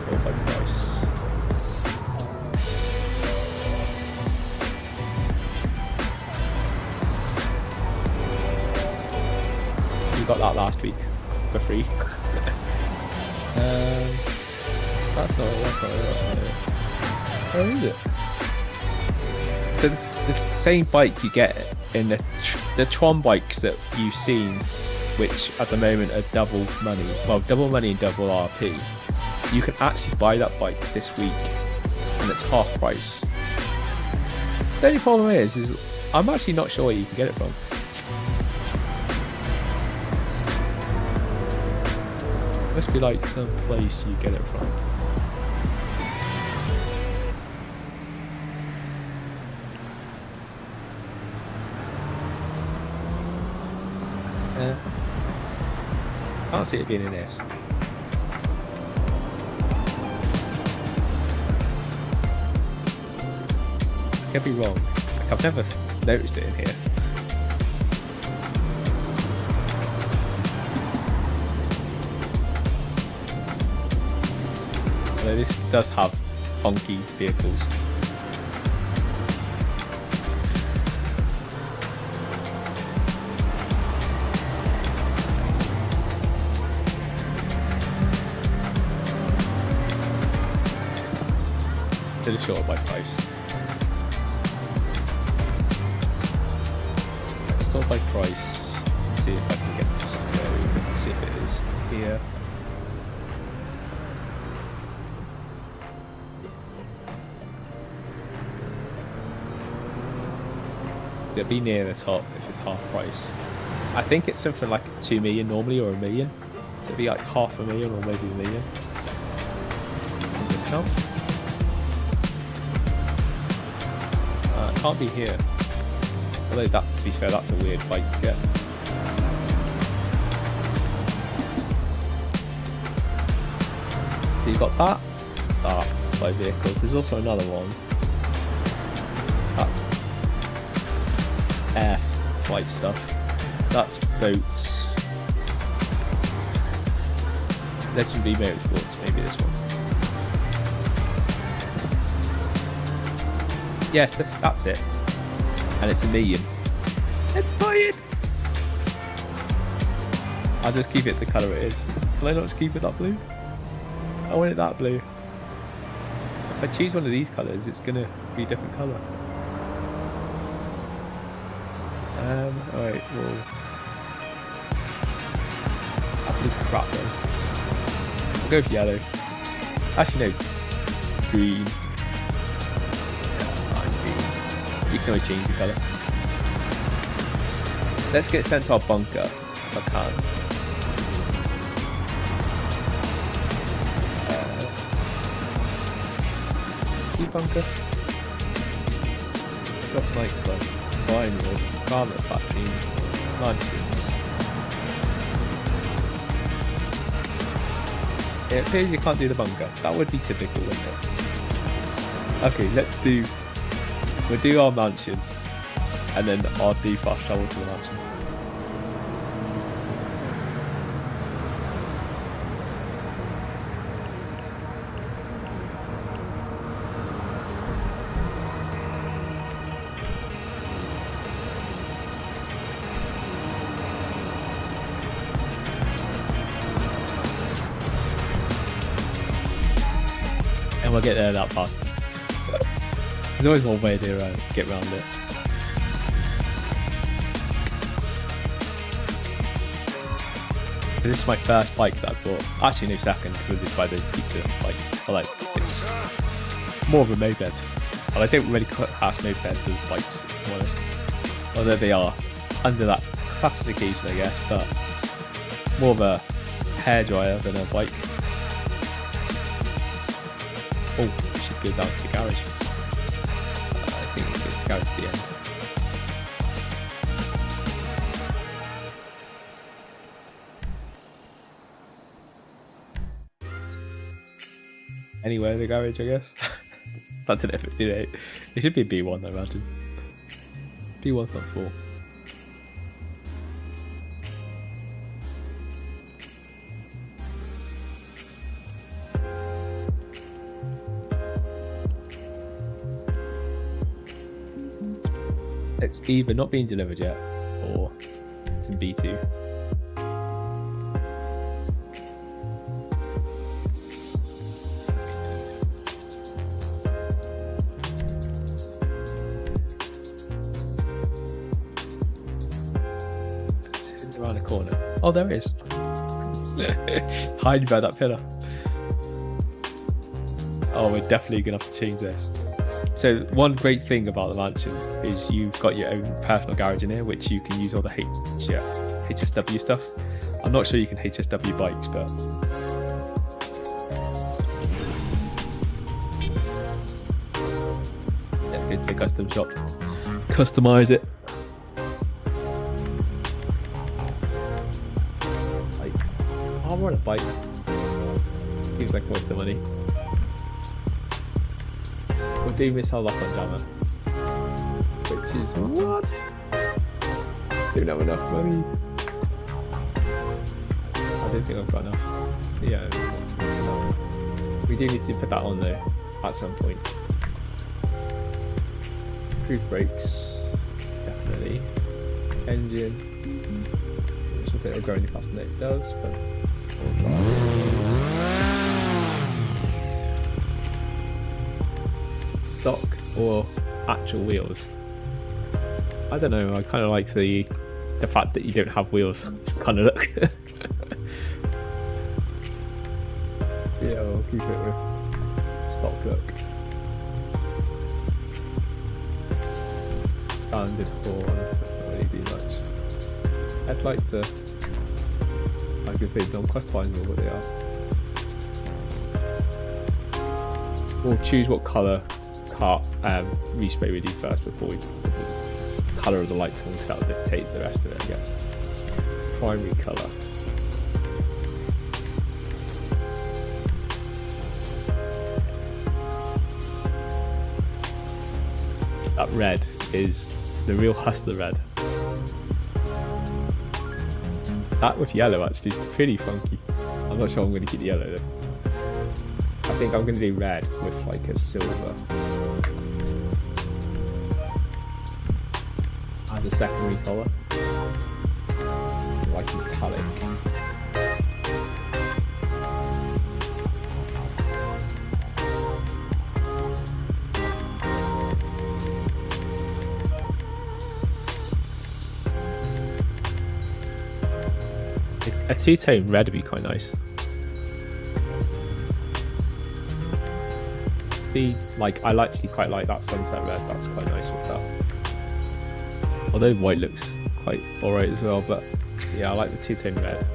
Or by price. Got that last week for free. That's not it. Where is it? So the same bike you get in the Tron bikes that you've seen, which at the moment are double money and double RP, you can actually buy that bike this week and it's half price. The only problem is I'm actually not sure where you can get it from. Must be like some place you get it from. Can't see it being in this. I could be wrong. Like, I've never noticed it in here. Although this does have funky vehicles. Did a short by price. Let's sort by price. Let's see if I can get this to go. See if it is here. It'll be near the top if it's half price. I think it's something like 2 million normally, or 1 million. So it'll be like half a million or maybe 1 million. Discount. Can't be here. Although that, to be fair, that's a weird bike to get. So you've got that. That's by vehicles. There's also another one. That's air flight stuff. That's boats. Legendary Motorsports, maybe this one. Yes, that's it. And it's 1 million. Let's buy it! I'll just keep it the colour it is. Can I not just keep it that blue? I want it that blue. If I choose one of these colours, it's gonna be a different colour. Alright, well. That blue's crap though. I'll go for yellow. Actually, no. Green. You can always change the colour. Let's get sent to our bunker if I can. Bunker. Shop nightclub. Vinyl. Garment factory. Mansions. It appears you can't do the bunker. That would be typical, wouldn't it? Okay, we'll do our mansion, and then I'll do fast travel to the mansion. And we'll get there that fast. There's always one way to get around it. This is my first bike that I bought. Actually, no, second, because I did buy the pizza bike. I like it's more of a moped. Well, I don't really class mopeds as bikes, if I'm honest. Although they are under that classification, I guess, but more of a hairdryer than a bike. Oh, we should go down to the garage. I think we'll go to the garage at the end. Anywhere the garage, I guess. That's an F58. It should be a B1, I imagine. B1's not 4. It's either not being delivered yet, or it's in B2. It's around the corner. Oh, there it is. Hiding by that pillar. Oh, we're definitely gonna have to change this. So one great thing about the mansion is you've got your own personal garage in here, which you can use all the HSW stuff. I'm not sure you can HSW bikes, but into the custom shop, customize it. Like, I'm on a bike. Seems like most of the money. We'll do missile lock on jammer, which is what? Don't have enough money. I don't think I've got enough. Yeah, we do need to put that on though at some point. Cruise brakes, definitely. Engine, which will fit growing faster than it does, but. Stock or actual wheels? I don't know. I kind of like the fact that you don't have wheels. Kind of look. Yeah, we'll keep it with stock look. Standard horn. That's not really do much. Headlights are, I could say, non-customizable, but they are. We'll choose what colour car respray we do first before we the colour of the lights, and that'll dictate the rest of it, I guess. Primary colour. That red is the real Hustler red. That with yellow actually is pretty funky. I'm not sure I'm going to keep the yellow though. I think I'm going to do red with like a silver. Add a secondary colour. Like metallic. A two-tone red would be quite nice. See, like I actually quite like that sunset red. That's quite nice with that. Although white looks quite alright as well, but yeah, I like the two-tone red.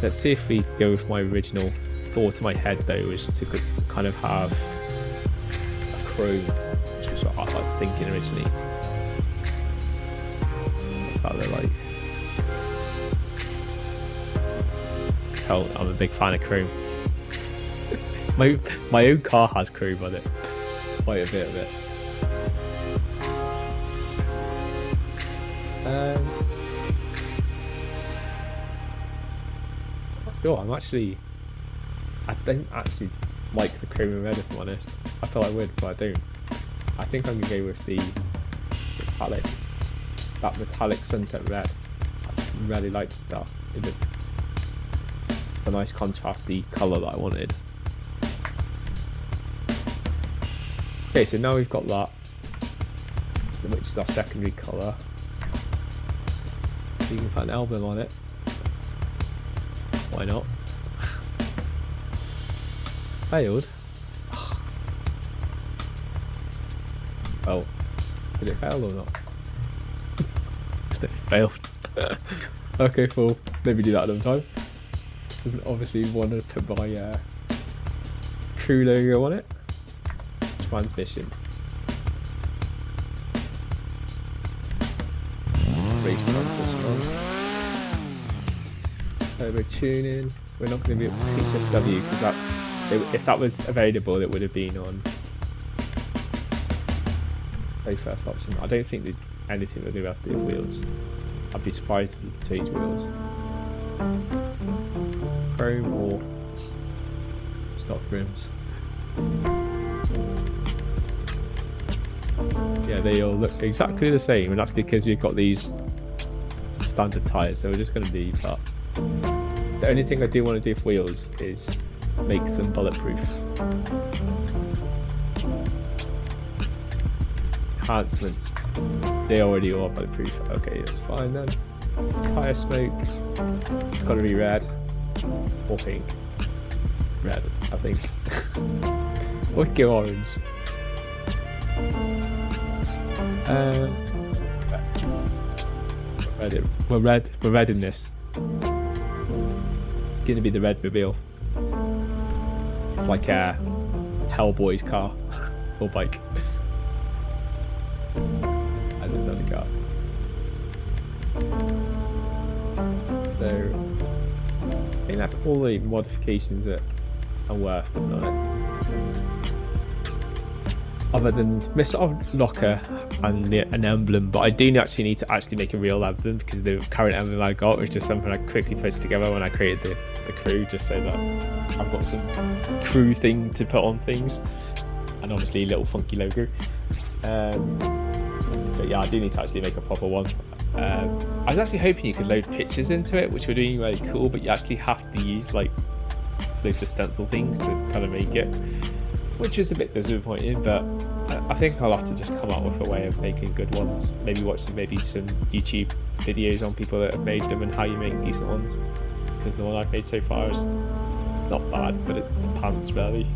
Let's see if we go with my original thought in my head though, was to kind of have a chrome, which was what I was thinking originally. What's that look like? Hell, I'm a big fan of chrome. my own car has chrome on it. Quite a bit of it. Sure, I don't actually like the chrome and red if I'm honest. I thought I would, but I don't. I think I'm gonna go with the metallic. That metallic sunset red. I really liked that. It looked a nice contrasty colour that I wanted. Okay, so now we've got that, which is our secondary colour. You can put an album on it. Why not? Failed. Well, did it fail or not? It failed. Okay, cool. Maybe do that another time. Obviously want to put my crew logo on it. Transmission. Race transmission on. Turbo tuning. We're not going to be at HSW because that's, if that was available it would have been on very first option. I don't think there's anything we're going to have to do with wheels. I'd be surprised if we change wheels. Chrome or stock rims. Yeah, they all look exactly the same, and that's because we've got these standard tyres, so we're just going to leave that. The only thing I do want to do with wheels is make them bulletproof. Enhancements, they already are bulletproof. Okay, that's fine then. Tyre smoke, it's got to be red or pink. Red, I think. Or go orange. We're red in this. It's gonna be the red reveal. It's like a Hellboy's car or bike. And there's another car. So I think that's all the modifications that are worth putting on it. Other than missile locker and an emblem, but I do actually need to actually make a real emblem because the current emblem I got was just something I quickly posted together when I created the crew, just so that I've got some crew thing to put on things, and obviously a little funky logo. But yeah, I do need to actually make a proper one. I was actually hoping you could load pictures into it, which would be really cool, but you actually have to use like those stencil things to kind of make it, which is a bit disappointing, but I think I'll have to just come up with a way of making good ones. Maybe watch some YouTube videos on people that have made them and how you make decent ones, because the one I've made so far is not bad, but it's pants really.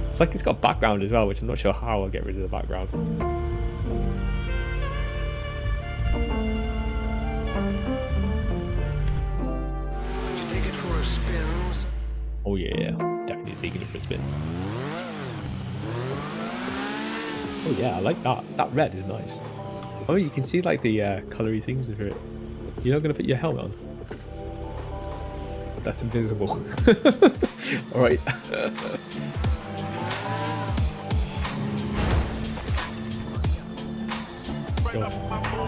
It's like it's got background as well, which I'm not sure how I'll get rid of the background. You take it for a spin? Oh yeah, definitely taking it for a spin. Oh yeah, I like that. That red is nice. Oh, you can see like the colory things through it. You're not gonna put your helmet on. That's invisible. All right.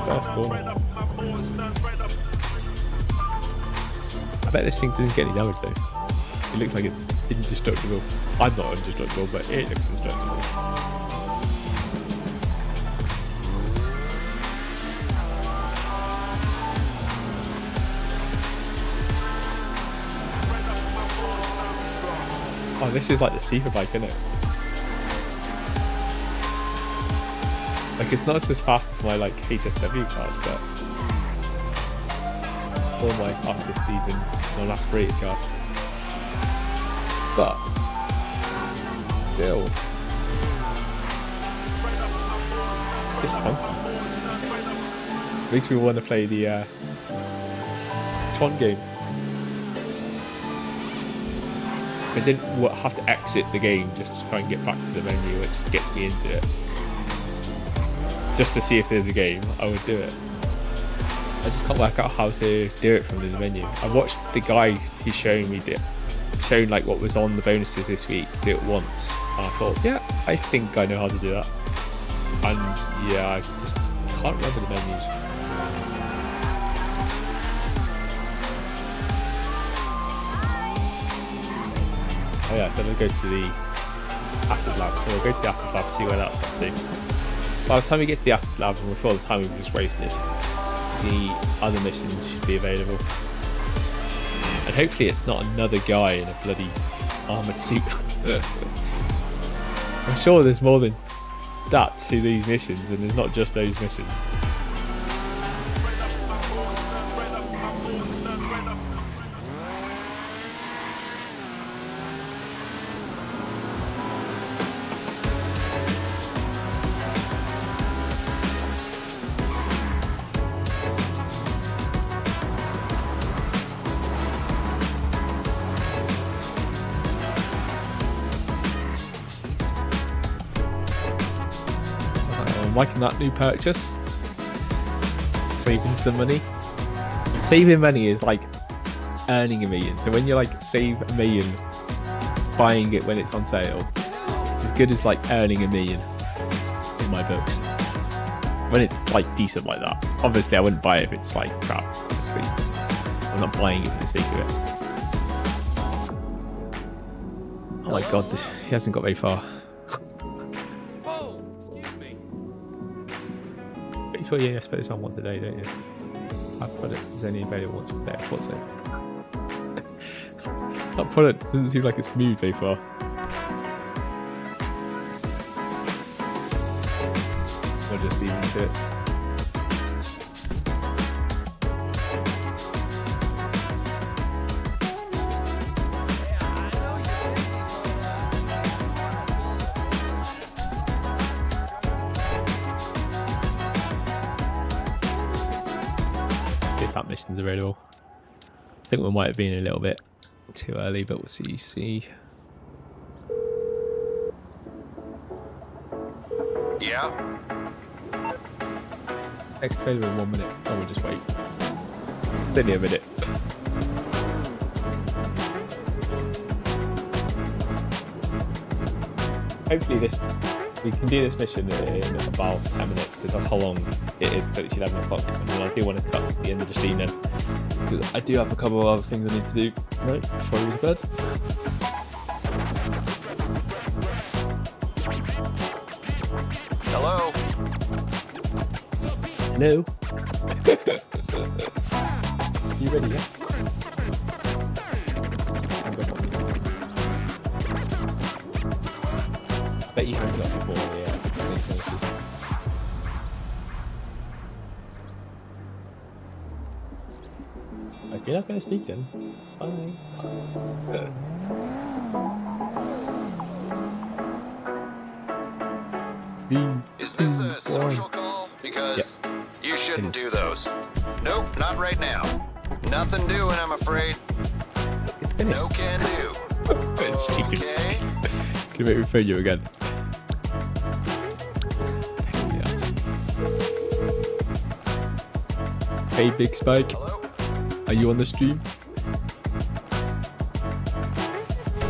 That's cool. I bet this thing doesn't get any damage though. It looks like it's indestructible. I'm not indestructible, but it looks indestructible. Oh, this is like the super bike, isn't it? Like, it's not as fast as my like HSW cars, but or my fastest even non-aspirated car. But still, it's funky. Makes me want to play the Tron game. I didn't have to exit the game just to try and get back to the menu, which gets me into it. Just to see if there's a game, I would do it. I just can't work out how to do it from the menu. I watched the guy who's showing me shown like what was on the bonuses this week do it once, and I thought, yeah, I think I know how to do that. And yeah, I just can't remember the menus. Oh yeah, so we'll go to the acid lab. So we'll go to the acid lab, see where that's up to. By the time we get to the acid lab, and before the time we've just wasted, the other missions should be available. And hopefully it's not another guy in a bloody armoured suit. I'm sure there's more than that to these missions, and there's not just those missions. I'm liking that new purchase. Saving some money. Saving money is like earning $1 million. So when you like save $1 million, buying it when it's on sale, it's as good as like earning $1 million in my books. When it's like decent like that. Obviously I wouldn't buy it if it's like crap. Obviously I'm not buying it for the sake of it. Oh my god, he hasn't got very far. Sure, yeah, I put this on once a day, don't you? That product is only available once a day. What's it? That product doesn't seem like it's moved very far. Or just leave it to it. That mission's available. I think we might have been a little bit too early, but we'll see. Yeah? Next available in 1 minute. Oh, we'll just wait. It's only a minute. Hopefully we can do this mission in about 10 minutes because that's how long it is till it's 11 o'clock. And then I do want to cut the end of the stream then, because I do have a couple of other things I need to do tonight before I go to bed. Hello? Hello? You ready yet? I bet you haven't got before the thing finishes. If you're not going to speak then, fine. Is this a social call? Because you shouldn't do those. Nope, not right now. Nothing doing, I'm afraid. It's finished. No can do. Stupid. Okay. Can make me phone you again. Yes. Hey, Big Spike. Hello? Are you on the stream?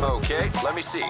Okay, let me see.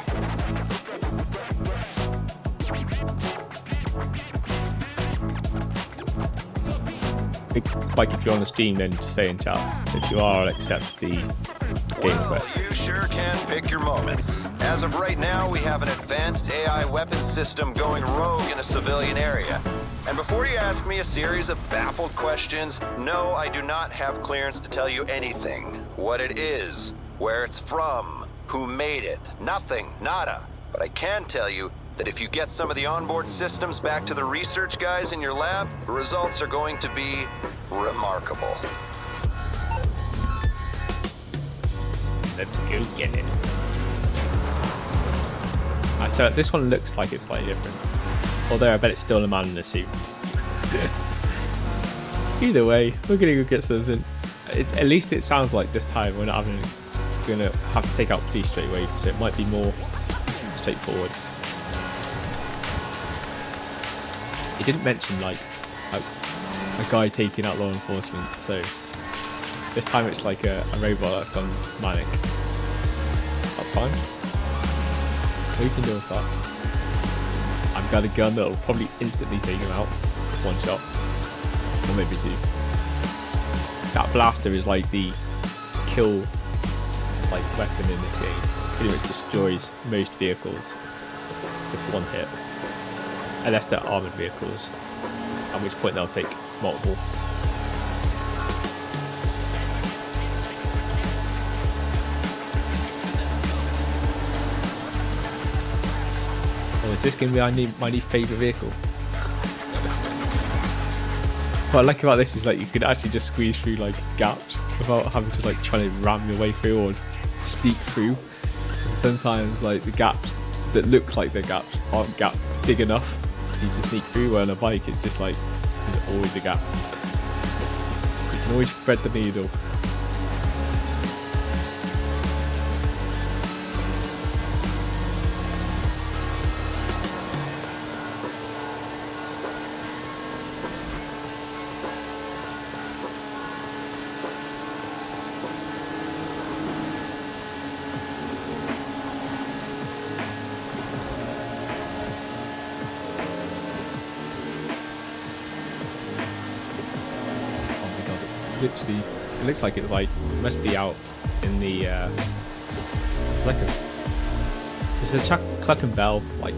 Big Spike, if you're on the stream, then just say in chat. If you are, I'll accept the game request. You sure can pick your moments. As of right now, we have an advanced AI weapons system going rogue in a civilian area. And before you ask me a series of baffled questions, no, I do not have clearance to tell you anything. What it is, where it's from, who made it, nothing, nada. But I can tell you that if you get some of the onboard systems back to the research guys in your lab, the results are going to be remarkable. Let's go get it. So this one looks like it's slightly different. Although I bet it's still a man in a suit. Either way, we're gonna go get something. At least it sounds like this time we're not gonna have to take out police straight away, so it might be more straightforward. He didn't mention like a guy taking out law enforcement, so this time it's like a robot that's gone manic. That's fine. What you can do with that? I've got a gun that'll probably instantly take him out. One shot. Or maybe two. That blaster is like the kill weapon in this game. Pretty much destroys most vehicles with one hit. Unless they're armoured vehicles. At which point they'll take multiple. Oh, is this going to be my new favourite vehicle? What I like about this is like you could actually just squeeze through like gaps without having to like try to ram your way through or sneak through. And sometimes like the gaps that look like they're gaps aren't big enough for you to sneak through, where on a bike it's just like there's always a gap. You can always thread the needle. Literally, it looks like it must be out in the there's a Cluck and Bell like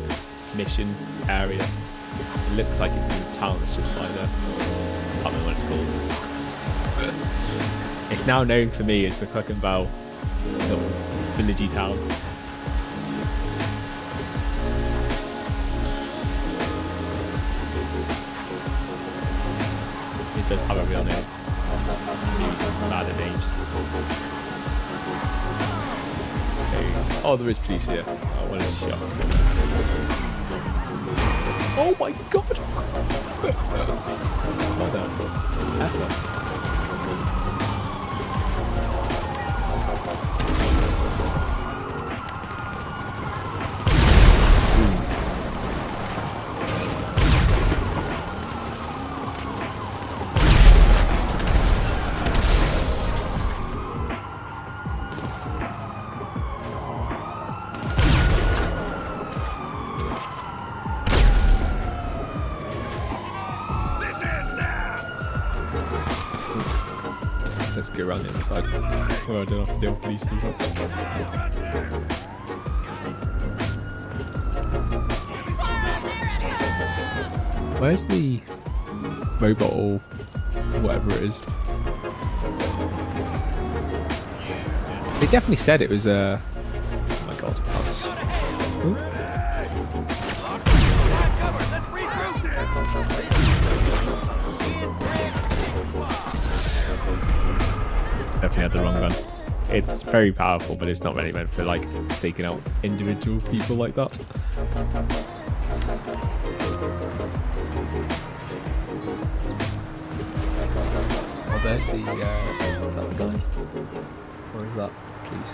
mission area. It looks like it's in the town that's just by there. I can't remember what it's called. It's now known for me as the Cluck and Bell little villagey town. It does have a real name. Bad at names. Okay. Oh, there is police here. Oh, what a shock. Oh my god! Well done. Let's go around the other side. Well, I don't have to deal with police as well. Where's the robot or whatever it is? They definitely said it was oh my god, parts. Definitely had the wrong gun. It's very powerful, but it's not really meant for like taking out individual people like that. Oh, there's the is that the guy? Or is that, please?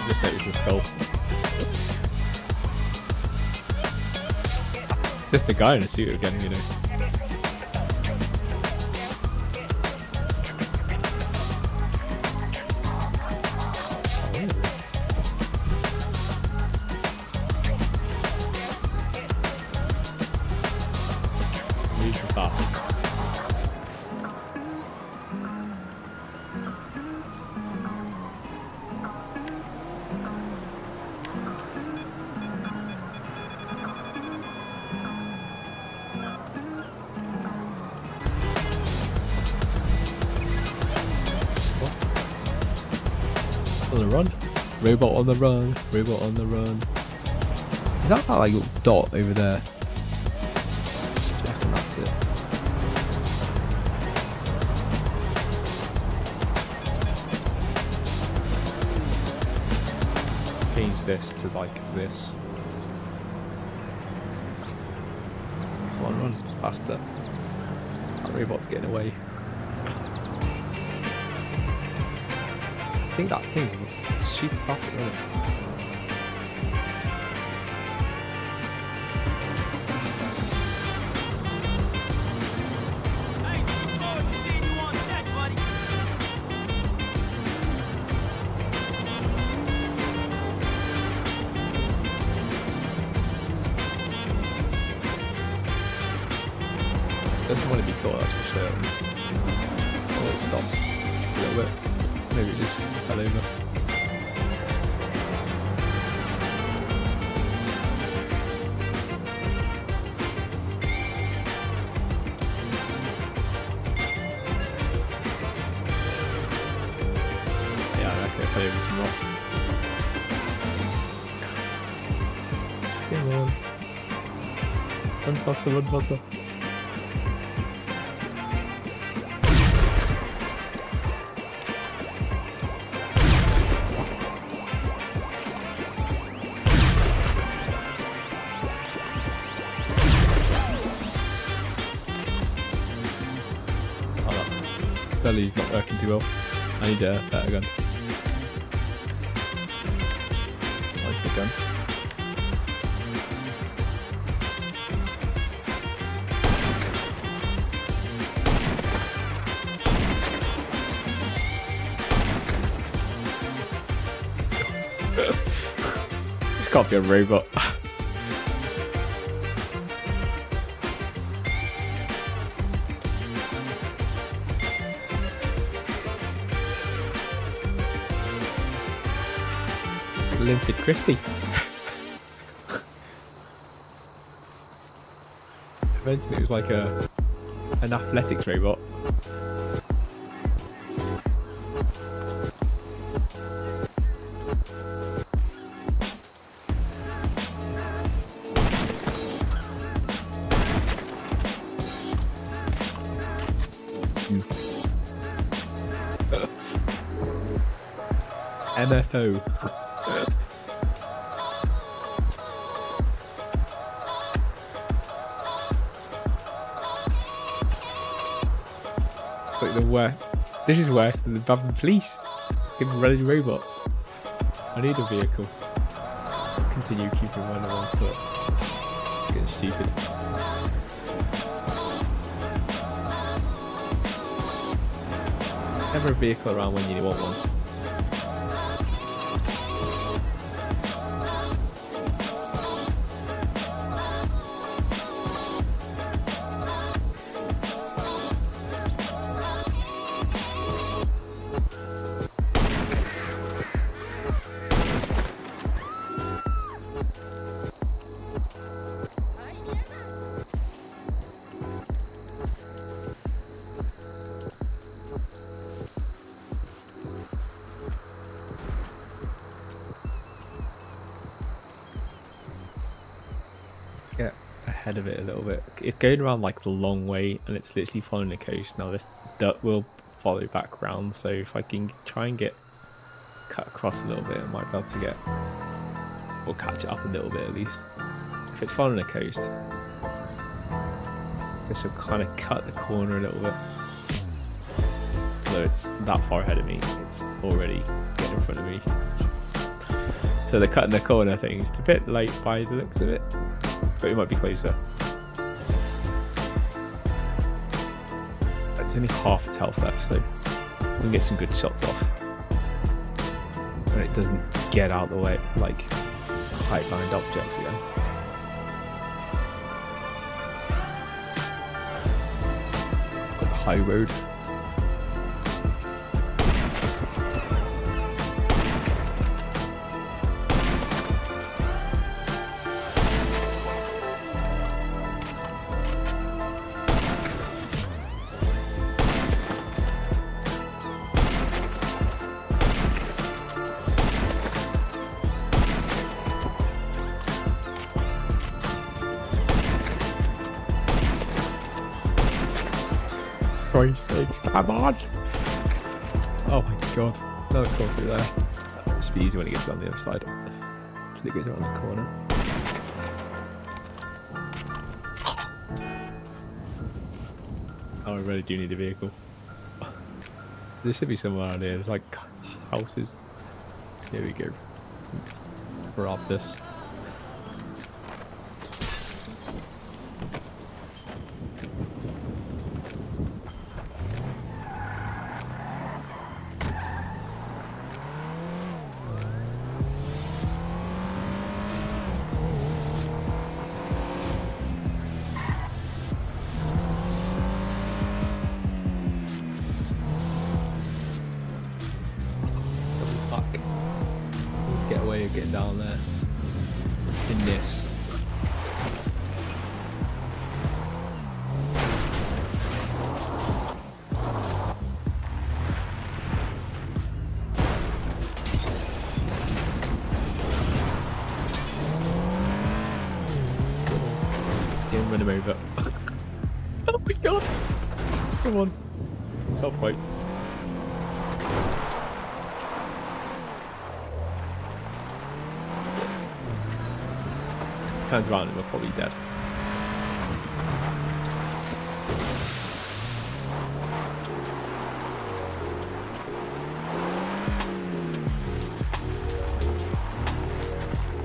Just noticed the skull. Just a guy in a suit again, you know. Reach for fast. On the run, robot on the run, robot on the run. Is that like little dot over there? I reckon that's it. Change this to like this. Come on, run faster. That robot's getting away. I think that thing is super fast at running. Doesn't want to be caught, that's for sure. Oh, it stopped a little bit. Maybe it just fell over. Yeah, I reckon it fell over some rocks. Come on. Run faster, run faster. Belly's not working too well. I need a better gun. I like the gun. This can't be a robot. Limpid Christie. Eventually it was like an athletics robot. MFO. Like the worst. This is worse than the Babin Police. Fucking running robots. I need a vehicle. Continue keeping one on foot. stupid. Never a vehicle around when you want one. Get ahead of it a little bit. It's going around like the long way and it's literally following the coast. Now this dirt will follow back round, so if I can try and get cut across a little bit, I might be able to get, or catch it up a little bit at least. If it's following the coast, this will kind of cut the corner a little bit. Although it's that far ahead of me, it's already getting in front of me. So the cut in the corner thing is a bit late by the looks of it, but it might be closer. There's only half its health left, so we can get some good shots off. And it doesn't get out the way like height-bound objects again. Got the high road. Christ's sake, come on! Oh my god, no, it's gone through there. It'll just be easy when it gets on the other side. Until it goes around the corner. Oh, I really do need a vehicle. There should be somewhere around here, there's like houses. Here we go. Let's grab this. Get away of getting down there in this. Get him, run him over. Oh my god! Come on, it's halfway. Turns around and we're probably dead.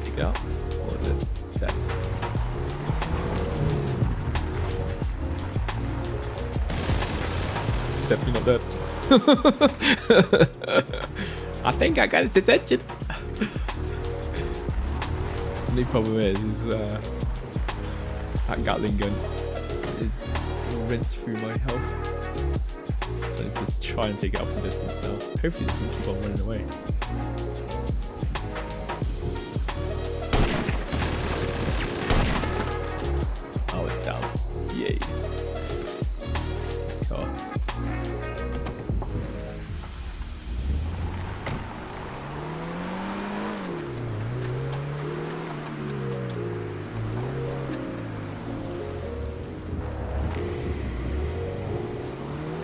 Pick it up. Or is it dead? Definitely not dead. I think I got its attention. The only problem is that Gatling gun is rinsed through my health. So I need to try and take it up from distance now. Hopefully it doesn't keep on running away. Oh, it's down. Yay. Car.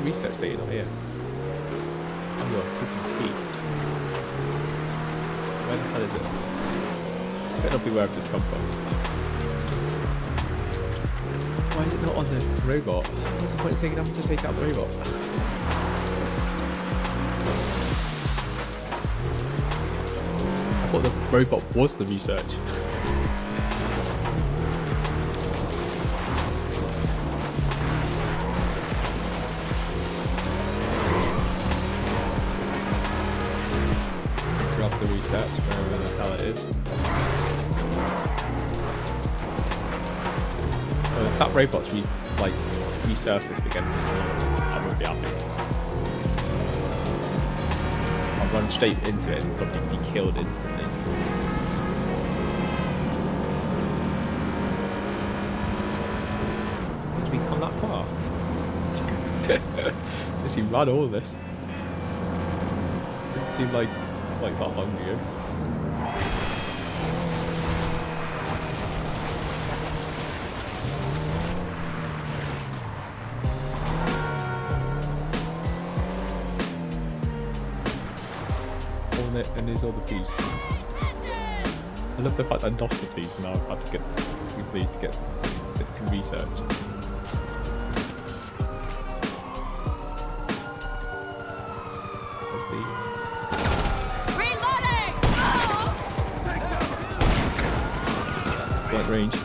Research data not here. Oh, you're taking feet. Where the hell is it? It better not be where I've just come from. Why is it not on the robot? What's the point of taking them to take out the robot? I thought the robot was the research. that robot's resurfaced again, I won't be happy. I'll run straight into it and probably be killed instantly. Did we come that far? Did she run all this? Didn't seem like that long ago. And there's all the peas. I love the fact that I lost the peas and now I've had to get pleased to get the research. Where's the Reloading! right range?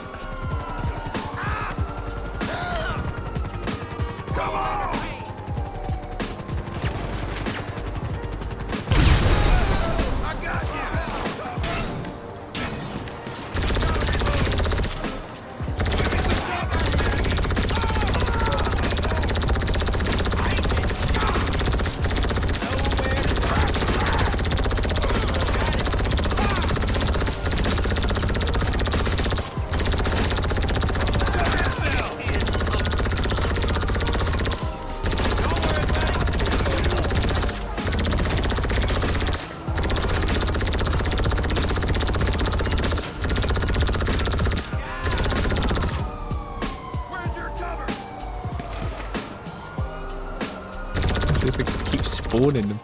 Spawning them.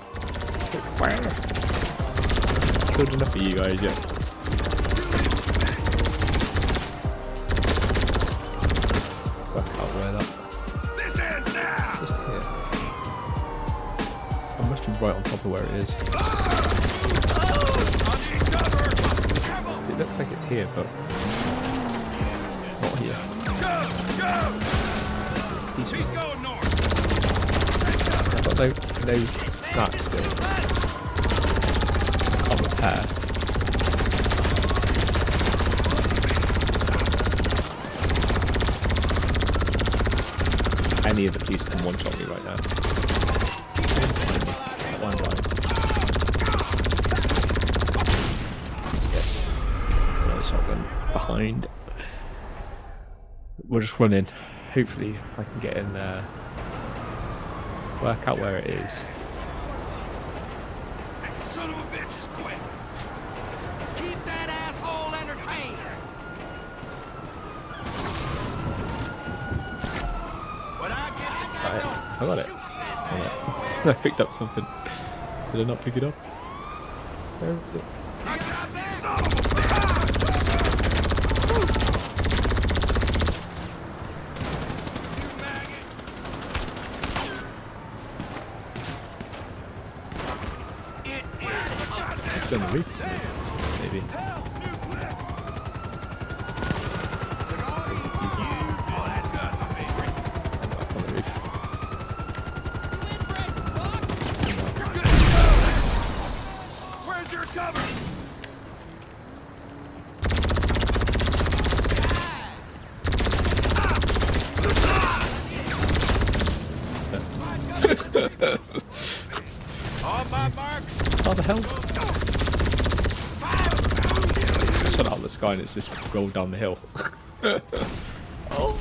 Killed enough of you guys yet. Work out where that. This ends now. Just here. I must be right on top of where it is. It looks like it's here, but not here. He's going north. I've got no snacks still. Can't repair. Any of the police can one-shot me right now. That one guy. Yes. There's another shotgun behind. We'll just run in. Hopefully I can get in there. Work out where it is. That son of a bitch is quick. Keep that asshole entertained. When I get this Right, I got it. I picked up something. Did I not pick it up? Where is it? I got that son It's on the roof, maybe. Up on the roof. Where's your cover? On my marks. How the hell? Shot out of the sky and it's just rolled down the hill. Oh.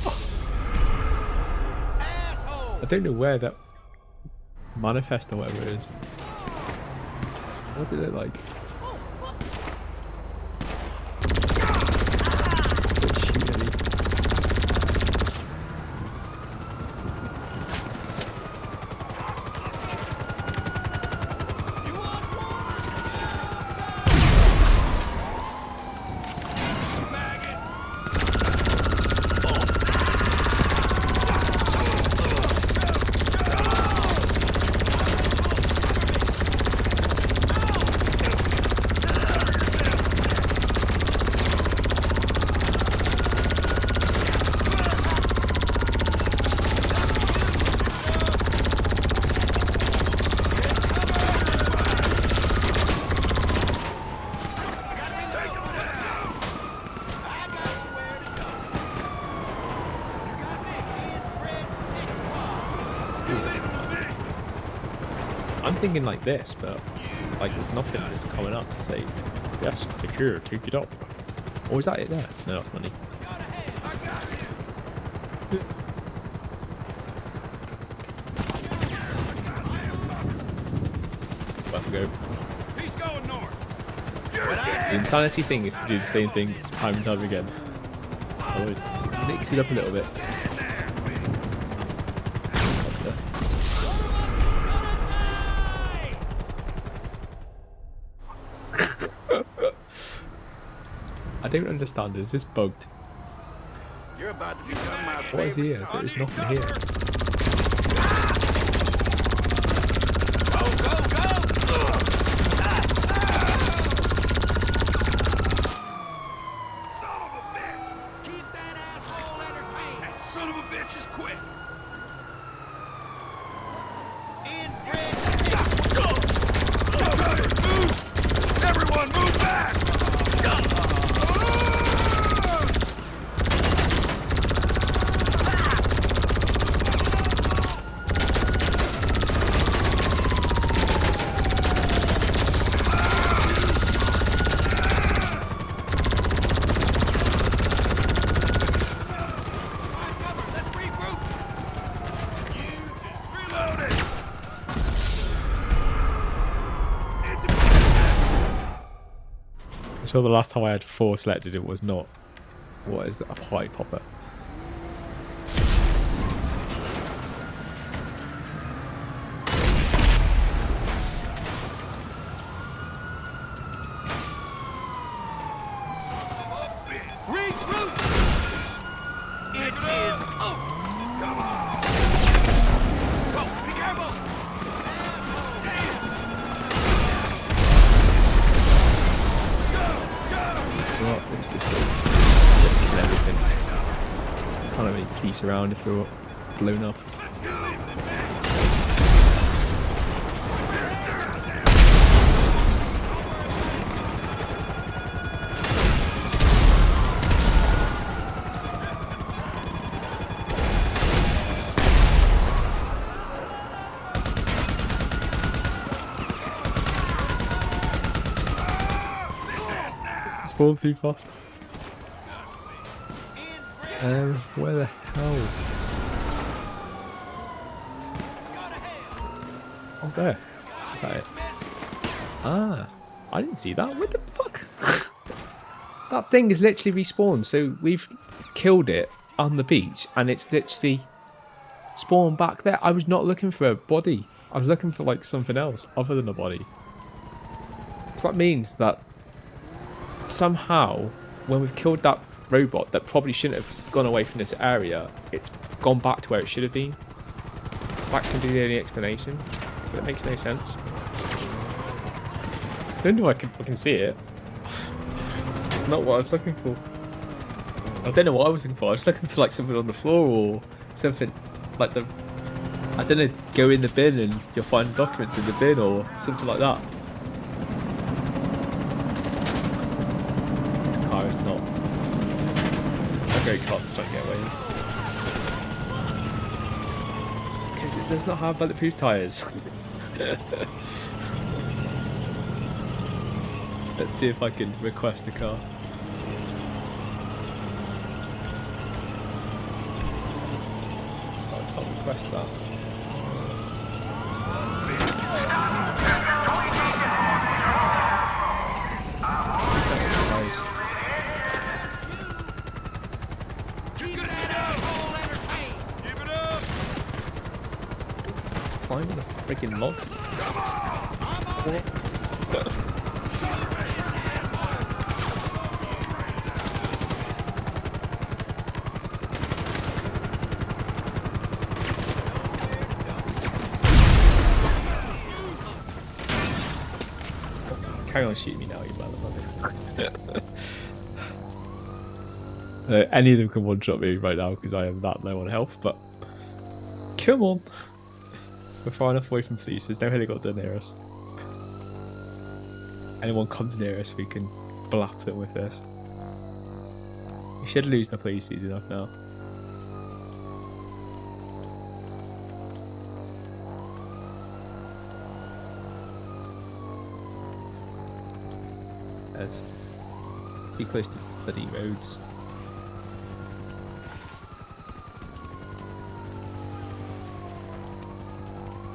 I don't know where that manifest or whatever it is. What's it look like? I'm thinking like this, but like there's nothing that's coming up to say, yes, secure, take it up. Or is that it there? No, that's money. Well, we go. He's going north. The insanity thing is to do the same thing time and time again. Always mix it up a little bit. I don't understand. Is this bugged? You're about to become my What is here? There's nothing here. Go, go, go! Son of a bitch! Keep that asshole entertained. That son of a bitch is quick. Inbred. Move! Everyone, move back! I'm sure the last time I had 4 selected, it was not. What is that? A party popper. Regroup! It is. Oh! Come on! Go! Be careful! Well, it's just kill everything. Can't have any police around if they're blown up. Spawn too fast. Where the hell? Oh, there. Is that it? Ah, I didn't see that. What the fuck? That thing is literally respawned. So we've killed it on the beach, and it's literally spawned back there. I was not looking for a body. I was looking for like something else other than a body. So that means that somehow, when we've killed that robot that probably shouldn't have gone away from this area, it's gone back to where it should have been. That can be the only explanation, but it makes no sense. I don't know if I can see it. It's not what I was looking for. I don't know what I was looking for. I was looking for like something on the floor or something like the... I don't know, go in the bin and you'll find documents in the bin or something like that. The car is not a great car to try and get away in. Because it does not have bulletproof tyres. Let's see if I can request a car. I can't request that. Climbing the freaking log. Carry on shooting me now, you motherfucker. Any of them can one-shot me right now because I am that low on health, but come on. We're far enough away from police, there's no helicopter near us. Anyone comes near us, we can blap them with this. We should lose the police easy enough now. says. Too close to bloody roads.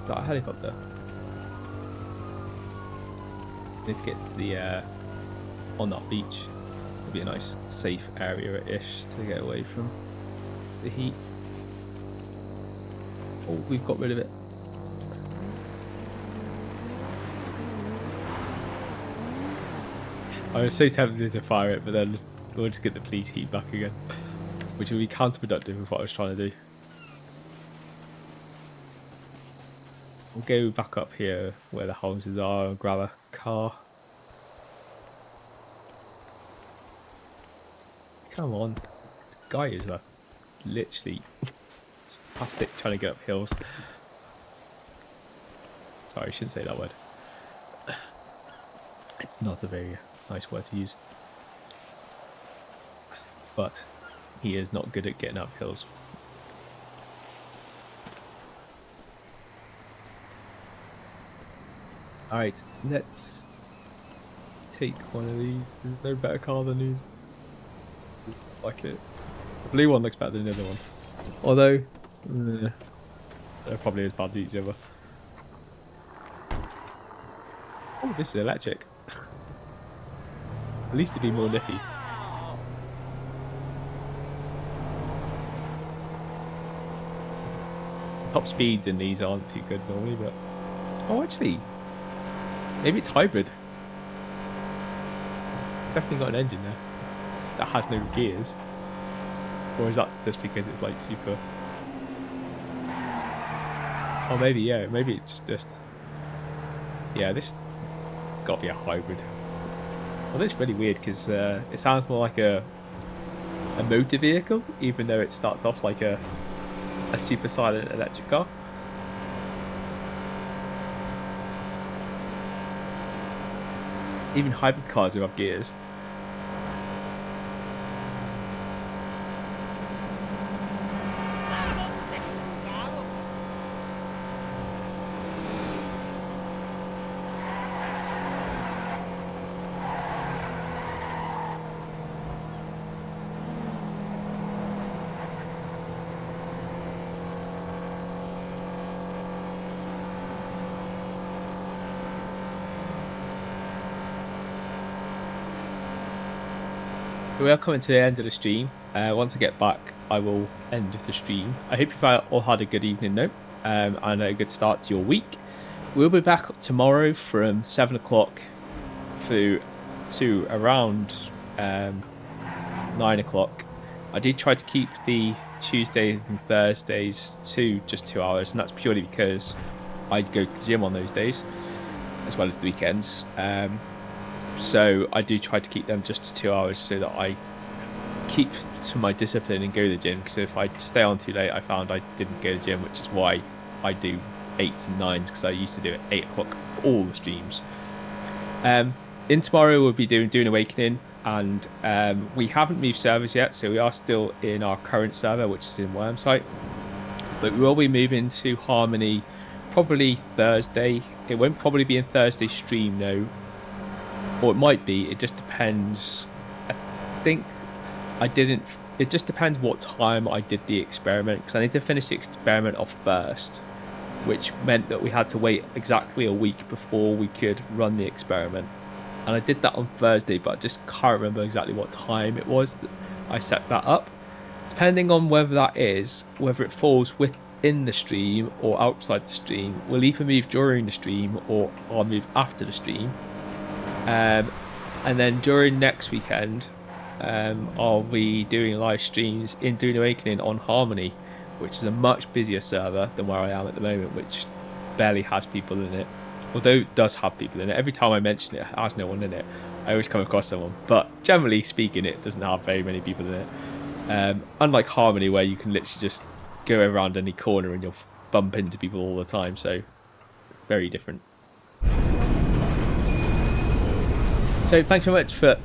Is that a helicopter? Need to get to the on that beach. It'll be a nice safe area-ish to get away from the heat. Oh, we've got rid of it. I was so tempted to fire it, but then we'll just get the police heat back again, which will be counterproductive with what I was trying to do. We'll go back up here where the houses are and grab a car. Come on. This guy is literally spastic trying to get up hills. Sorry, I shouldn't say that word. It's not a very nice word to use. But he is not good at getting up hills. Alright, let's take one of these. There's no better car than these. I like it. The blue one looks better than the other one. Although, they're probably as bad as each other. Oh, this is electric. At least it'd be more nippy. Top speeds in these aren't too good normally, but... Oh, actually... Maybe it's hybrid. Definitely got an engine there. That has no gears. Or is that just because it's like super... Oh, maybe, yeah. Maybe it's just... Yeah, this... Gotta be a hybrid. Well, that's really weird because it sounds more like a motor vehicle, even though it starts off like a super silent electric car. Even hybrid cars do have gears. We are coming to the end of the stream. Once I get back, I will end the stream. I hope you all had a good evening though, and a good start to your week. We'll be back tomorrow from 7 o'clock through to around 9 o'clock. I did try to keep the Tuesdays and Thursdays to just 2 hours, and that's purely because I'd go to the gym on those days, as well as the weekends. So I do try to keep them just to 2 hours so that I keep to my discipline and go to the gym, because if I stay on too late, I found I didn't go to the gym, which is why I do 8s and 9s, because I used to do it 8 o'clock for all the streams. In tomorrow we'll be doing Awakening, and we haven't moved servers yet, so we are still in our current server, which is in Wormsite, but we will be moving to Harmony probably Thursday. It won't probably be in Thursday stream though, or it might be, it just depends. I think it just depends what time I did the experiment, because I need to finish the experiment off first, which meant that we had to wait exactly a week before we could run the experiment, and I did that on Thursday, but I just can't remember exactly what time it was that I set that up. Depending on whether it falls within the stream or outside the stream, we'll either move during the stream or I'll move after the stream. And then during next weekend, I'll be doing live streams in Dune Awakening on Harmony, which is a much busier server than where I am at the moment, which barely has people in it. Although it does have people in it. Every time I mention it, it has no one in it. I always come across someone, but generally speaking, it doesn't have very many people in it. Unlike Harmony, where you can literally just go around any corner and you'll bump into people all the time, so very different. So thanks very much for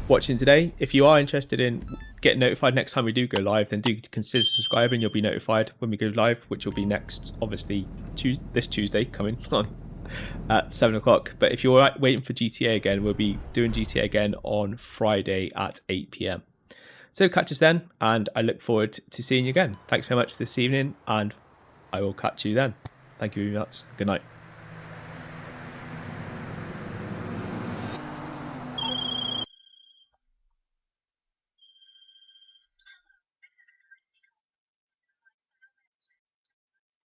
watching today. If you are interested in getting notified next time we do go live, then do consider subscribing. You'll be notified when we go live, which will be next, obviously, this Tuesday coming on. at 7 o'clock. But if you're waiting for GTA again, we'll be doing GTA again on Friday at 8 p.m. So catch us then, and I look forward to seeing you again. Thanks very much for this evening, and I will catch you then. Thank you very much. Good night.